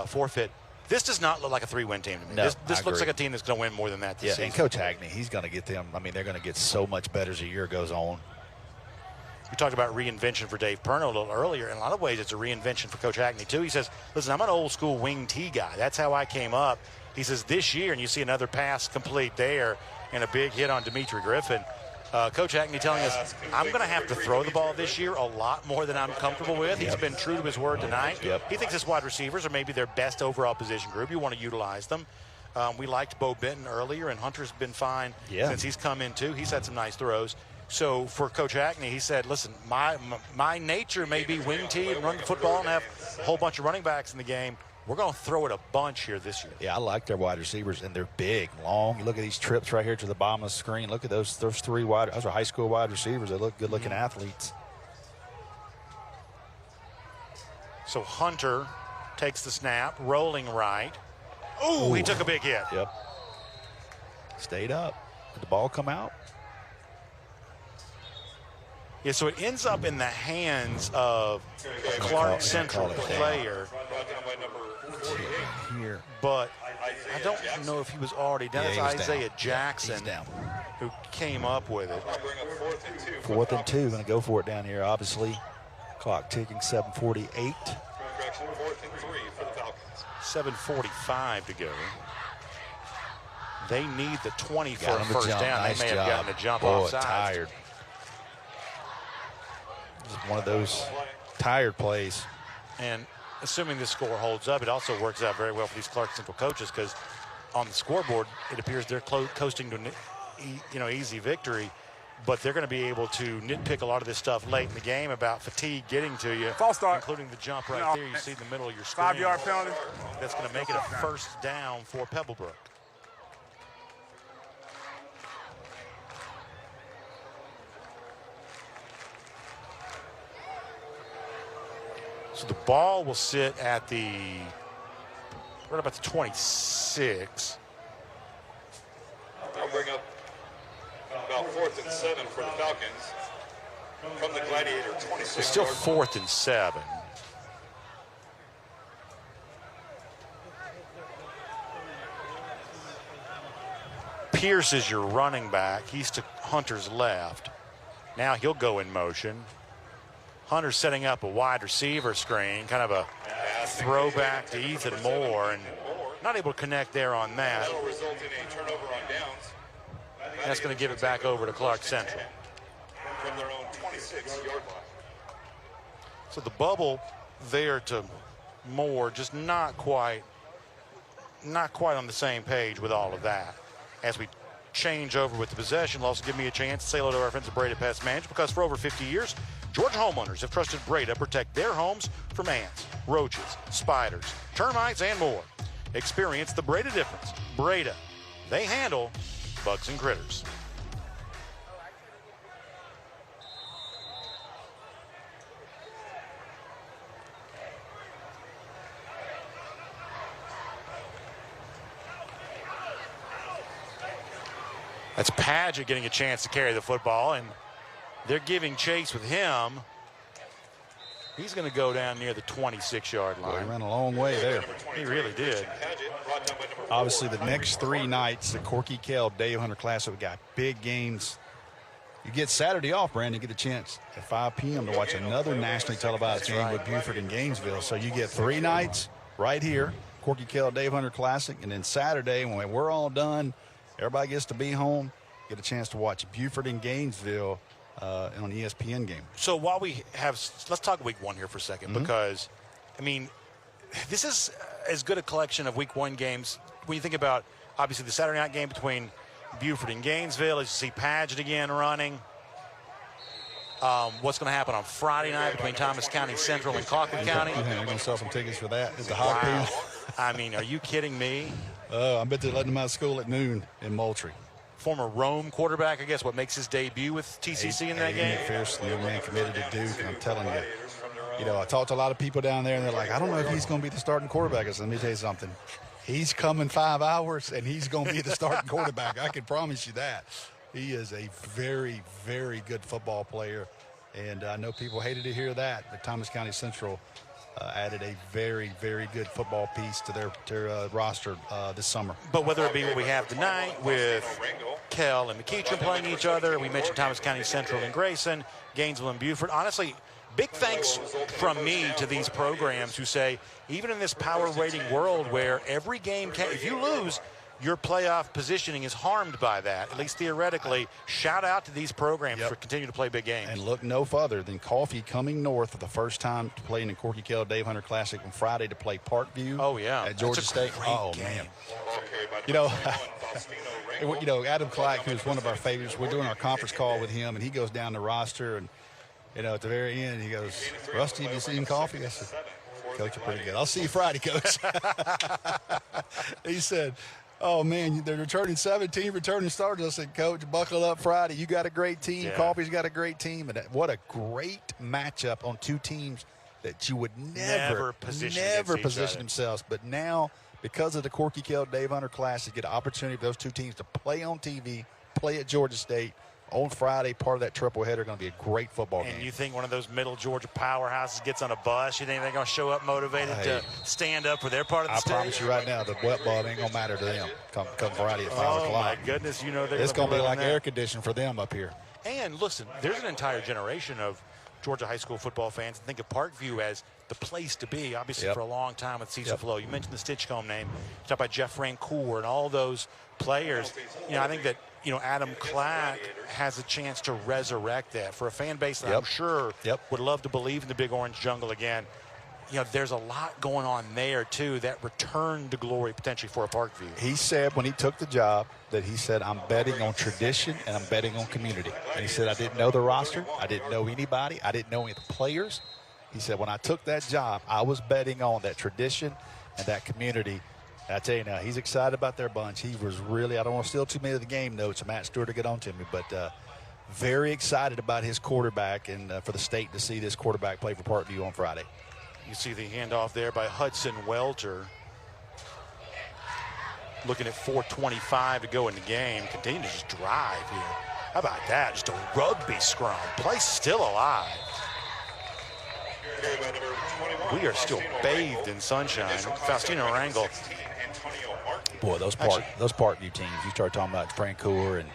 forfeit. This does not look like a 3-win team to me. No, this looks like a team that's going to win more than that this season. And Coach Hagney, he's going to get them. I mean, they're going to get so much better as the year goes on. We talked about reinvention for Dave Perno a little earlier. In a lot of ways, it's a reinvention for Coach Hagney, too. He says, listen, I'm an old-school wing T guy. That's how I came up. He says, this year, and you see another pass complete there and a big hit on Dimitri Griffin. Coach Hagney telling us, I'm going to have to throw the ball this year a lot more than I'm comfortable with. He's been true to his word tonight. He thinks his wide receivers are maybe their best overall position group. You want to utilize them. We liked Bo Benton earlier, and Hunter's been fine since he's come in, too. He's had some nice throws. So for Coach Hagney, he said, listen, my nature may be wing T and run the football and have a whole bunch of running backs in the game. We're going to throw it a bunch here this year. Yeah, I like their wide receivers, and they're big, long. You look at these trips right here to the bottom of the screen. Look at those 3 wide. Those are high school wide receivers. They look good-looking athletes. So Hunter takes the snap, rolling right. Ooh, he took a big hit. Yep. Stayed up. Did the ball come out? Yeah, so it ends up in the hands of a Clark Central player. Here. But I don't know if he was already down. It's Isaiah Jackson who came up with it. 4th and 2. Going to go for it down here, obviously. Clock ticking, 7:48. 7:45 to go. They need the 20 for a first down. Nice they may have gotten a jump offside. Tired. One of those tired plays. And assuming this score holds up, it also works out very well for these Clark Central coaches because on the scoreboard, it appears they're coasting to easy victory, but they're going to be able to nitpick a lot of this stuff late in the game about fatigue getting to you, including the jump right there you see in the middle of your screen. 5-yard penalty. That's going to make it a first down for Pebblebrook. So the ball will sit at right about the 26. I'll bring up about 4th and 7 for the Falcons from the Gladiator 26. It's still 4th and 7. Pierce is your running back. He's to Hunter's left. Now he'll go in motion. Hunter's setting up a wide receiver screen, kind of a throwback to Ethan Moore, and not able to connect there on that. That'll result in a turnover on downs. That's going to give it back over to Clark Central. From their own 26-yard line. So the bubble there to Moore, just not quite on the same page with all of that. As we change over with the possession, will also give me a chance to say hello to our friends at Breda Pest Management, because for over 50 years, Georgia homeowners have trusted Breda to protect their homes from ants, roaches, spiders, termites, and more. Experience the Breda difference. Breda, they handle bugs and critters. That's Padgett getting a chance to carry the football, and they're giving chase with him. He's going to go down near the 26-yard line. Well, he ran a long way there. He really did. Obviously, the next 3 nights, the Corky KELL Dave Hunter Classic, we got big games. You get Saturday off, Brandon, get a chance at 5 p.m. to watch another nationally televised game with Buford and Gainesville. So you get 3 nights right here, Corky KELL Dave Hunter Classic, and then Saturday when we're all done, everybody gets to be home, get a chance to watch Buford and Gainesville on the ESPN game. So while we have, let's talk week 1 here for a second, because, I mean, this is as good a collection of week 1 games. When you think about, obviously, the Saturday night game between Buford and Gainesville, as you see Padgett again running. What's going to happen on Friday night between Thomas County Central and Calkin County? They're going to sell some tickets for that. It's a hot wow. I mean, are you kidding me? I bet they're letting them out of school at noon in Moultrie. Former Rome quarterback, I guess, what makes his debut with TCC in that game? McPherson, the young man committed to Duke, and I'm telling you, I talked to a lot of people down there, and they're like, I don't know if he's going to be the starting quarterback. I said, let me tell you something. He's coming 5 hours, and he's going to be the starting quarterback. I can promise you that. He is a very, very good football player, and I know people hated to hear that, but Thomas County Central added a very, very good football piece to their roster this summer. But whether it be what we have tonight with KELL and McEachern playing each other, we mentioned Thomas County Central and Grayson, Gainesville and Buford. Honestly, big thanks from me to these programs who say, even in this power rating world where every game, if you lose, your playoff positioning is harmed by that, at least theoretically. Shout out to these programs for continuing to play big games. And look no further than Coffee coming north for the first time to play in the Corky KELL Dave Hunter Classic on Friday to play Parkview at Georgia State. Oh, man. Adam Clark, who's one of our favorites, we're doing our conference call with him, and he goes down the roster, and, at the very end, he goes, Rusty, have you seen Coffee? I said, Coach, you're pretty good. I'll see you Friday, Coach. He said, oh, man, they're returning 17 returning starters. I said, Coach, buckle up Friday. You got a great team. Yeah. Coffee's got a great team. And what a great matchup on 2 teams that you would never position themselves. But now, because of the Corky KELL Dave Hunter Classic, get an opportunity for those 2 teams to play on TV, play at Georgia State on Friday. Part of that triple header going to be a great football game. And you think one of those middle Georgia powerhouses gets on a bus? You think they're going to show up motivated to stand up for their part of the stage? I promise you right now, the wet ball ain't going to matter to them come Friday at 5 o'clock. Oh, my goodness. It's going to be like air conditioning for them up here. And, listen, there's an entire generation of Georgia high school football fans that think of Parkview as the place to be, obviously, for a long time with Cecil Flo. You mentioned the Stitchcomb name. You talk about Jeff Rancourt and all those players. I think that, Adam Clark has a chance to resurrect that for a fan base that I'm sure would love to believe in the Big Orange Jungle again. There's a lot going on there, too, that return to glory potentially for a Parkview. He said when he took the job that he said, I'm betting on tradition and I'm betting on community. And he said, I didn't know the roster. I didn't know anybody. I didn't know any of the players. He said, when I took that job, I was betting on that tradition and that community. And I tell you now, he's excited about their bunch. He was really, I don't want to steal too many of the game notes of Matt Stewart to get on to me, but very excited about his quarterback and for the state to see this quarterback play for Parkview on Friday. You see the handoff there by Hudson Welter. Looking at 4:25 to go in the game. Continue to just drive here. How about that? Just a rugby scrum. Play still alive. We are still bathed in sunshine. Faustino Rangel. Boy, those Parkview teams, you start talking about Francoeur and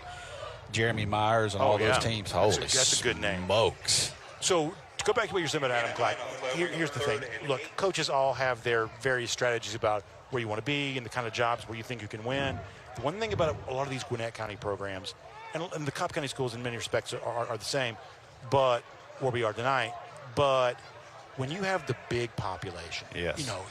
Jeremy Myers and all those teams. Holy that's a good name. Smokes. So to go back to what you're saying about Adam Clark, here's the thing. Look, coaches all have their various strategies about where you want to be and the kind of jobs where you think you can win. The one thing about a lot of these Gwinnett County programs, and the Cobb County schools in many respects are the same, but where we are tonight, but when you have the big population,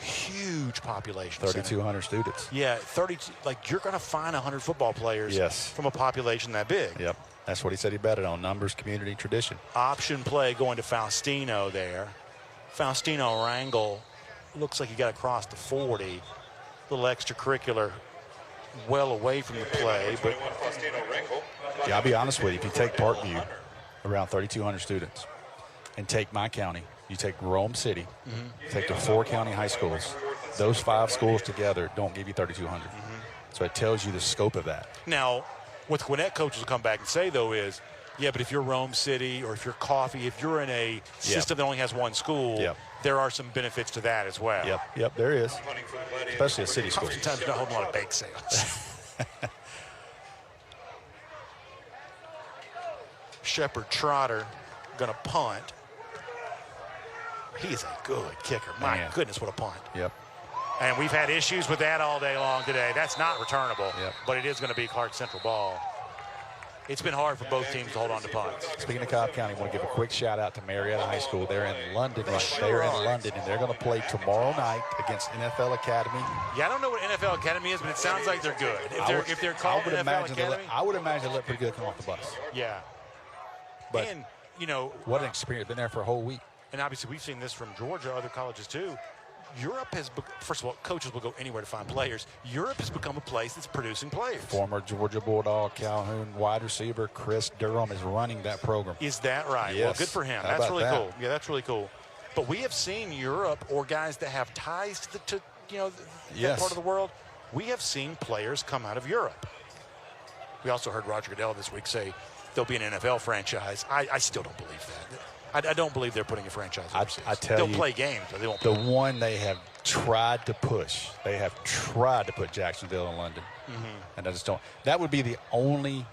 huge population, 3,200 students. Yeah, 32. Like you're going to find 100 football players from a population that big. Yep, that's what he said he betted on: numbers, community, tradition. Option play going to Faustino there. Faustino Rangel looks like he got across the 40. Little extracurricular, well away from the play, but yeah, I'll be honest with you. If you take Parkview, around 3,200 students, and take my county. You take Rome City, take the 4 county high schools. Those 5 schools together don't give you 3,200. So it tells you the scope of that. Now, What the Gwinnett coaches will come back and say, though, is, yeah, but if you're Rome City or if you're Coffee, if you're in a system that only has one school, there are some benefits to that as well. Yep, there is, especially a city school. Sometimes you're not holding a lot of bake sales. Shepard Trotter going to punt. He's a good kicker. My goodness, what a punt. Yep. And we've had issues with that all day long today. That's not returnable, but it is going to be Clark Central ball. It's been hard for both teams to hold on to punts. Speaking of Cobb County, I want to give a quick shout out to Marietta High School. They're in London, They're in London, and they're going to play tomorrow night against NFL Academy. Yeah, I don't know what NFL Academy is, but it sounds like they're good. If they're called NFL Academy, I would imagine they look pretty good coming off the bus. Yeah. But and you know, what an experience! Been there for a whole week. And obviously, we've seen this from Georgia, other colleges too. Europe has, first of all, coaches will go anywhere to find players. Europe has become a place that's producing players. Former Georgia Bulldog Calhoun wide receiver Chris Durham is running that program. Is that right? Yes. Well, good for him. That's really cool. Yeah, that's really cool. But we have seen Europe, or guys that have ties to that part of the world, we have seen players come out of Europe. We also heard Roger Goodell this week say there'll be an NFL franchise. I still don't believe that. I don't believe they're putting a franchise overseas. I tell you, they'll play games, but they won't. The one they have tried to push, they have tried to put Jacksonville in London, and I just don't. That would be the only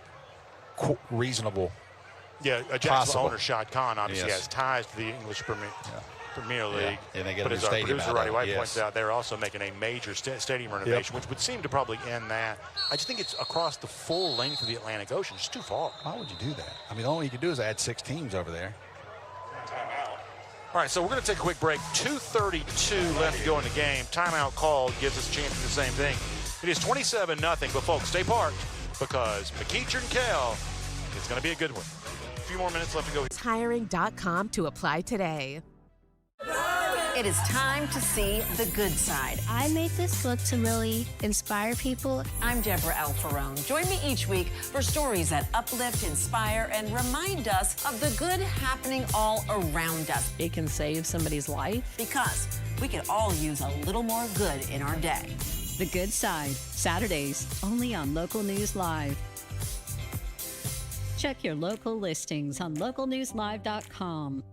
reasonable. Yeah, a Jacksonville owner, Shad Khan, obviously has ties to the English Premier League. And they get but a as new our stadium producer out Roddy of it, White points out, they're also making a major stadium renovation, which would seem to probably end that. I just think it's across the full length of the Atlantic Ocean. It's too far. Why would you do that? I mean, all you can do is add 6 teams over there. All right, so we're going to take a quick break. 2:32 left to go in the game. Timeout called gives us a chance to do the same thing. It is 27-0, but folks, stay parked because McEachern and KELL is going to be a good one. A few more minutes left to go. Hiring.com to apply today. It is time to see the good side. I made this look to really inspire people. I'm Deborah Alfarone. Join me each week for stories that uplift, inspire, and remind us of the good happening all around us. It can save somebody's life. Because we could all use a little more good in our day. The Good Side, Saturdays, only on Local News Live. Check your local listings on localnewslive.com.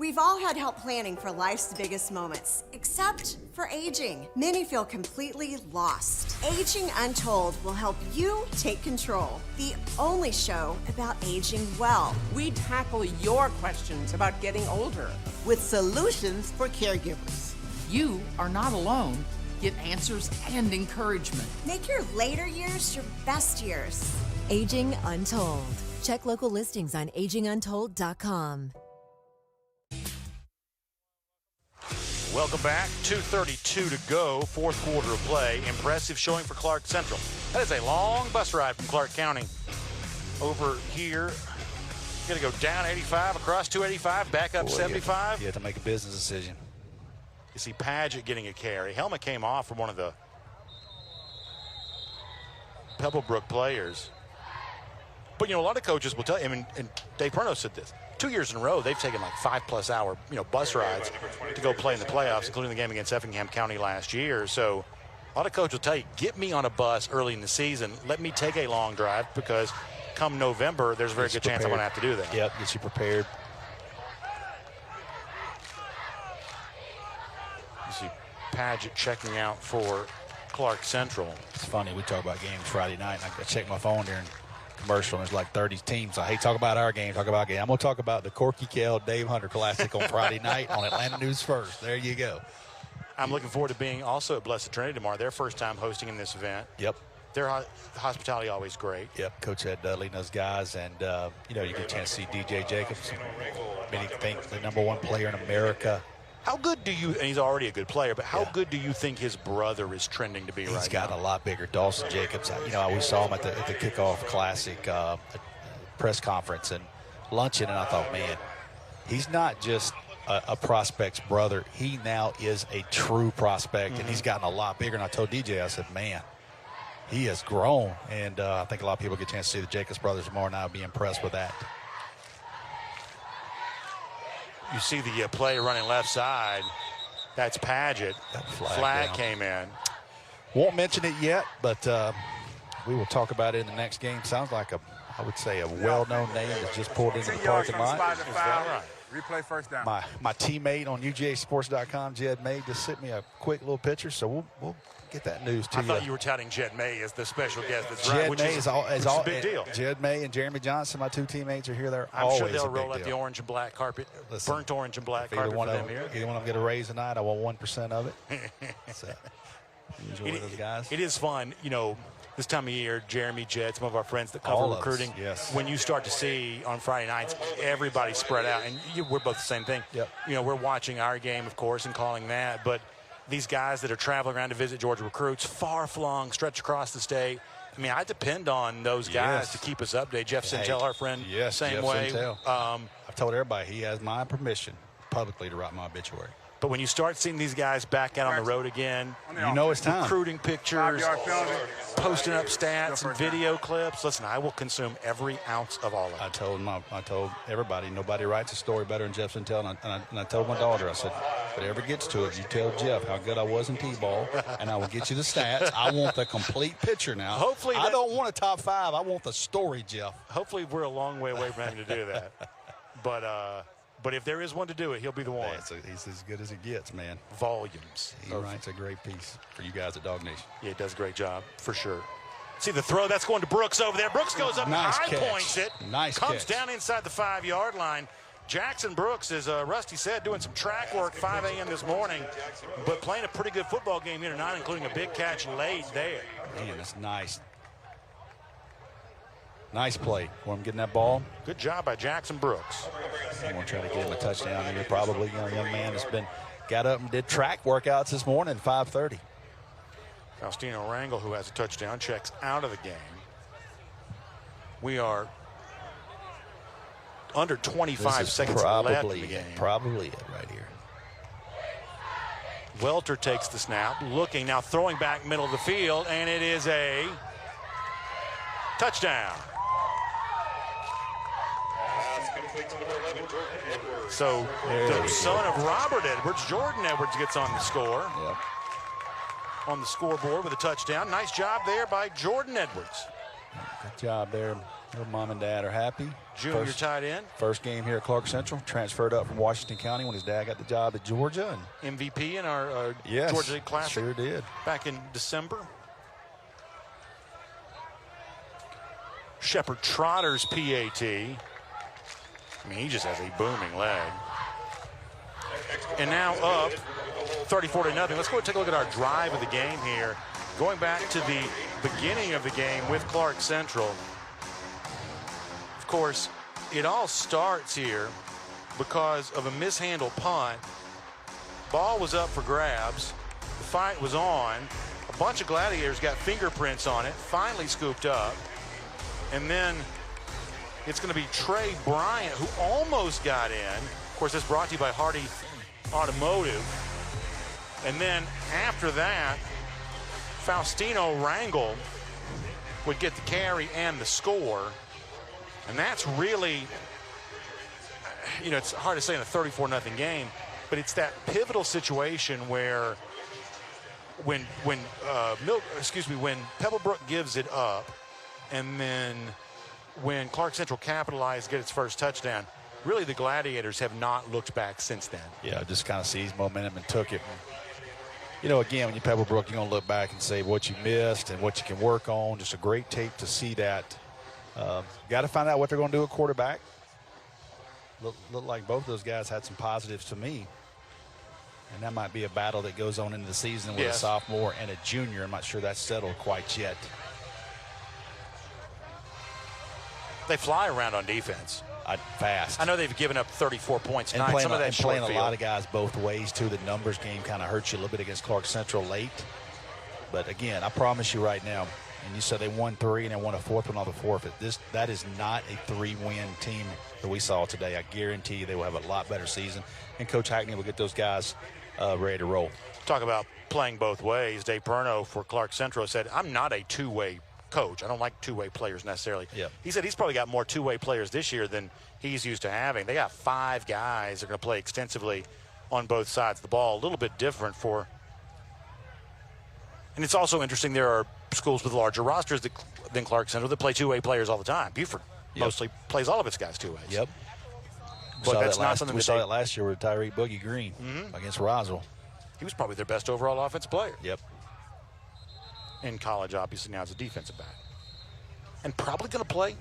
We've all had help planning for life's biggest moments, except for aging. Many feel completely lost. Aging Untold will help you take control. The only show about aging well. We tackle your questions about getting older with solutions for caregivers. You are not alone. Get answers and encouragement. Make your later years your best years. Aging Untold. Check local listings on aginguntold.com. Welcome back. 2:32 to go. Fourth quarter of play. Impressive showing for Clark Central. That is a long bus ride from Clark County over here. Going to go down 85, across 285, back up 75. You have to make a business decision. You see Padgett getting a carry. Helmet came off from one of the Pebblebrook players. But, you know, a lot of coaches will tell you, and Dave Perno said this, 2 years in a row, they've taken like 5+ hour, bus rides to go play in the playoffs, including the game against Effingham County last year. So a lot of coaches will tell you, get me on a bus early in the season. Let me take a long drive because come November, there's a very good chance I'm going to have to do that. Yep, get you prepared. You see Padgett checking out for Clark Central. It's funny, we talk about games Friday night, and I check my phone during commercial, and there's like 30 teams. I hate talk about our game, talk about game. I'm going to talk about the Corky KELL Dave Hunter Classic on Friday night on Atlanta News First. There you go. I'm looking forward to being also at Blessed Trinity tomorrow. Their first time hosting in this event. Yep. Their hospitality always great. Yep. Coach Ed Dudley and those guys, and you get a chance to see DJ Jacobs. Many think the #1 player in America. How good do you, and he's already a good player, but how good do you think his brother is trending to be right now? He's gotten a lot bigger. Dawson Jacobs, we saw him at the kickoff classic press conference and luncheon, and I thought, man, he's not just a prospect's brother. He now is a true prospect, and he's gotten a lot bigger. And I told DJ, I said, man, he has grown. And I think a lot of people get a chance to see the Jacobs brothers tomorrow, and I'll be impressed with that. You see the play running left side. That's Padgett. That flag came in. Won't mention it yet, but We will talk about it in the next game. Sounds like I would say, a well-known name that just pulled into the parking lot. Replay first down. My teammate on UGAsports.com, Jed May, just sent me a quick little picture, so we'll get that news to you. I thought you were touting Jed May as the special guest. That's Jed right, which May is a big deal. Jed May and Jeremy Johnson, my two teammates, are here. They're I'm always sure they'll a big roll out deal. the orange and black carpet, Listen, burnt orange and black if carpet for them here. Either one of them get a raise tonight, I want 1% of it. So, enjoy those guys. It is fun, you know. This time of year, Jeremy, Jed, some of our friends that cover recruiting, yes. When you start to see on Friday nights, everybody spread out, and we're both the same thing. Yep. You know, we're watching our game, of course, and calling that, but these guys that are traveling around to visit Georgia recruits, far-flung, stretch across the state, I mean, I depend on those guys to keep us updated. Jeff Sintel, our friend, same Jeff way. I've told everybody he has my permission publicly to write my obituary. But when you start seeing these guys back out on the road again, you know it's time. Recruiting pictures, posting up stats and video clips. Listen, I will consume every ounce of all of it. I told everybody, nobody writes a story better than Jeff Sintel. And I told my daughter, I said, if it ever gets to it, you tell Jeff how good I was in T-ball, and I will get you the stats. I want the complete picture now. Hopefully, I don't want a top 5. I want the story, Jeff. Hopefully, we're a long way away from having to do that. But if there is one to do it, he'll be the one. He's as good as it gets, man. Volumes. He writes a great piece for you guys at Dog Nation. Yeah, he does a great job, for sure. See the throw, that's going to Brooks over there. Brooks goes up and high points it. Comes down inside the 5-yard line. Jackson Brooks, as Rusty said, doing some track work 5 a.m. this morning, but playing a pretty good football game here tonight, including a big catch late there. Man, that's nice. Nice play for him getting that ball. Good job by Jackson Brooks. I'm going to try to get him a touchdown here. Probably, young man has got up and did track workouts this morning at 5:30. Faustino Rangel, who has a touchdown, checks out of the game. We are under 25 seconds left in the game. Probably it right here. Welter takes the snap, looking now, throwing back middle of the field, and it is a touchdown. So the son of Robert Edwards, Jordan Edwards, gets on the score. Yep. On the scoreboard with a touchdown. Nice job there by Jordan Edwards. Good job there. Your mom and dad are happy. Junior tight end. First game here at Clarke Central. Transferred up from Washington County when his dad got the job at Georgia. And MVP in our Georgia League Classic. Sure did. Back in December. Shepard Trotter's PAT. I mean, he just has a booming leg. And now up 34-0. Let's go take a look at our drive of the game here. Going back to the beginning of the game with Clarke Central. Of course, it all starts here because of a mishandled punt. Ball was up for grabs. The fight was on. A bunch of gladiators got fingerprints on it, finally scooped up. And then it's going to be Trey Bryant, who almost got in. Of course, this brought to you by Hardy Automotive. And then after that, Faustino Rangel would get the carry and the score. And that's really, you know, it's hard to say in a 34-0 game, but it's that pivotal situation where when Pebblebrook gives it up, and then when Clarke Central capitalized, get its first touchdown, really the Gladiators have not looked back since then. Yeah, just kind of seized momentum and took it. You know, again, when you Pebblebrook, you're going to look back and say what you missed and what you can work on. Just a great tape to see that. Got to find out what they're going to do at quarterback. Look like both those guys had some positives to me. And that might be a battle that goes on into the season with a sophomore and a junior. I'm not sure that's settled quite yet. They fly around on defense. Fast. I know they've given up 34 points tonight. Some of that short playing a lot of guys both ways, too. The numbers game kind of hurts you a little bit against Clarke Central late. But, again, I promise you right now, and you said they won 3 and they won a 4th one on the forfeit. That is not a 3-win team that we saw today. I guarantee you they will have a lot better season. And Coach Hackney will get those guys ready to roll. Talk about playing both ways. Dave Perno for Clarke Central said, I'm not a two-way coach. I don't like two-way players necessarily. Yep. He said he's probably got more two-way players this year than he's used to having. They got 5 guys that are going to play extensively on both sides of the ball. A little bit different for. And it's also interesting, there are schools with larger rosters than Clark Central that play two-way players all the time. Buford mostly plays all of its guys two ways. Yep. But that's not something we saw that last year with Tyreek Boogie Green against Roswell. He was probably their best overall offensive player. Yep. In college, obviously, now as a defensive back. And probably going to play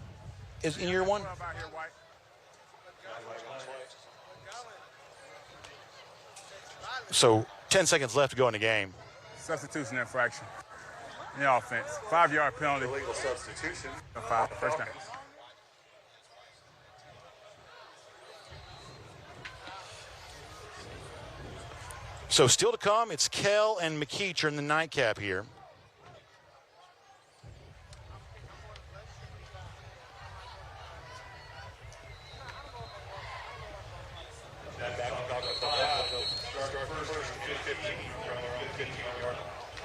in year one. So 10 seconds left to go in the game. Substitution infraction in the offense. 5-yard penalty. Illegal substitution. 5, first down. So still to come, it's KELL and McKeecher in the nightcap here.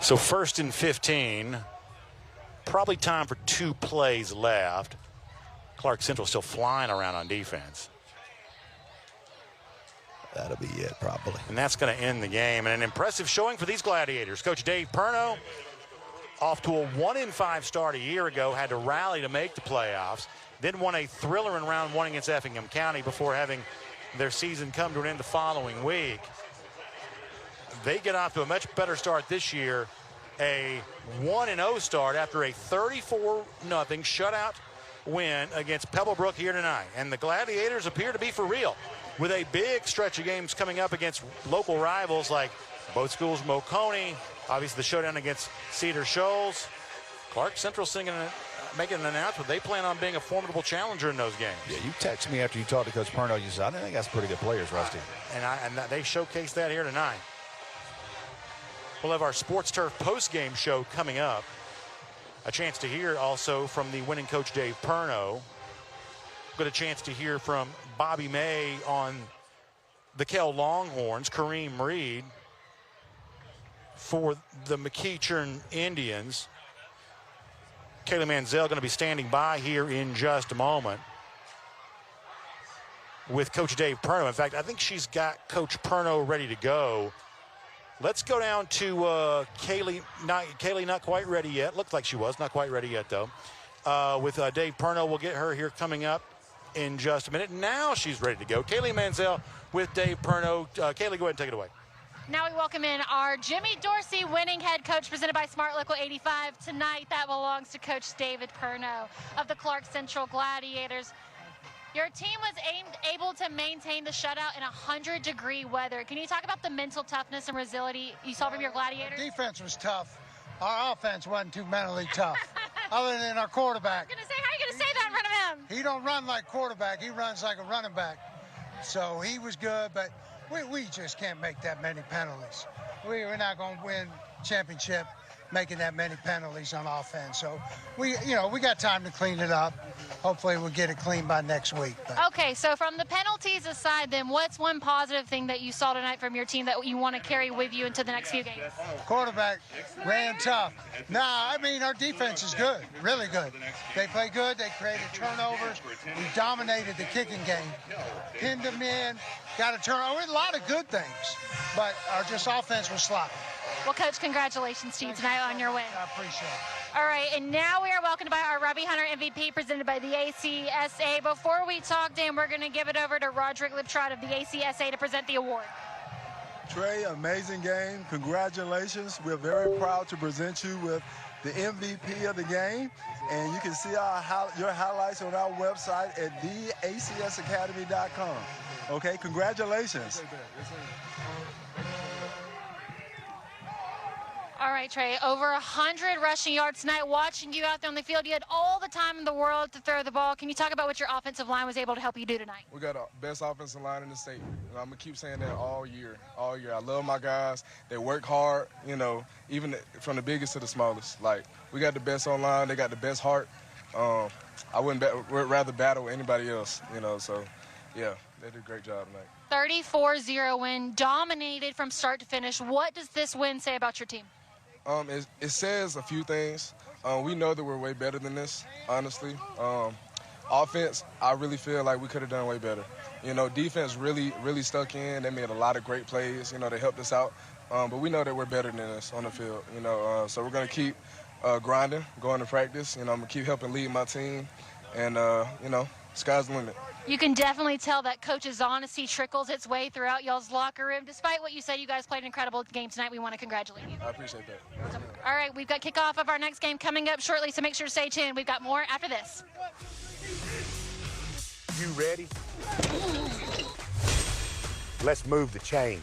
So 1st and 15, probably time for 2 plays left. Clark Central still flying around on defense. That'll be it, probably. And that's going to end the game. And an impressive showing for these Gladiators. Coach Dave Perno, off to a 1-5 start a year ago, had to rally to make the playoffs, then won a thriller in round 1 against Effingham County before having their season come to an end the following week. They get off to a much better start this year, a 1-0 start after a 34-0 shutout win against Pebblebrook here tonight. And the Gladiators appear to be for real, with a big stretch of games coming up against local rivals like both schools from Oconee, obviously the showdown against Cedar Shoals. Clark Central making an announcement. They plan on being a formidable challenger in those games. Yeah, you text me after you talked to Coach Perno. You said, I think that's pretty good players, Rusty. And they showcased that here tonight. We'll have our Sports Turf post-game show coming up. A chance to hear also from the winning coach Dave Perno. Got a chance to hear from Bobby May on the KELL Longhorns, Kareem Reed for the McKeecher Indians. Kaylee Manziel going to be standing by here in just a moment with Coach Dave Perno. In fact, I think she's got Coach Perno ready to go. Let's go down to Kaylee. Kaylee not quite ready yet. Looked like she was. Not quite ready yet, though. With Dave Perno, we'll get her here coming up in just a minute. Now she's ready to go. Kaylee Manziel with Dave Perno. Kaylee, go ahead and take it away. Now we welcome in our Jimmy Dorsey winning head coach presented by Smart Local 85. Tonight that belongs to Coach David Perno of the Clark Central Gladiators. Your team was able to maintain the shutout in 100-degree weather. Can you talk about the mental toughness and resilience you saw from your Gladiators? Our defense was tough. Our offense wasn't too mentally tough, other than our quarterback. How are you going to say that in front of him? He don't run like quarterback. He runs like a running back. So he was good, but we just can't make that many penalties. We're not going to win championship making that many penalties on offense. So we got time to clean it up. Hopefully we'll get it clean by next week. Okay, so from the penalties aside, then what's one positive thing that you saw tonight from your team that you want to carry with you into the next few games? Quarterback ran tough. Our defense is good, really good. They play good. They created turnovers. We dominated the kicking game. Pinned them in, got a turnover. A lot of good things, but our just offense was sloppy. Well, Coach, congratulations to you tonight on your win. I appreciate it. All right, and now we are welcomed by our Robbie Hunter MVP presented by the ACSA. Before we talk, Dan, we're going to give it over to Roderick Liptrot of the ACSA to present the award. Trey, amazing game. Congratulations. We're very proud to present you with the MVP of the game. And you can see your highlights on our website at theacsacademy.com. Okay, congratulations. All right, Trey, over 100 rushing yards tonight. Watching you out there on the field, you had all the time in the world to throw the ball. Can you talk about what your offensive line was able to help you do tonight? We got the best offensive line in the state. And I'm going to keep saying that all year. I love my guys. They work hard, even from the biggest to the smallest. Like, we got the best online. They got the best heart. I would rather battle with anybody else, So, yeah, they did a great job tonight. 34-0 win, dominated from start to finish. What does this win say about your team? It says a few things. We know that we're way better than this, honestly. Offense, I really feel like we could have done way better. Defense really stuck in. They made a lot of great plays. They helped us out. But we know that we're better than this on the field. So we're going to keep grinding, going to practice. You know, I'm going to keep helping lead my team. And, you know, sky's the limit. You can definitely tell that coach's honesty trickles its way throughout y'all's locker room. Despite what you said, you guys played an incredible game tonight. We want to congratulate you. I appreciate that. All right, we've got kickoff of our next game coming up shortly, so make sure to stay tuned. We've got more after this. You ready? Let's move the chain.